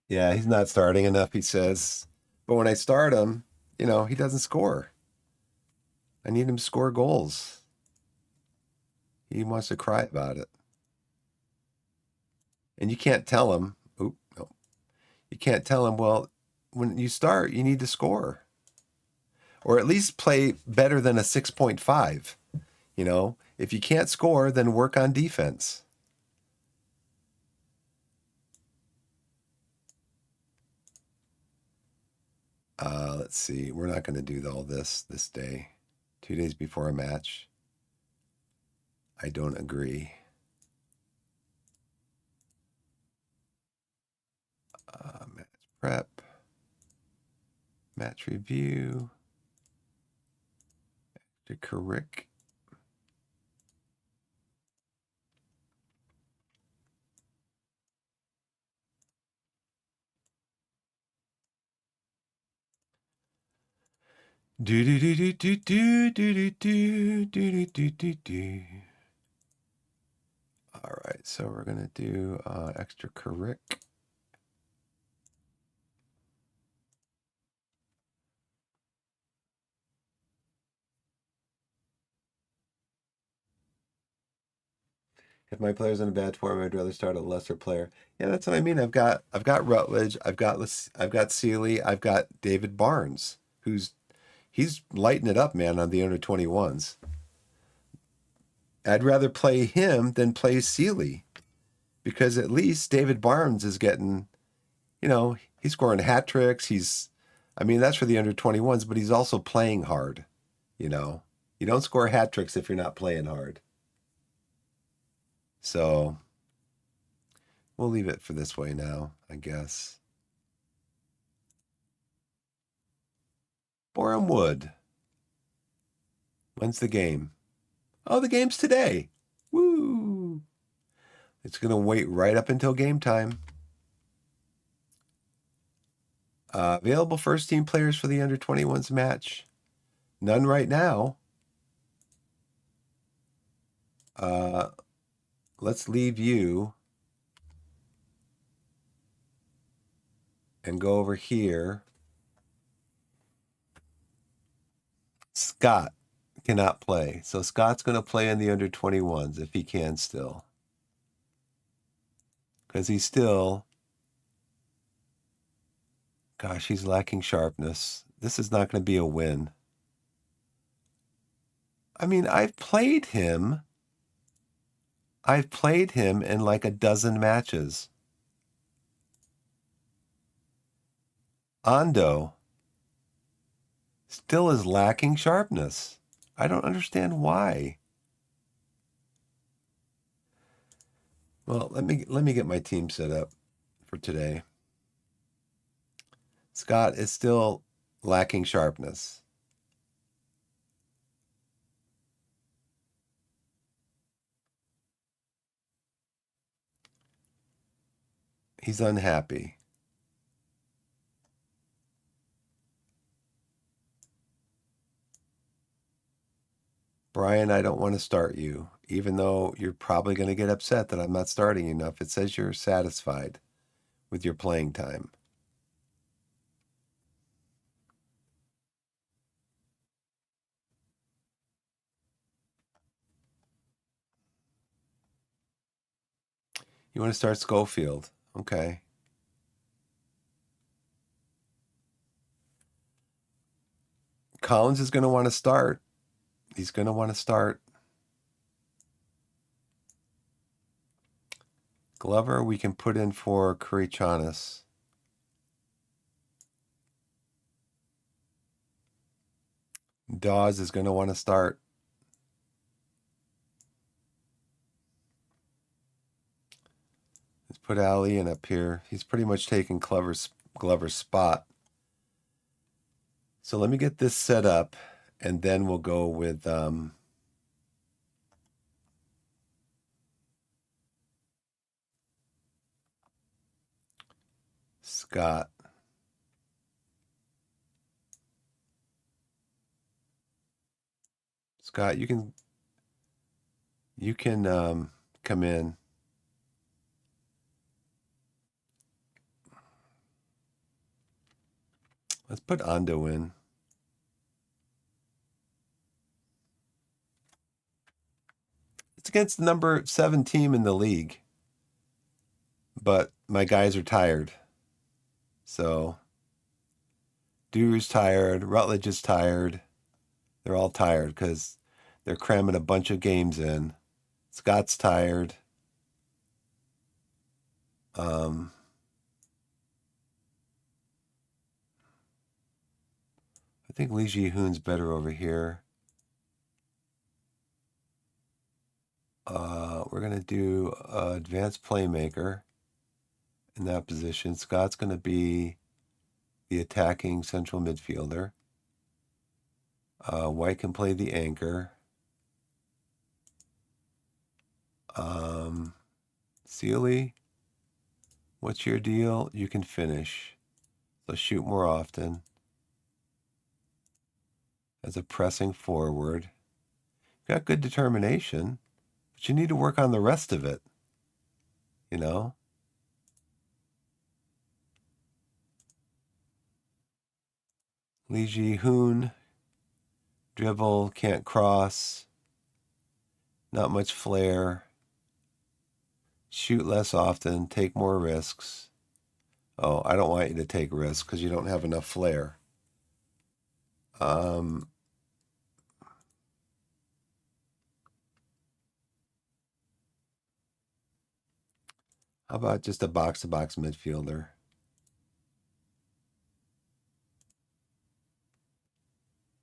Yeah, he's not starting enough, he says. But when I start him, he doesn't score. I need him to score goals. He wants to cry about it. And you can't tell him, no. You can't tell him, well, when you start, you need to score. Or at least play better than a 6.5. If you can't score, then work on defense. Let's see. We're not going to do all this day. 2 days before a match. I don't agree. Match prep. Match review. The curric. Do do do do do do do do do do do do. All right, so we're gonna do extra curric. If my player's in a bad form, I'd rather start a lesser player. Yeah, that's what I mean. I've got Rutledge, I've got Sealy, I've got David Barnes, he's lighting it up, man, on the under 21s. I'd rather play him than play Sealy, because at least David Barnes is getting, he's scoring hat tricks. That's for the under 21s, but he's also playing hard. You don't score hat tricks if you're not playing hard. So we'll leave it for this way now, I guess. Boreham Wood. When's the game? Oh, the game's today. Woo! It's going to wait right up until game time. Available first team players for the under 21s match. None right now. Let's leave you and go over here. Scott cannot play. So Scott's going to play in the under 21s if he can still. Because he's still, gosh, he's lacking sharpness. This is not going to be a win. I've played him. I've played him in like a dozen matches. Ando still is lacking sharpness. I don't understand why. Well, let me get my team set up for today. Scott is still lacking sharpness. He's unhappy. Brian, I don't want to start you, even though you're probably going to get upset that I'm not starting enough. It says you're satisfied with your playing time. You want to start Schofield. Okay. Collins is going to want to start. He's going to want to start. Glover, we can put in for Kurichanis. Dawes is going to want to start. Let's put Ali in up here. He's pretty much taking Glover's spot. So let me get this set up, and then we'll go with Scott. Scott, you can come in. Let's put Ando in. It's against the number 7 team in the league. But my guys are tired. So Drew's tired. Rutledge is tired. They're all tired because they're cramming a bunch of games in. Scott's tired. I think Lee Ji-hoon's better over here. We're going to do advanced playmaker in that position. Scott's going to be the attacking central midfielder. White can play the anchor. Sealy, what's your deal? You can finish. So shoot more often. As a pressing forward. Got good determination, but you need to work on the rest of it. You know? Lee Ji-hoon, dribble, can't cross, not much flair, shoot less often, take more risks. Oh, I don't want you to take risks because you don't have enough flair. How about just a box-to-box midfielder?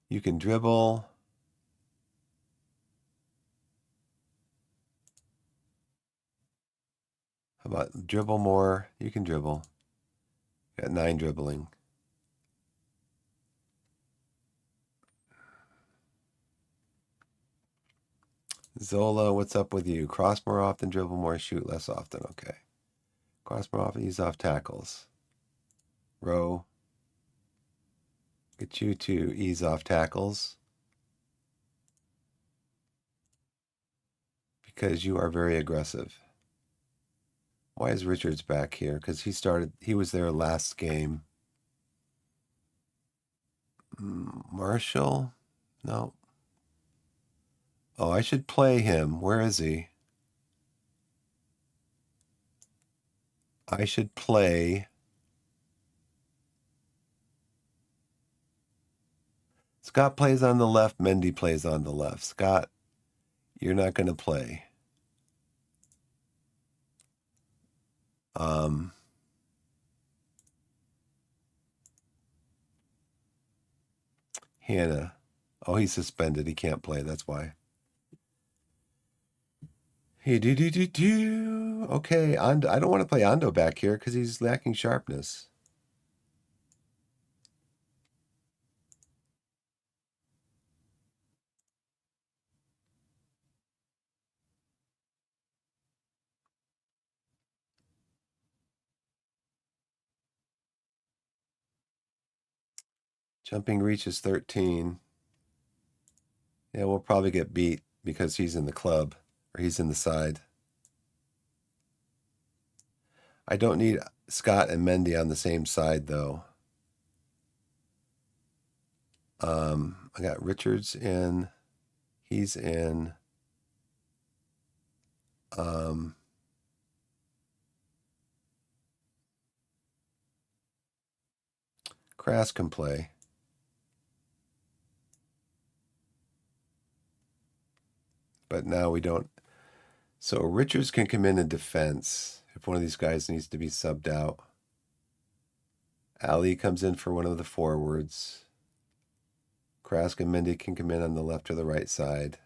You can dribble. How about dribble more? You can dribble. Got 9 dribbling. Zola, what's up with you? Cross more often, dribble more, shoot less often. Okay. Cross more often, ease off tackles. Row. Get you to ease off tackles. Because you are very aggressive. Why is Richards back here? Because he was there last game. Marshall? No. Oh, I should play him. Where is he? I should play. Scott plays on the left. Mendy plays on the left. Scott, you're not going to play. Hannah. Oh, he's suspended. He can't play. That's why. Hey, do. Okay, Ando. I don't want to play Ando back here because he's lacking sharpness. Jumping reach is 13. Yeah, we'll probably get beat because he's in the club or he's in the side. I don't need Scott and Mendy on the same side, though. I got Richards in. He's in. Crass can play. But now we don't. So Richards can come in defense if one of these guys needs to be subbed out. Ali comes in for one of the forwards. Krask and Mendy can come in on the left or the right side.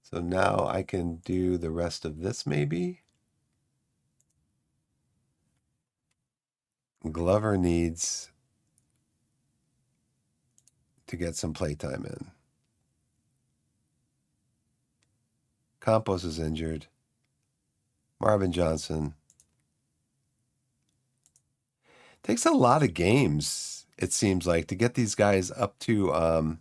So now I can do the rest of this maybe. Glover needs to get some playtime in. Campos is injured. Marvin Johnson. Takes a lot of games it seems like, to get these guys up to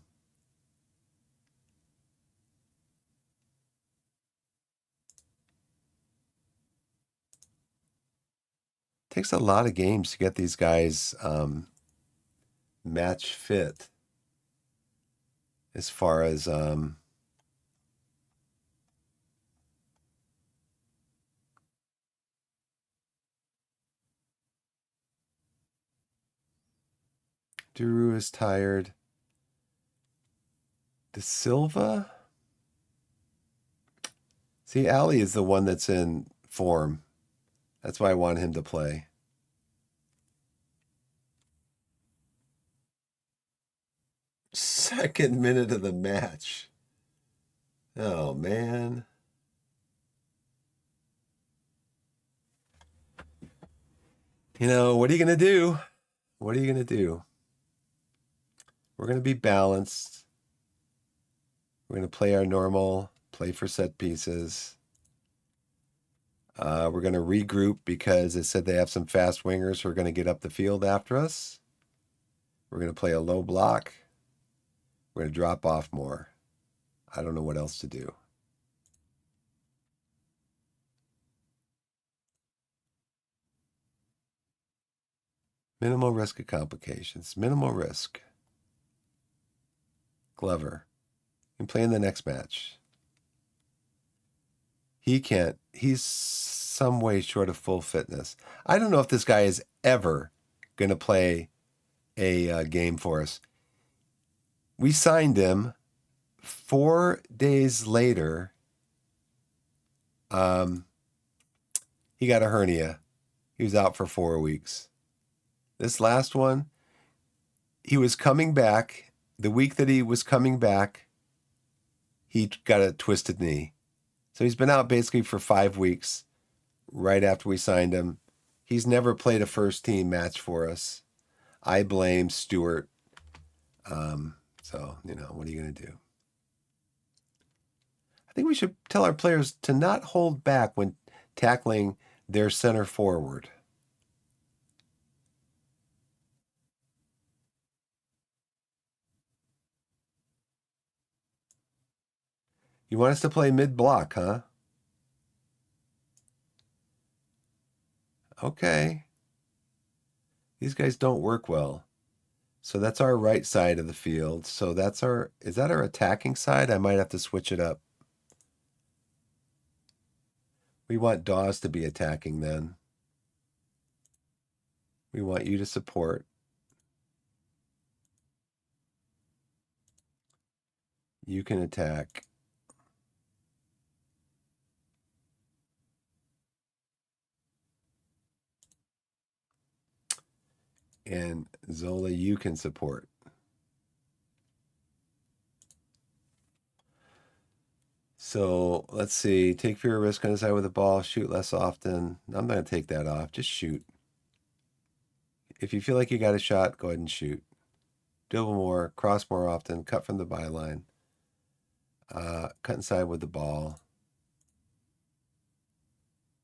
takes a lot of games to get these guys match fit as far as Duru is tired. De Silva? See, Ali is the one that's in form. That's why I want him to play. Second minute of the match. Oh, man. You know, what are you going to do? What are you going to do? We're going to be balanced. We're going to play our normal, play for set pieces. We're going to regroup because it said they have some fast wingers who are going to get up the field after us. We're going to play a low block. We're going to drop off more. I don't know what else to do. Minimal risk of complications. Minimal risk. Glover. You can play in the next match. He can't. He's some way short of full fitness. I don't know if this guy is ever going to play a game for us. We signed him 4 days later. He got a hernia. He was out for 4 weeks. This last one, he was coming back. The week that he was coming back, he got a twisted knee. So he's been out basically for 5 weeks right after we signed him. He's never played a first team match for us. I blame Stewart. So, you know, what are you going to do? I think we should tell our players to not hold back when tackling their center forward. You want us to play mid-block, huh? Okay. These guys don't work well. So that's our right side of the field. So that's our, is that our attacking side? I might have to switch it up. We want Dawes to be attacking then. We want you to support. You can attack. And Zola, you can support. So let's see. Take fewer risk on the side with the ball. Shoot less often. I'm not going to take that off. Just shoot. If you feel like you got a shot, go ahead and shoot. Dribble more. Cross more often. Cut from the byline. Cut inside with the ball.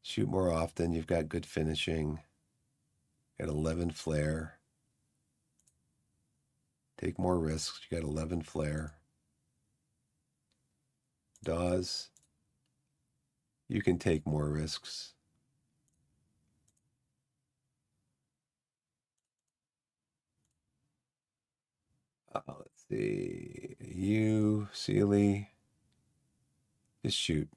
Shoot more often. You've got good finishing. Got 11 flair. Take more risks. You got 11 flair. Dawes, you can take more risks. Let's see. You, Sealy, just shoot.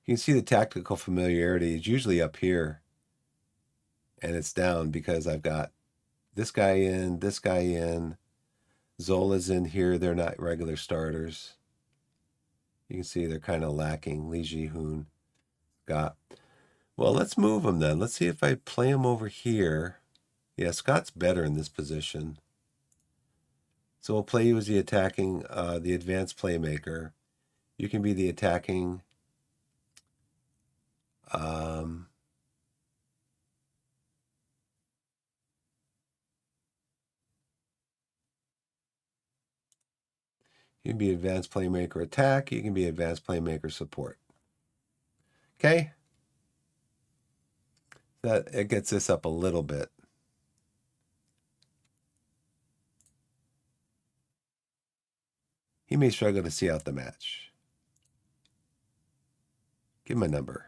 You can see the tactical familiarity is usually up here. And it's down because I've got this guy in, this guy in. Zola's in here. They're not regular starters. You can see they're kind of lacking. Lee Ji-hoon, Scott. Well, let's move them then. Let's see if I play him over here. Yeah, Scott's better in this position. So we'll play you as the attacking, the advanced playmaker. You can be the attacking. You can be advanced playmaker attack. You can be advanced playmaker support. Okay? That it gets this up a little bit. He may struggle to see out the match. Give him a number.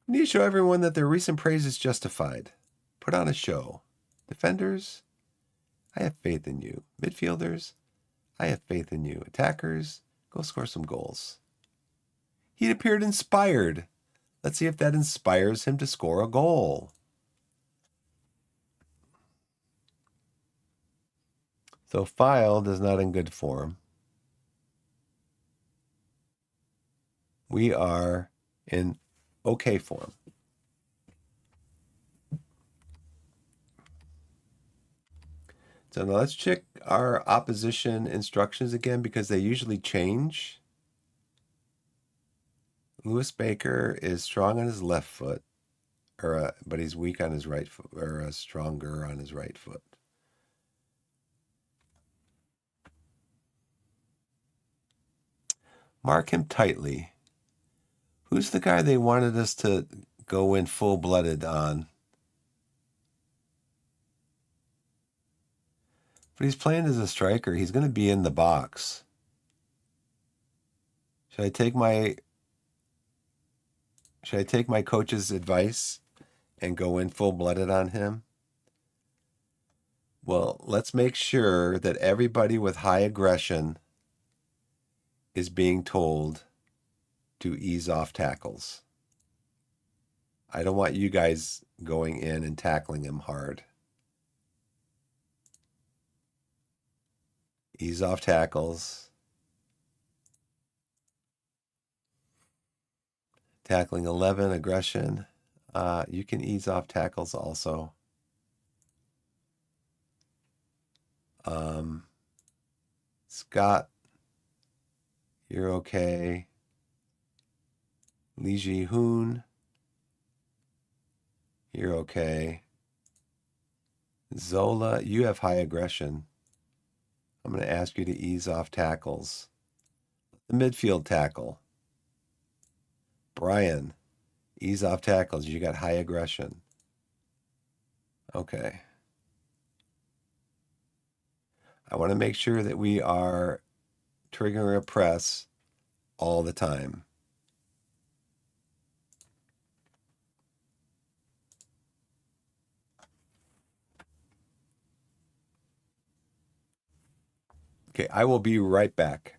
Need to show everyone that their recent praise is justified. Put on a show. Defenders, I have faith in you. Midfielders, I have faith in you. Attackers, go score some goals. He appeared inspired. Let's see if that inspires him to score a goal. So filed is not in good form. We are in okay form. So now let's check our opposition instructions again because they usually change. Lewis Baker is strong on his left foot, but he's weak on his right foot, or stronger on his right foot. Mark him tightly. Who's the guy they wanted us to go in full-blooded on? But he's playing as a striker. He's going to be in the box. Should I take my coach's advice and go in full-blooded on him? Well, let's make sure that everybody with high aggression is being told to ease off tackles. I don't want you guys going in and tackling him hard. Ease off tackles. Tackling 11, aggression. You can ease off tackles also. Scott, you're okay. Lee Ji-hoon, you're okay. Zola, you have high aggression. I'm going to ask you to ease off tackles. The midfield tackle. Brian, ease off tackles. You got high aggression. Okay. I want to make sure that we are triggering a press all the time. Okay, I will be right back.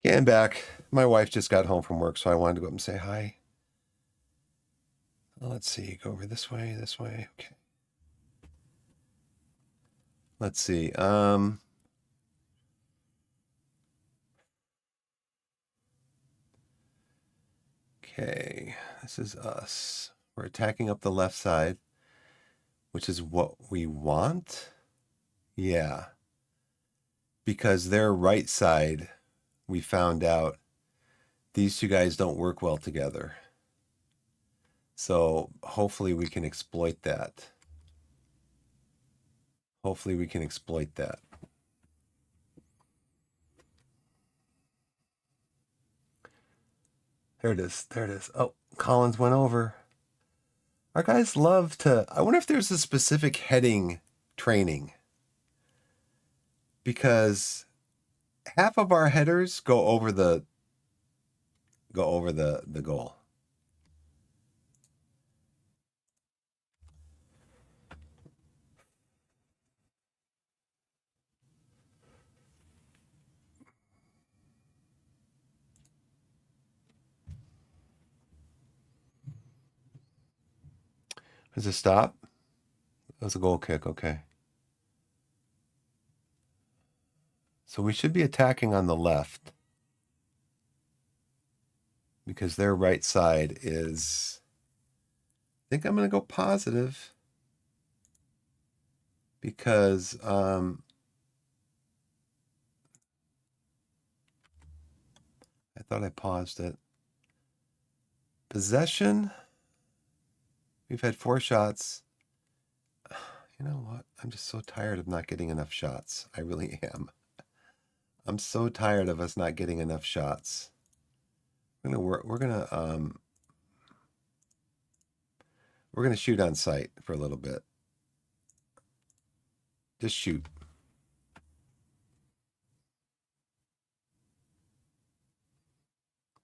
Getting back. My wife just got home from work, so I wanted to go up and say hi. Let's see. Go over this way, this way. Okay. Let's see. Okay. This is us. We're attacking up the left side, which is what we want. Yeah. Because their right side, we found out these two guys don't work well together. So hopefully we can exploit that. Hopefully we can exploit that. There it is. There it is. Oh, Collins went over. Our guys love to... I wonder if there's a specific heading training. Because half of our headers go over the goal. Is it stop? That's a goal kick. Okay. So we should be attacking on the left because their right side is. I think I'm going to go positive because I thought I paused it. Possession. We've had 4 shots. You know what? I'm just so tired of not getting enough shots. I really am. I'm so tired of us not getting enough shots. We're gonna shoot on sight for a little bit. Just shoot.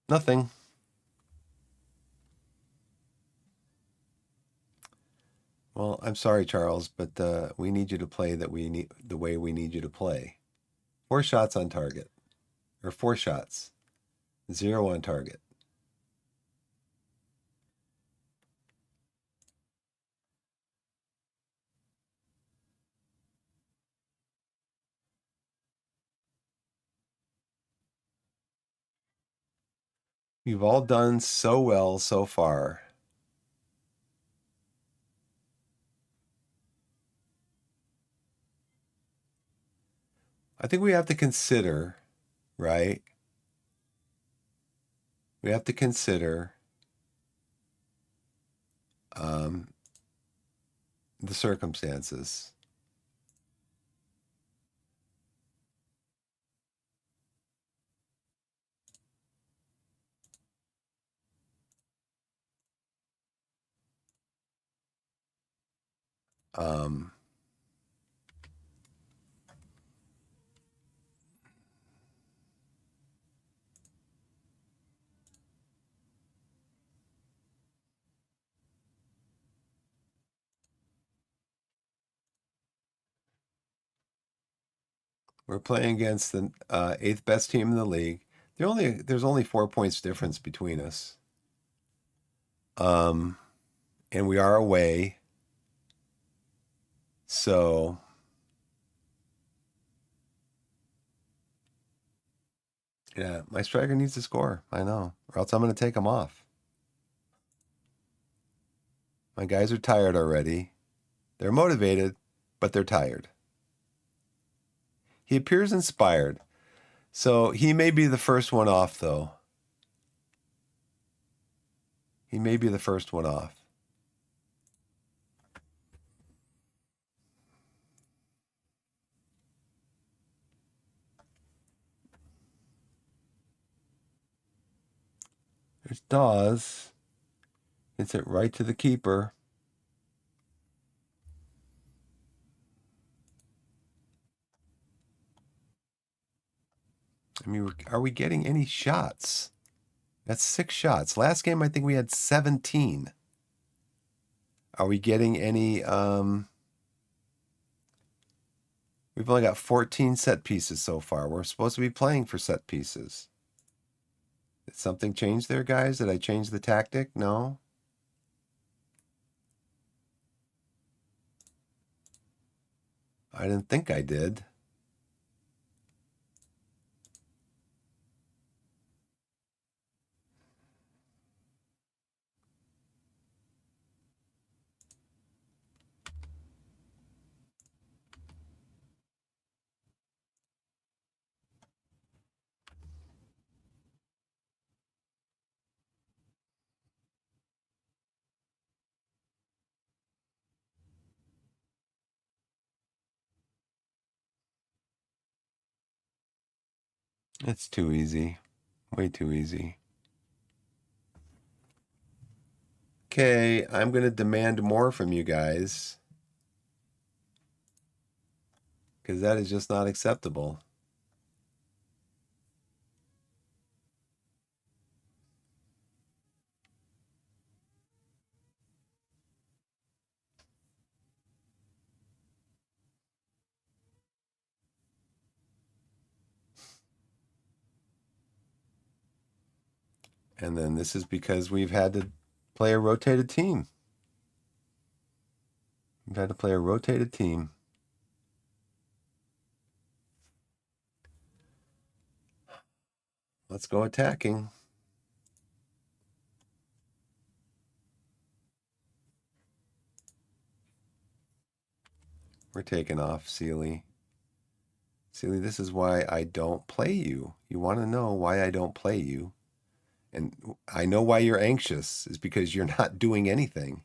Nothing. Well, I'm sorry, Charles, but we need you to play the way we need you to play. 4 shots on target, or 4 shots, 0 on target. You've all done so well so far. I think we have to consider, right? We have to consider um, the circumstances. Um, we're playing against the 8th best team in the league. There's only 4 points difference between us. And we are away. So yeah, my striker needs to score. I know, or else I'm going to take him off. My guys are tired already. They're motivated, but they're tired. He appears inspired. So he may be the first one off, though. He may be the first one off. There's Dawes. Hits it right to the keeper. I mean, are we getting any shots? That's 6 shots. Last game, I think we had 17. Are we getting any? We've only got 14 set pieces so far. We're supposed to be playing for set pieces. Did something change there, guys? Did I change the tactic? No. I didn't think I did. It's too easy. Way too easy. Okay, I'm going to demand more from you guys. Because that is just not acceptable. And then this is because we've had to play a rotated team. We've had to play a rotated team. Let's go attacking. We're taking off, Sealy. Sealy, this is why I don't play you. You want to know why I don't play you? And I know why you're anxious is because you're not doing anything.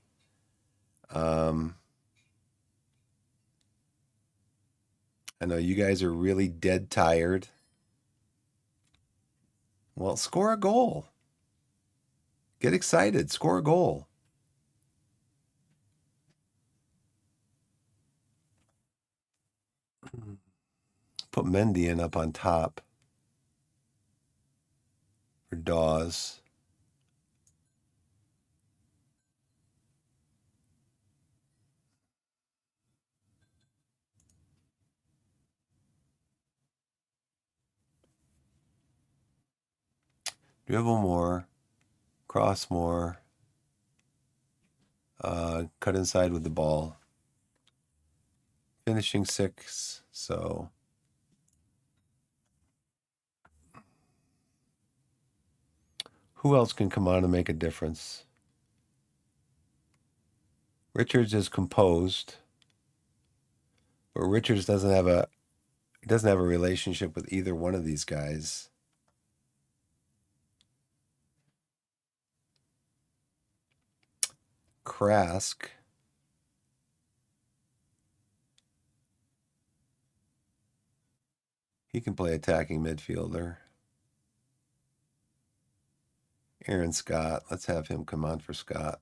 I know you guys are really dead tired. Well, score a goal. Get excited. Score a goal. Put Mendy in up on top for Dawes. Dribble more. Cross more. Cut inside with the ball. Finishing 6. So who else can come on and make a difference? Richards is composed, but Richards doesn't have a relationship with either one of these guys. Krask. He can play attacking midfielder. Aaron Scott. Let's have him come on for Scott.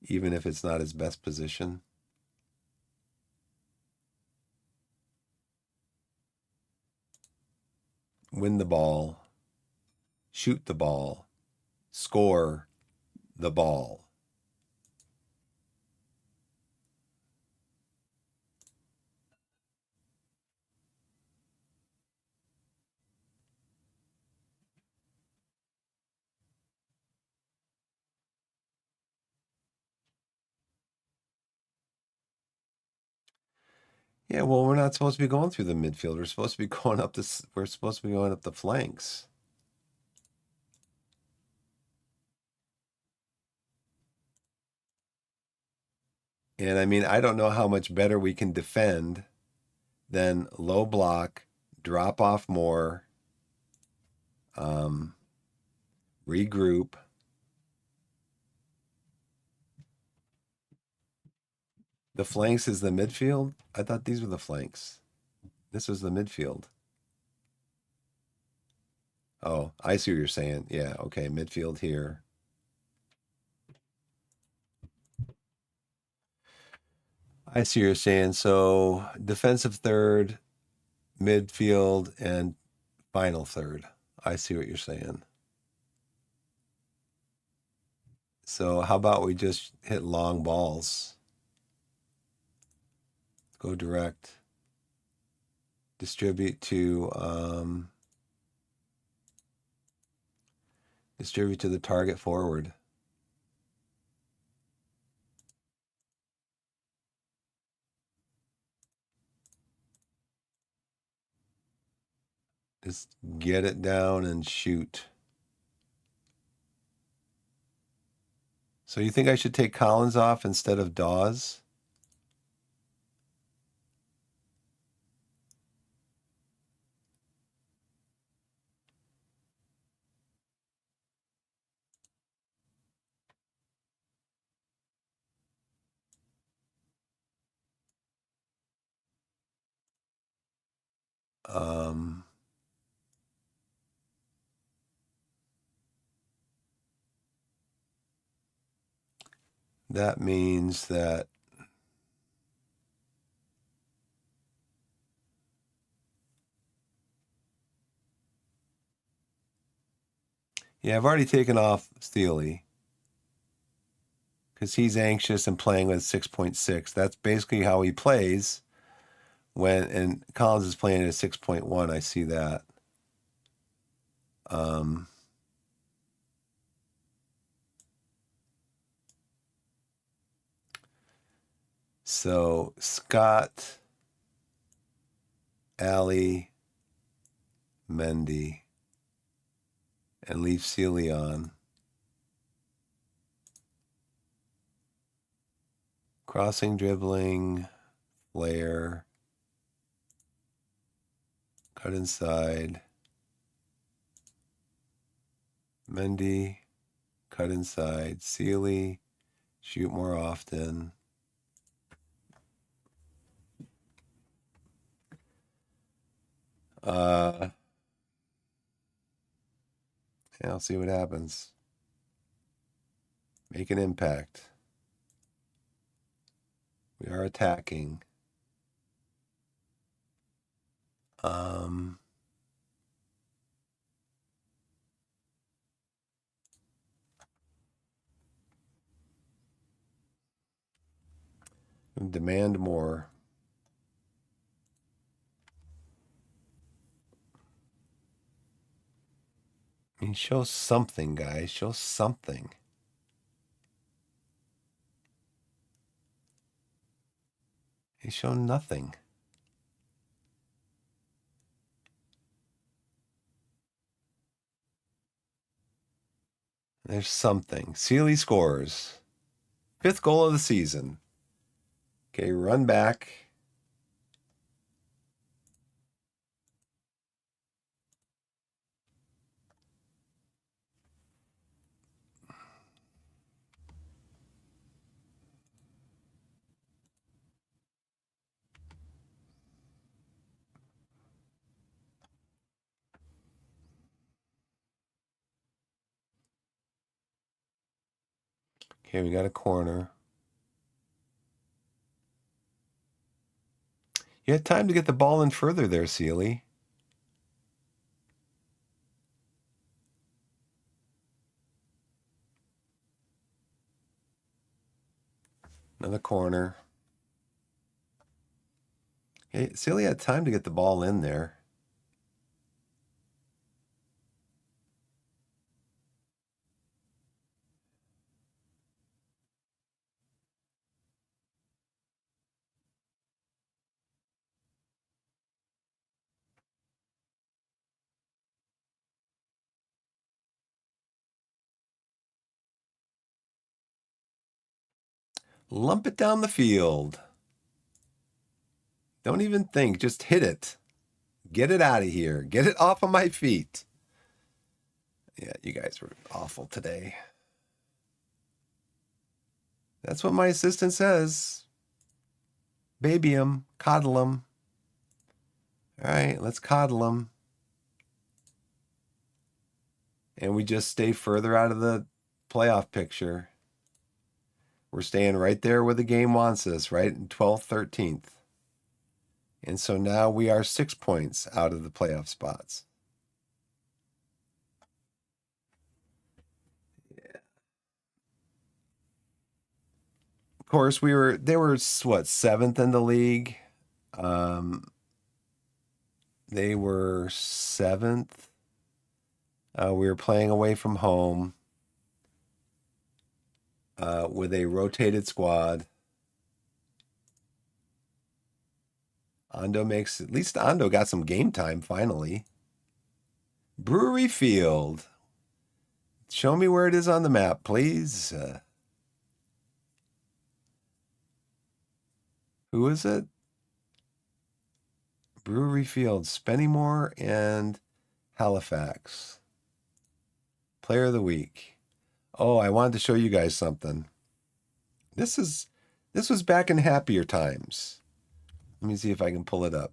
Even if it's not his best position. Win the ball. Shoot the ball. Score the ball. Yeah, well, we're not supposed to be going through the midfield. We're supposed to be going up this. We're supposed to be going up the flanks. And I mean, I don't know how much better we can defend than low block, drop off more, regroup. The flanks is the midfield. I thought these were the flanks. This was the midfield. Oh, I see what you're saying. Yeah, okay, midfield here. I see what you're saying. So defensive third, midfield, and final third. I see what you're saying. So how about we just hit long balls? Go direct. Distribute to the target forward. Just get it down and shoot. So you think I should take Collins off instead of Dawes? Um, that means that yeah, I've already taken off Steely because he's anxious and playing with 6.6. That's basically how he plays and Collins is playing at 6.1. I see that. So Scott, Allie, Mendy, and leave Sealy on. Crossing, dribbling, flare, cut inside. Mendy, cut inside. Sealy, shoot more often. Yeah, I'll see what happens. Make an impact. We are attacking. Demand more. I mean, show something, guys. Show something. They show nothing. There's something. Sealy scores. 5th goal of the season. Okay, run back. Okay, we got a corner. You had time to get the ball in further there, Sealy. Another corner. Hey, Sealy had time to get the ball in there. Lump it down the field. Don't even think. Just hit it. Get it out of here. Get it off of my feet. Yeah, you guys were awful today. That's what my assistant says. Baby him. Coddle him. All right, let's coddle him. And we just stay further out of the playoff picture. We're staying right there where the game wants us, right in 12th, 13th. And so now we are 6 points out of the playoff spots. Yeah. Of course, they were what, 7th in the league. They were 7th. We were playing away from home with a rotated squad. At least Ando got some game time finally. Brewery Field. Show me where it is on the map, please. Who is it? Brewery Field, Spennymoor and Halifax. Player of the week. Oh, I wanted to show you guys something. This was back in happier times. Let me see if I can pull it up.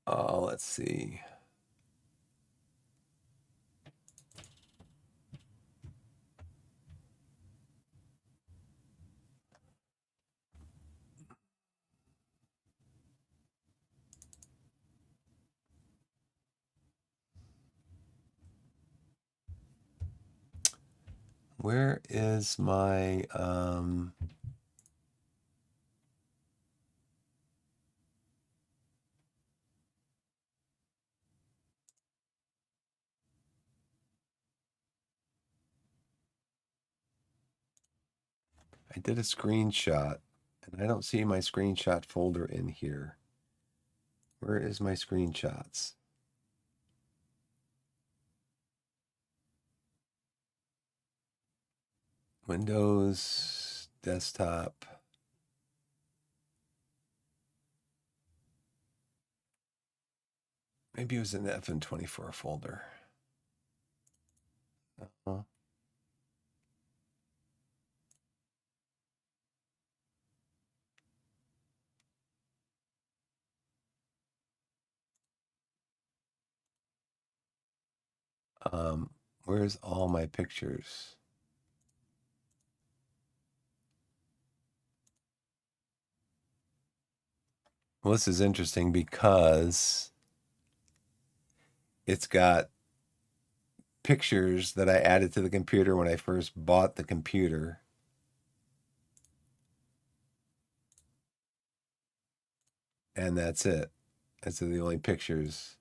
Oh, let's see. Where is my I did a screenshot, and I don't see my screenshot folder in here. Where is my screenshots? Windows, desktop. Maybe it was in the Ep24 folder. Uh-huh. Where's all my pictures? Well, this is interesting because it's got pictures that I added to the computer when I first bought the computer. And that's it. Those are the only pictures.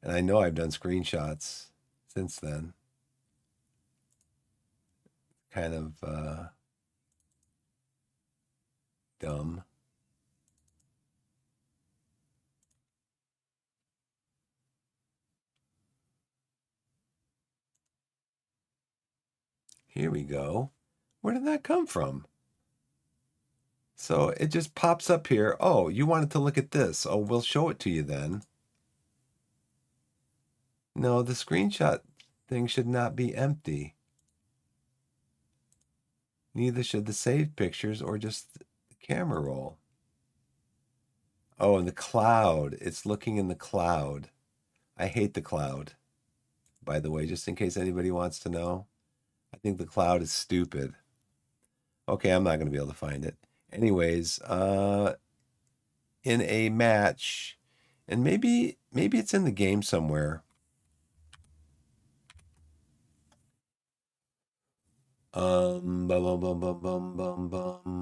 And I know I've done screenshots since then. Kind of dumb. Here we go. Where did that come from? So it just pops up here. Oh, you wanted to look at this. Oh, we'll show it to you then. No, the screenshot thing should not be empty. Neither should the saved pictures or just the camera roll. Oh, and the cloud. It's looking in the cloud. I hate the cloud, by the way, just in case anybody wants to know. I think the cloud is stupid. Okay, I'm not going to be able to find it. Anyways, in a match, and maybe it's in the game somewhere. Bum, bum, bum, bum, bum, bum, bum.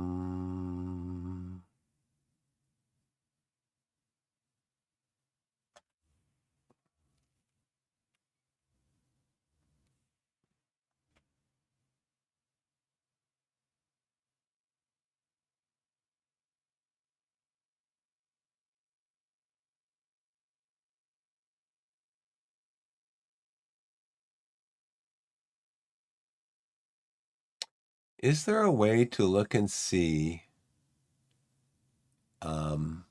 Is there a way to look and see um,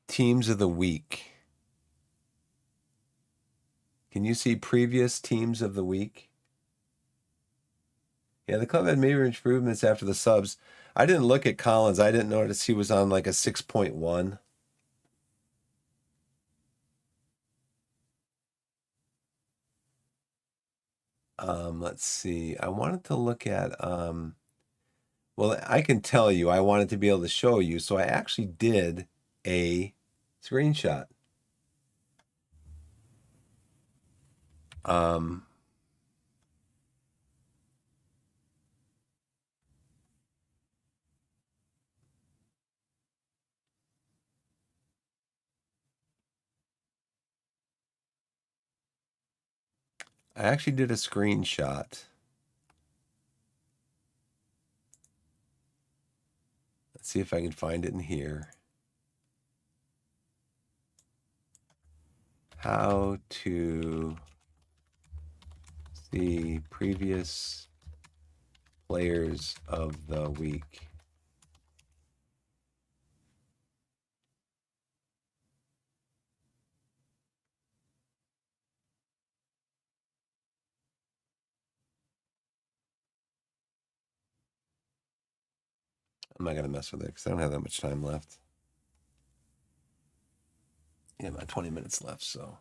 teams of the week? Can you see previous teams of the week? Yeah, the club had major improvements after the subs. I didn't look at Collins. I didn't notice he was on like a 6.1. Let's see. I wanted to look at well, I can tell you I wanted to be able to show you, so I actually did a screenshot. Um, I actually did a screenshot. Let's see if I can find it in here. How to see previous players of the week. I'm not going to mess with it because I don't have that much time left. Yeah, about 20 minutes left, so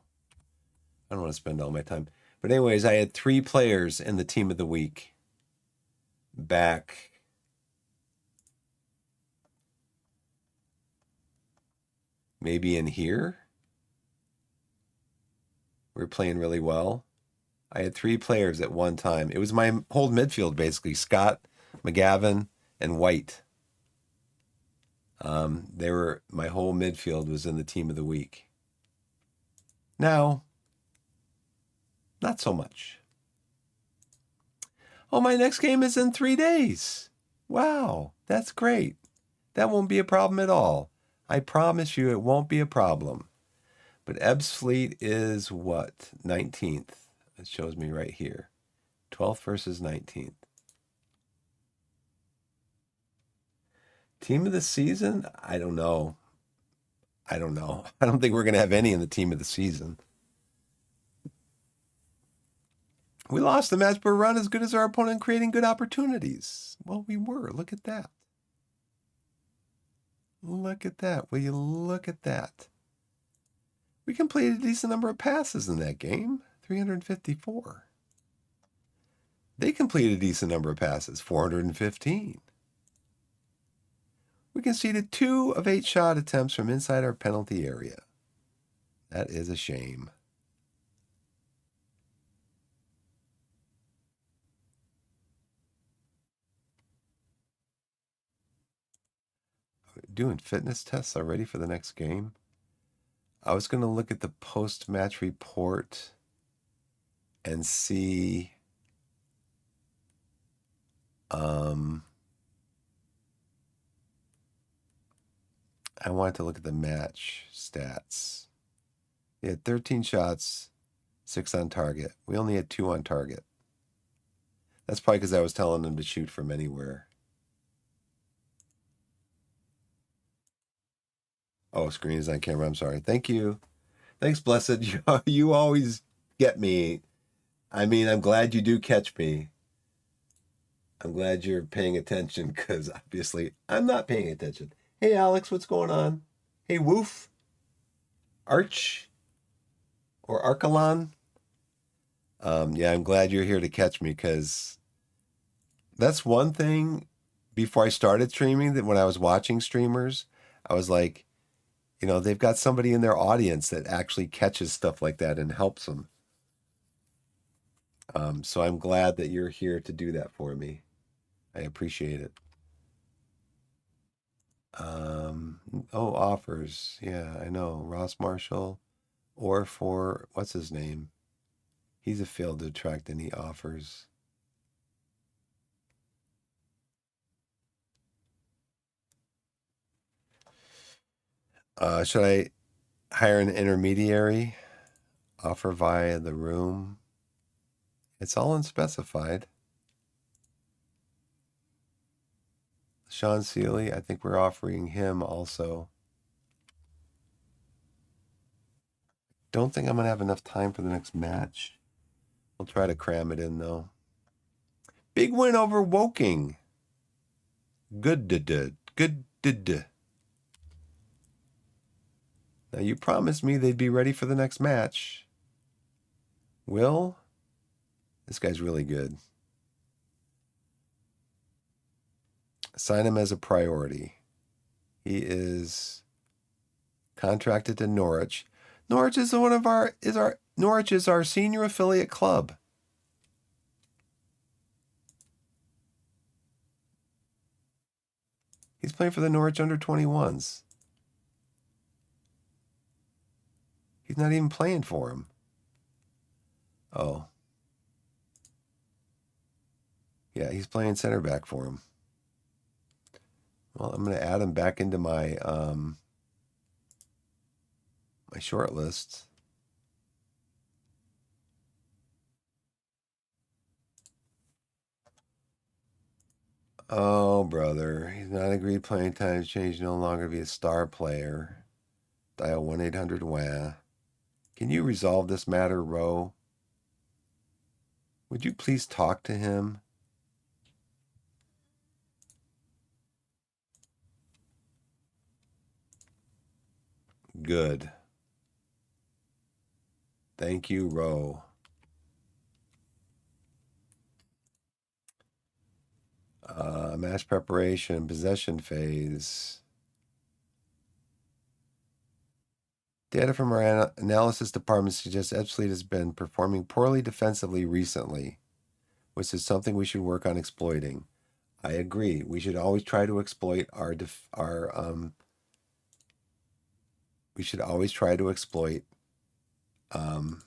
I don't want to spend all my time. But anyways, I had 3 players in the team of the week back maybe in here. We were playing really well. I had 3 players at one time. It was my whole midfield basically: Scott, McGavin, and White. They were my whole midfield was in the team of the week. Now, not so much. Oh, my next game is in 3 days. Wow, that's great. That won't be a problem at all. I promise you it won't be a problem. But Ebbs Fleet is what? 19th. It shows me right here. 12th versus 19th. Team of the season? I don't know. I don't think we're going to have any in the team of the season. We lost the match, but we're not as good as our opponent creating good opportunities. Well, we were. Look at that. Look at that. Will you look at that? We completed a decent number of passes in that game. 354. They completed a decent number of passes. 415. We conceded 2 of 8 shot attempts from inside our penalty area. That is a shame. Doing fitness tests already for the next game. I was going to look at the post-match report and see I wanted to look at the match stats. They had 13 shots, 6 on target. We only had 2 on target. That's probably because I was telling them to shoot from anywhere. Oh, screen is on camera. I'm sorry. Thank you. Thanks, Blessed. You always get me. I mean, I'm glad you do catch me. I'm glad you're paying attention because obviously I'm not paying attention. Hey, Alex, what's going on? Hey, Woof. Arch. Or Archelon. Yeah, I'm glad you're here to catch me because that's one thing before I started streaming that when I was watching streamers, I was like, you know, they've got somebody in their audience that actually catches stuff like that and helps them. So I'm glad that you're here to do that for me. I appreciate it. Oh, offers. Yeah, I know. Ross Marshall or for, what's his name? He's a failed to attract any offers. Should I hire an intermediary? Offer via the room? It's all unspecified. Sean Seeley, I think we're offering him also. Don't think I'm going to have enough time for the next match. We'll try to cram it in, though. Big win over Woking. Good. Now, you promised me they'd be ready for the next match. Will? This guy's really good. Sign him as a priority. He is contracted to Norwich. Norwich is Norwich is our senior affiliate club. He's playing for the Norwich under-21s. He's not even playing for him. Oh. Yeah, he's playing center back for him. Well, I'm going to add him back into my my short list. Oh, brother. He's not agreed playing times change, no longer be a star player. Dial 1-800-WA. Can you resolve this matter, Ro? Would you please talk to him? Good. Thank you, Ro. Match preparation, possession phase. Data from our analysis department suggests Epsfleet has been performing poorly defensively recently, which is something we should work on exploiting. I agree. We should always try to exploit we should always try to exploit Um,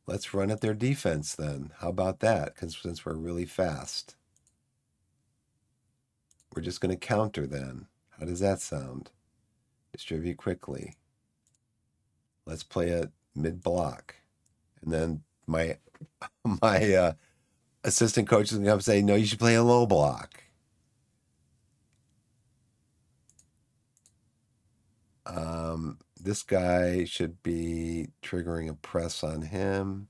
let's run at their defense then. How about that? Because since we're really fast, we're just going to counter then. How does that sound? Distribute quickly. Let's play it mid block. And then my assistant coach is going to come say, no, you should play a low block. This guy should be triggering a press on him.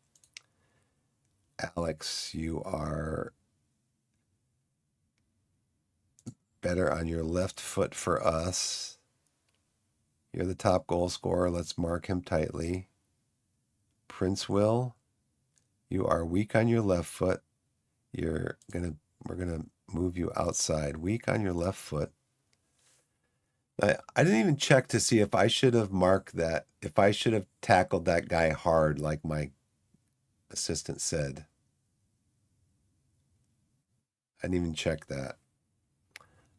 Alex, you are better on your left foot for us. You're the top goal scorer. Let's mark him tightly. Prince Will, you are weak on your left foot. We're gonna move you outside. Weak on your left foot. I didn't even check to see if I should have marked that, if I should have tackled that guy hard, like my assistant said. I didn't even check that.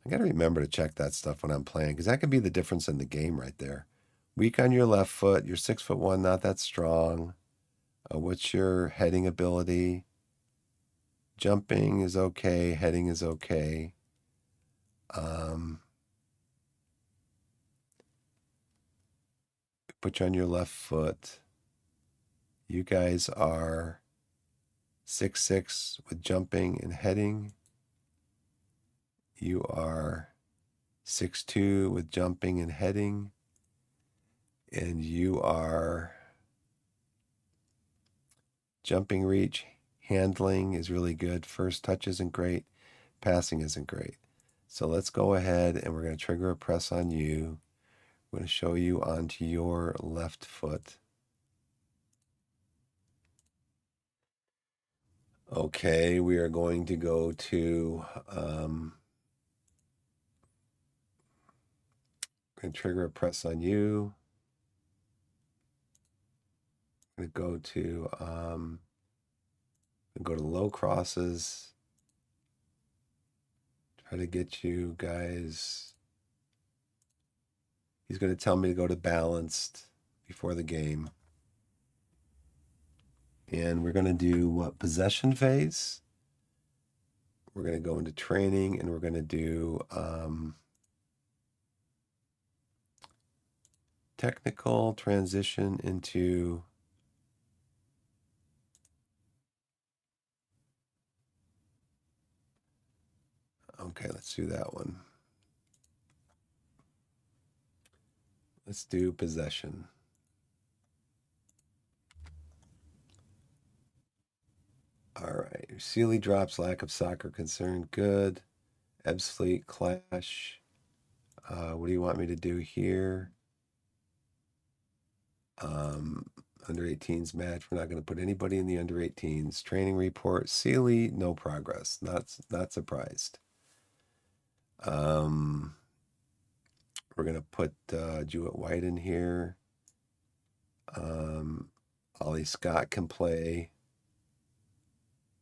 I got to remember to check that stuff when I'm playing, because that could be the difference in the game right there. Weak on your left foot. You're 6'1", not that strong. What's your heading ability? Jumping is okay. Heading is okay. Put you on your left foot. You guys are 6'6" with jumping and heading. You are 6'2" with jumping and heading. And you are jumping reach, handling is really good. First touch isn't great. Passing isn't great. So let's go ahead and we're going to trigger a press on you. I'm going to show you onto your left foot. Okay, we are going to go to, we're going to trigger a press on you. I'm going to go to low crosses. Try to get you guys. He's going to tell me to go to balanced before the game. And we're going to do what? Possession phase. We're going to go into training and we're going to do technical transition into okay, let's do that one. Let's do possession. All right. Sealy drops, lack of soccer concern. Good. Ebbs Fleet, Clash. What do you want me to do here? Under 18s match. We're not going to put anybody in the under 18s. Training report. Sealy, no progress. Not surprised. We're going to put Jewett White in here. Ollie Scott can play.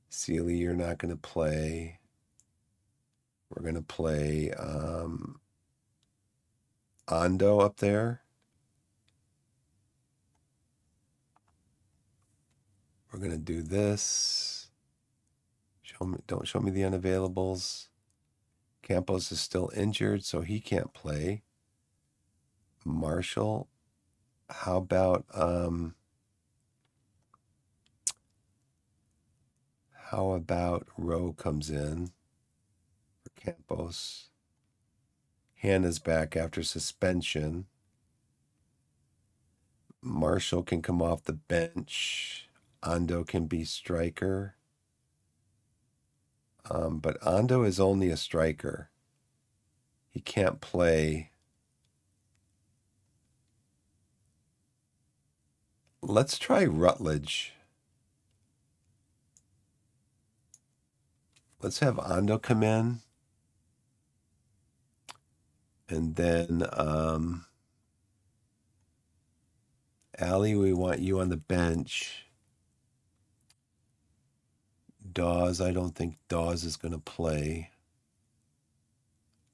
Sealy, you're not going to play. We're going to play Ando up there. We're going to do this. Don't show me the unavailables. Campos is still injured, so he can't play. Marshall. How about Rowe comes in for Campos. Hannah's back after suspension. Marshall can come off the bench. Ando can be striker. But Ando is only a striker. He can't play. Let's try Rutledge. Let's have Ando come in. And then Allie, we want you on the bench. Dawes, I don't think Dawes is going to play.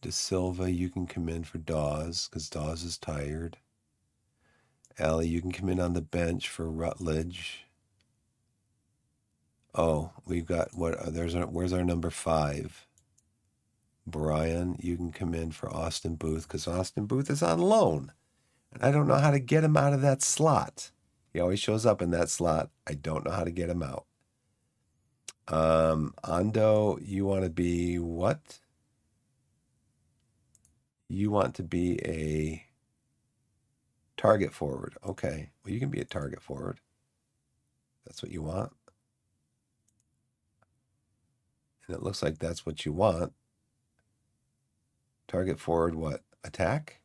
De Silva, you can come in for Dawes because Dawes is tired. Allie, you can come in on the bench for Rutledge. Oh, we've got where's our number 5? Brian, you can come in for Austin Booth because Austin Booth is on loan. And I don't know how to get him out of that slot. He always shows up in that slot. I don't know how to get him out. Ando, you want to be what? You want to be a target forward. Okay. Well, you can be a target forward. That's what you want. And it looks like that's what you want. Target forward, what? Attack?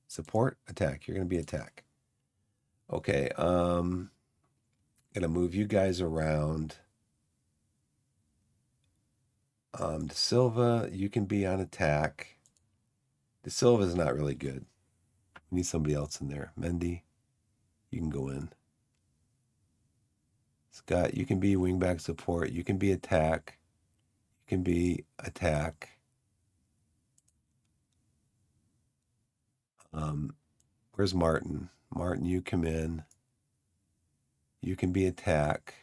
Support? Attack. You're going to be attack. Okay. Going to move you guys around. De Silva, you can be on attack. De Silva's not really good. We need somebody else in there. Mendy, you can go in. Scott, you can be wingback support. You can be attack. You can be attack. Where's Martin? Martin, you come in. You can be attack.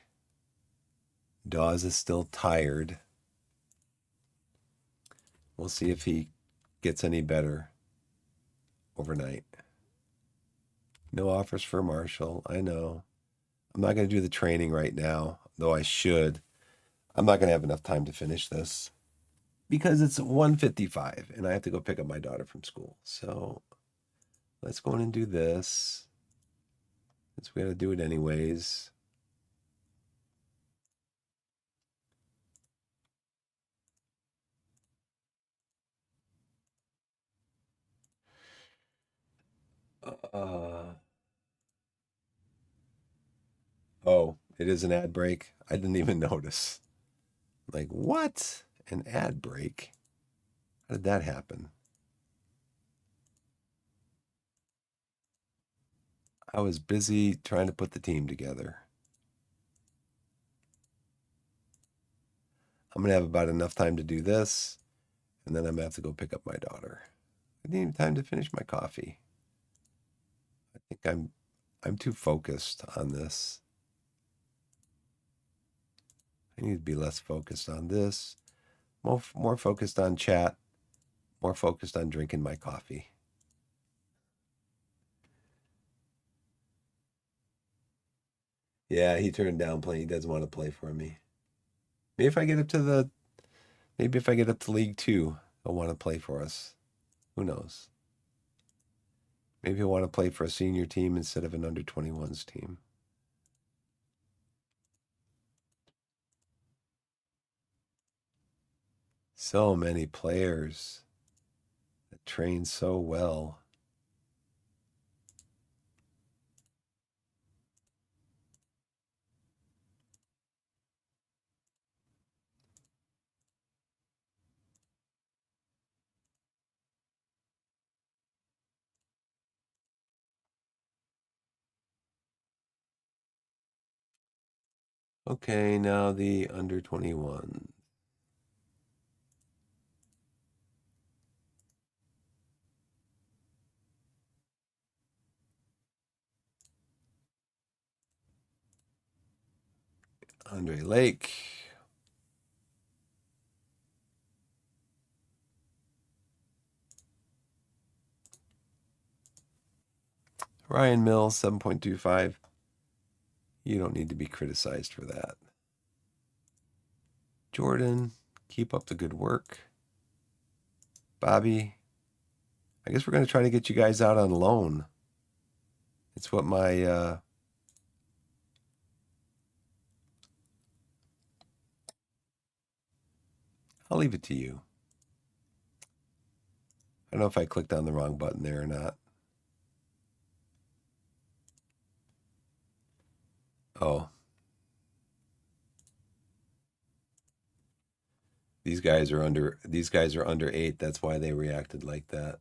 Dawes is still tired. We'll see if he gets any better overnight. No offers for Marshall. I know. I'm not going to do the training right now, though I should. I'm not going to have enough time to finish this because it's 1:55 and I have to go pick up my daughter from school. So let's go in and do this. Since we got to do it anyways. Uh, oh, it is an ad break. I didn't even notice. Like, what? An ad break? How did that happen? I was busy trying to put the team together. I'm going to have about enough time to do this, and then I'm going to have to go pick up my daughter. I didn't even have time to finish my coffee. I think I'm too focused on this. I need to be less focused on this, more focused on chat, more focused on drinking my coffee. Yeah, he turned down playing. He doesn't want to play for me. Maybe if I get up to League Two, he'll want to play for us. Who knows? Maybe he'll want to play for a senior team instead of an under 21s team. So many players that train so well. Okay, now the under 21. Andre Lake. Ryan Mills, 7.25. You don't need to be criticized for that. Jordan, keep up the good work. Bobby, I guess we're going to try to get you guys out on loan. It's what I'll leave it to you. I don't know if I clicked on the wrong button there or not. Oh. These guys are under 8. That's why they reacted like that.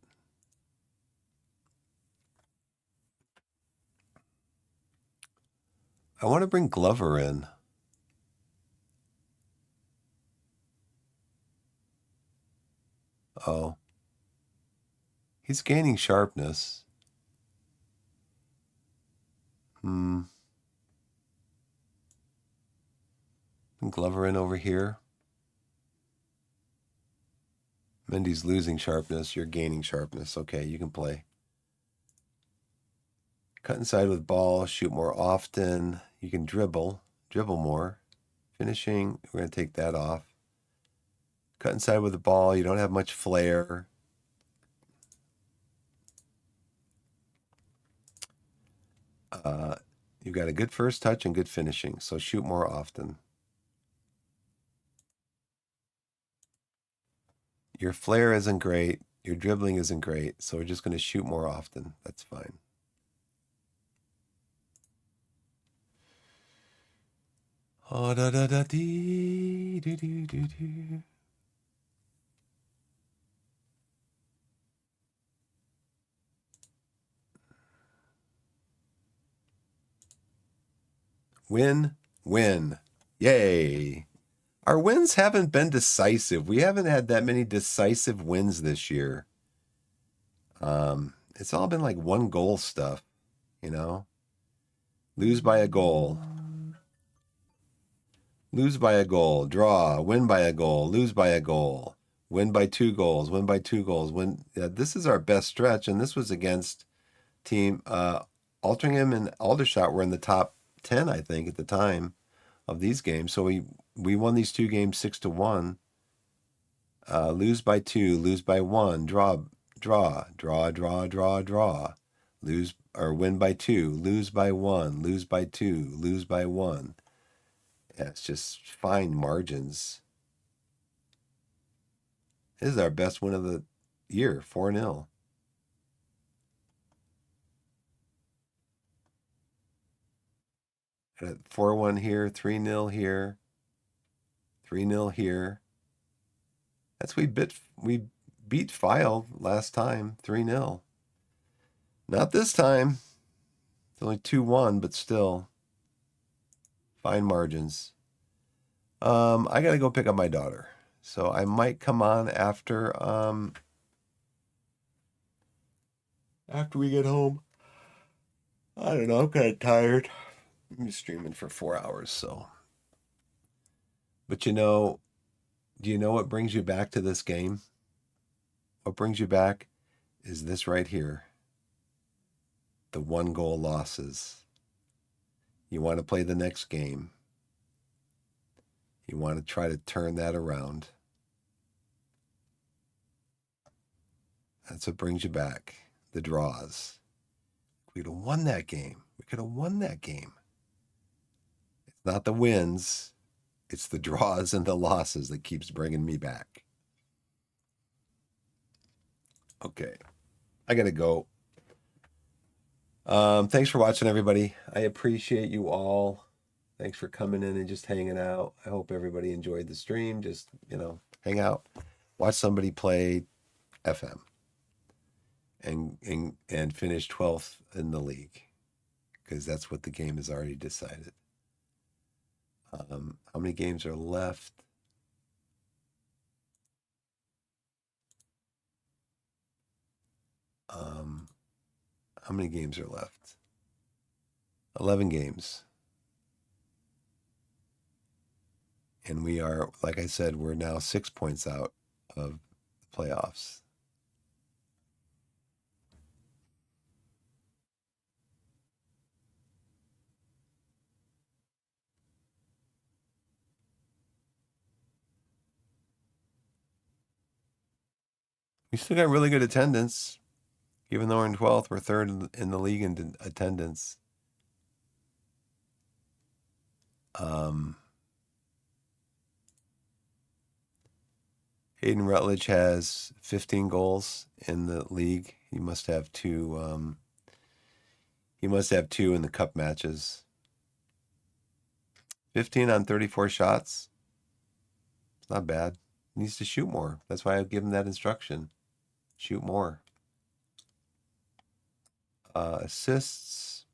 I want to bring Glover in. Oh. He's gaining sharpness. Glover in over here. Mendy's losing sharpness. You're gaining sharpness. Okay, you can play. Cut inside with ball. Shoot more often. You can dribble. Dribble more. Finishing. We're going to take that off. Cut inside with the ball. You don't have much flair. You've got a good first touch and good finishing. So shoot more often. Your flair isn't great. Your dribbling isn't great. So we're just going to shoot more often. That's fine. Oh, da da da dee, do do do do. Win, win. Yay. Our wins haven't been decisive. We haven't had that many decisive wins this year. It's all been like one goal stuff, you know? Lose by a goal. Lose by a goal. Draw. Win by a goal. Lose by a goal. Win by 2 goals. Win by 2 goals. This is our best stretch, and this was against team Altrincham and Aldershot were in the top 10, I think, at the time of these games. So we won these 2 games 6-1. Lose by 2, lose by 1, draw. Lose or win by 2, lose by 1, lose by 2, lose by 1. Yeah, it's just fine margins. This is our best win of the year, 4-0. At 4-1 here, 3-0 here, 3-0 here. That's we beat File last time, 3-0. Not this time. It's only 2-1, but still. Fine margins. I gotta go pick up my daughter. So I might come on after we get home. I don't know, I'm kind of tired. I'm streaming for 4 hours, so. But do you know what brings you back to this game? What brings you back is this right here. The 1-goal losses. You want to play the next game. You want to try to turn that around. That's what brings you back. The draws. We could have won that game. It's not the wins. It's the draws and the losses that keeps bringing me back. Okay. I got to go. Thanks for watching, everybody. I appreciate you all. Thanks for coming in and just hanging out. I hope everybody enjoyed the stream. Just, hang out, watch somebody play FM and finish 12th in the league, because that's what the game has already decided. How many games are left? How many games are left? 11 games. And we are, like I said, we're now 6 points out of the playoffs. We still got really good attendance. Even though we're in 12th, we're third in the league in attendance. Hayden Rutledge has 15 goals in the league. He must have 2. He must have 2 in the cup matches. 15 on 34 shots. It's not bad. He needs to shoot more. That's why I give him that instruction. Shoot more. Assists.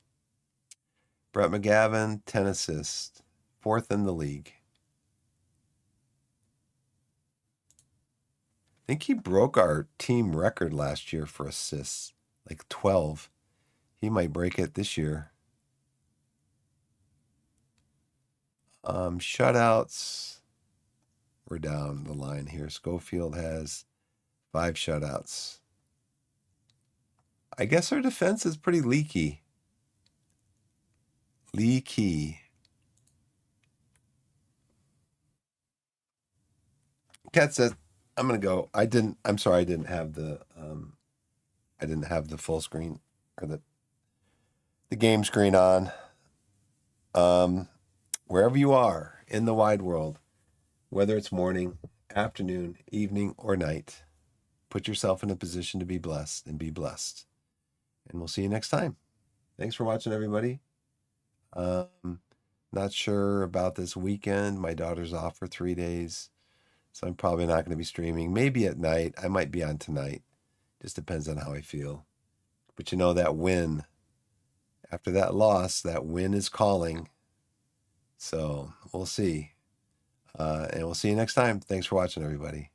Brett McGavin, 10 assists. 4th in the league. think he broke our team record last year for assists, like 12. He might break it this year. Shutouts. We're down the line here. Schofield has 5 shutouts. I guess our defense is pretty leaky. Leaky. Cat says, I'm gonna go. I'm sorry, I didn't have the full screen or the game screen on. Wherever you are in the wide world, whether it's morning, afternoon, evening, or night, put yourself in a position to be blessed and be blessed. And we'll see you next time. Thanks for watching, everybody. Not sure about this weekend. My daughter's off for 3 days, so I'm probably not going to be streaming. Maybe at night. I might be on tonight. Just depends on how I feel. But you know, that win, after that loss, that win is calling. So we'll see. And we'll see you next time. Thanks for watching, everybody.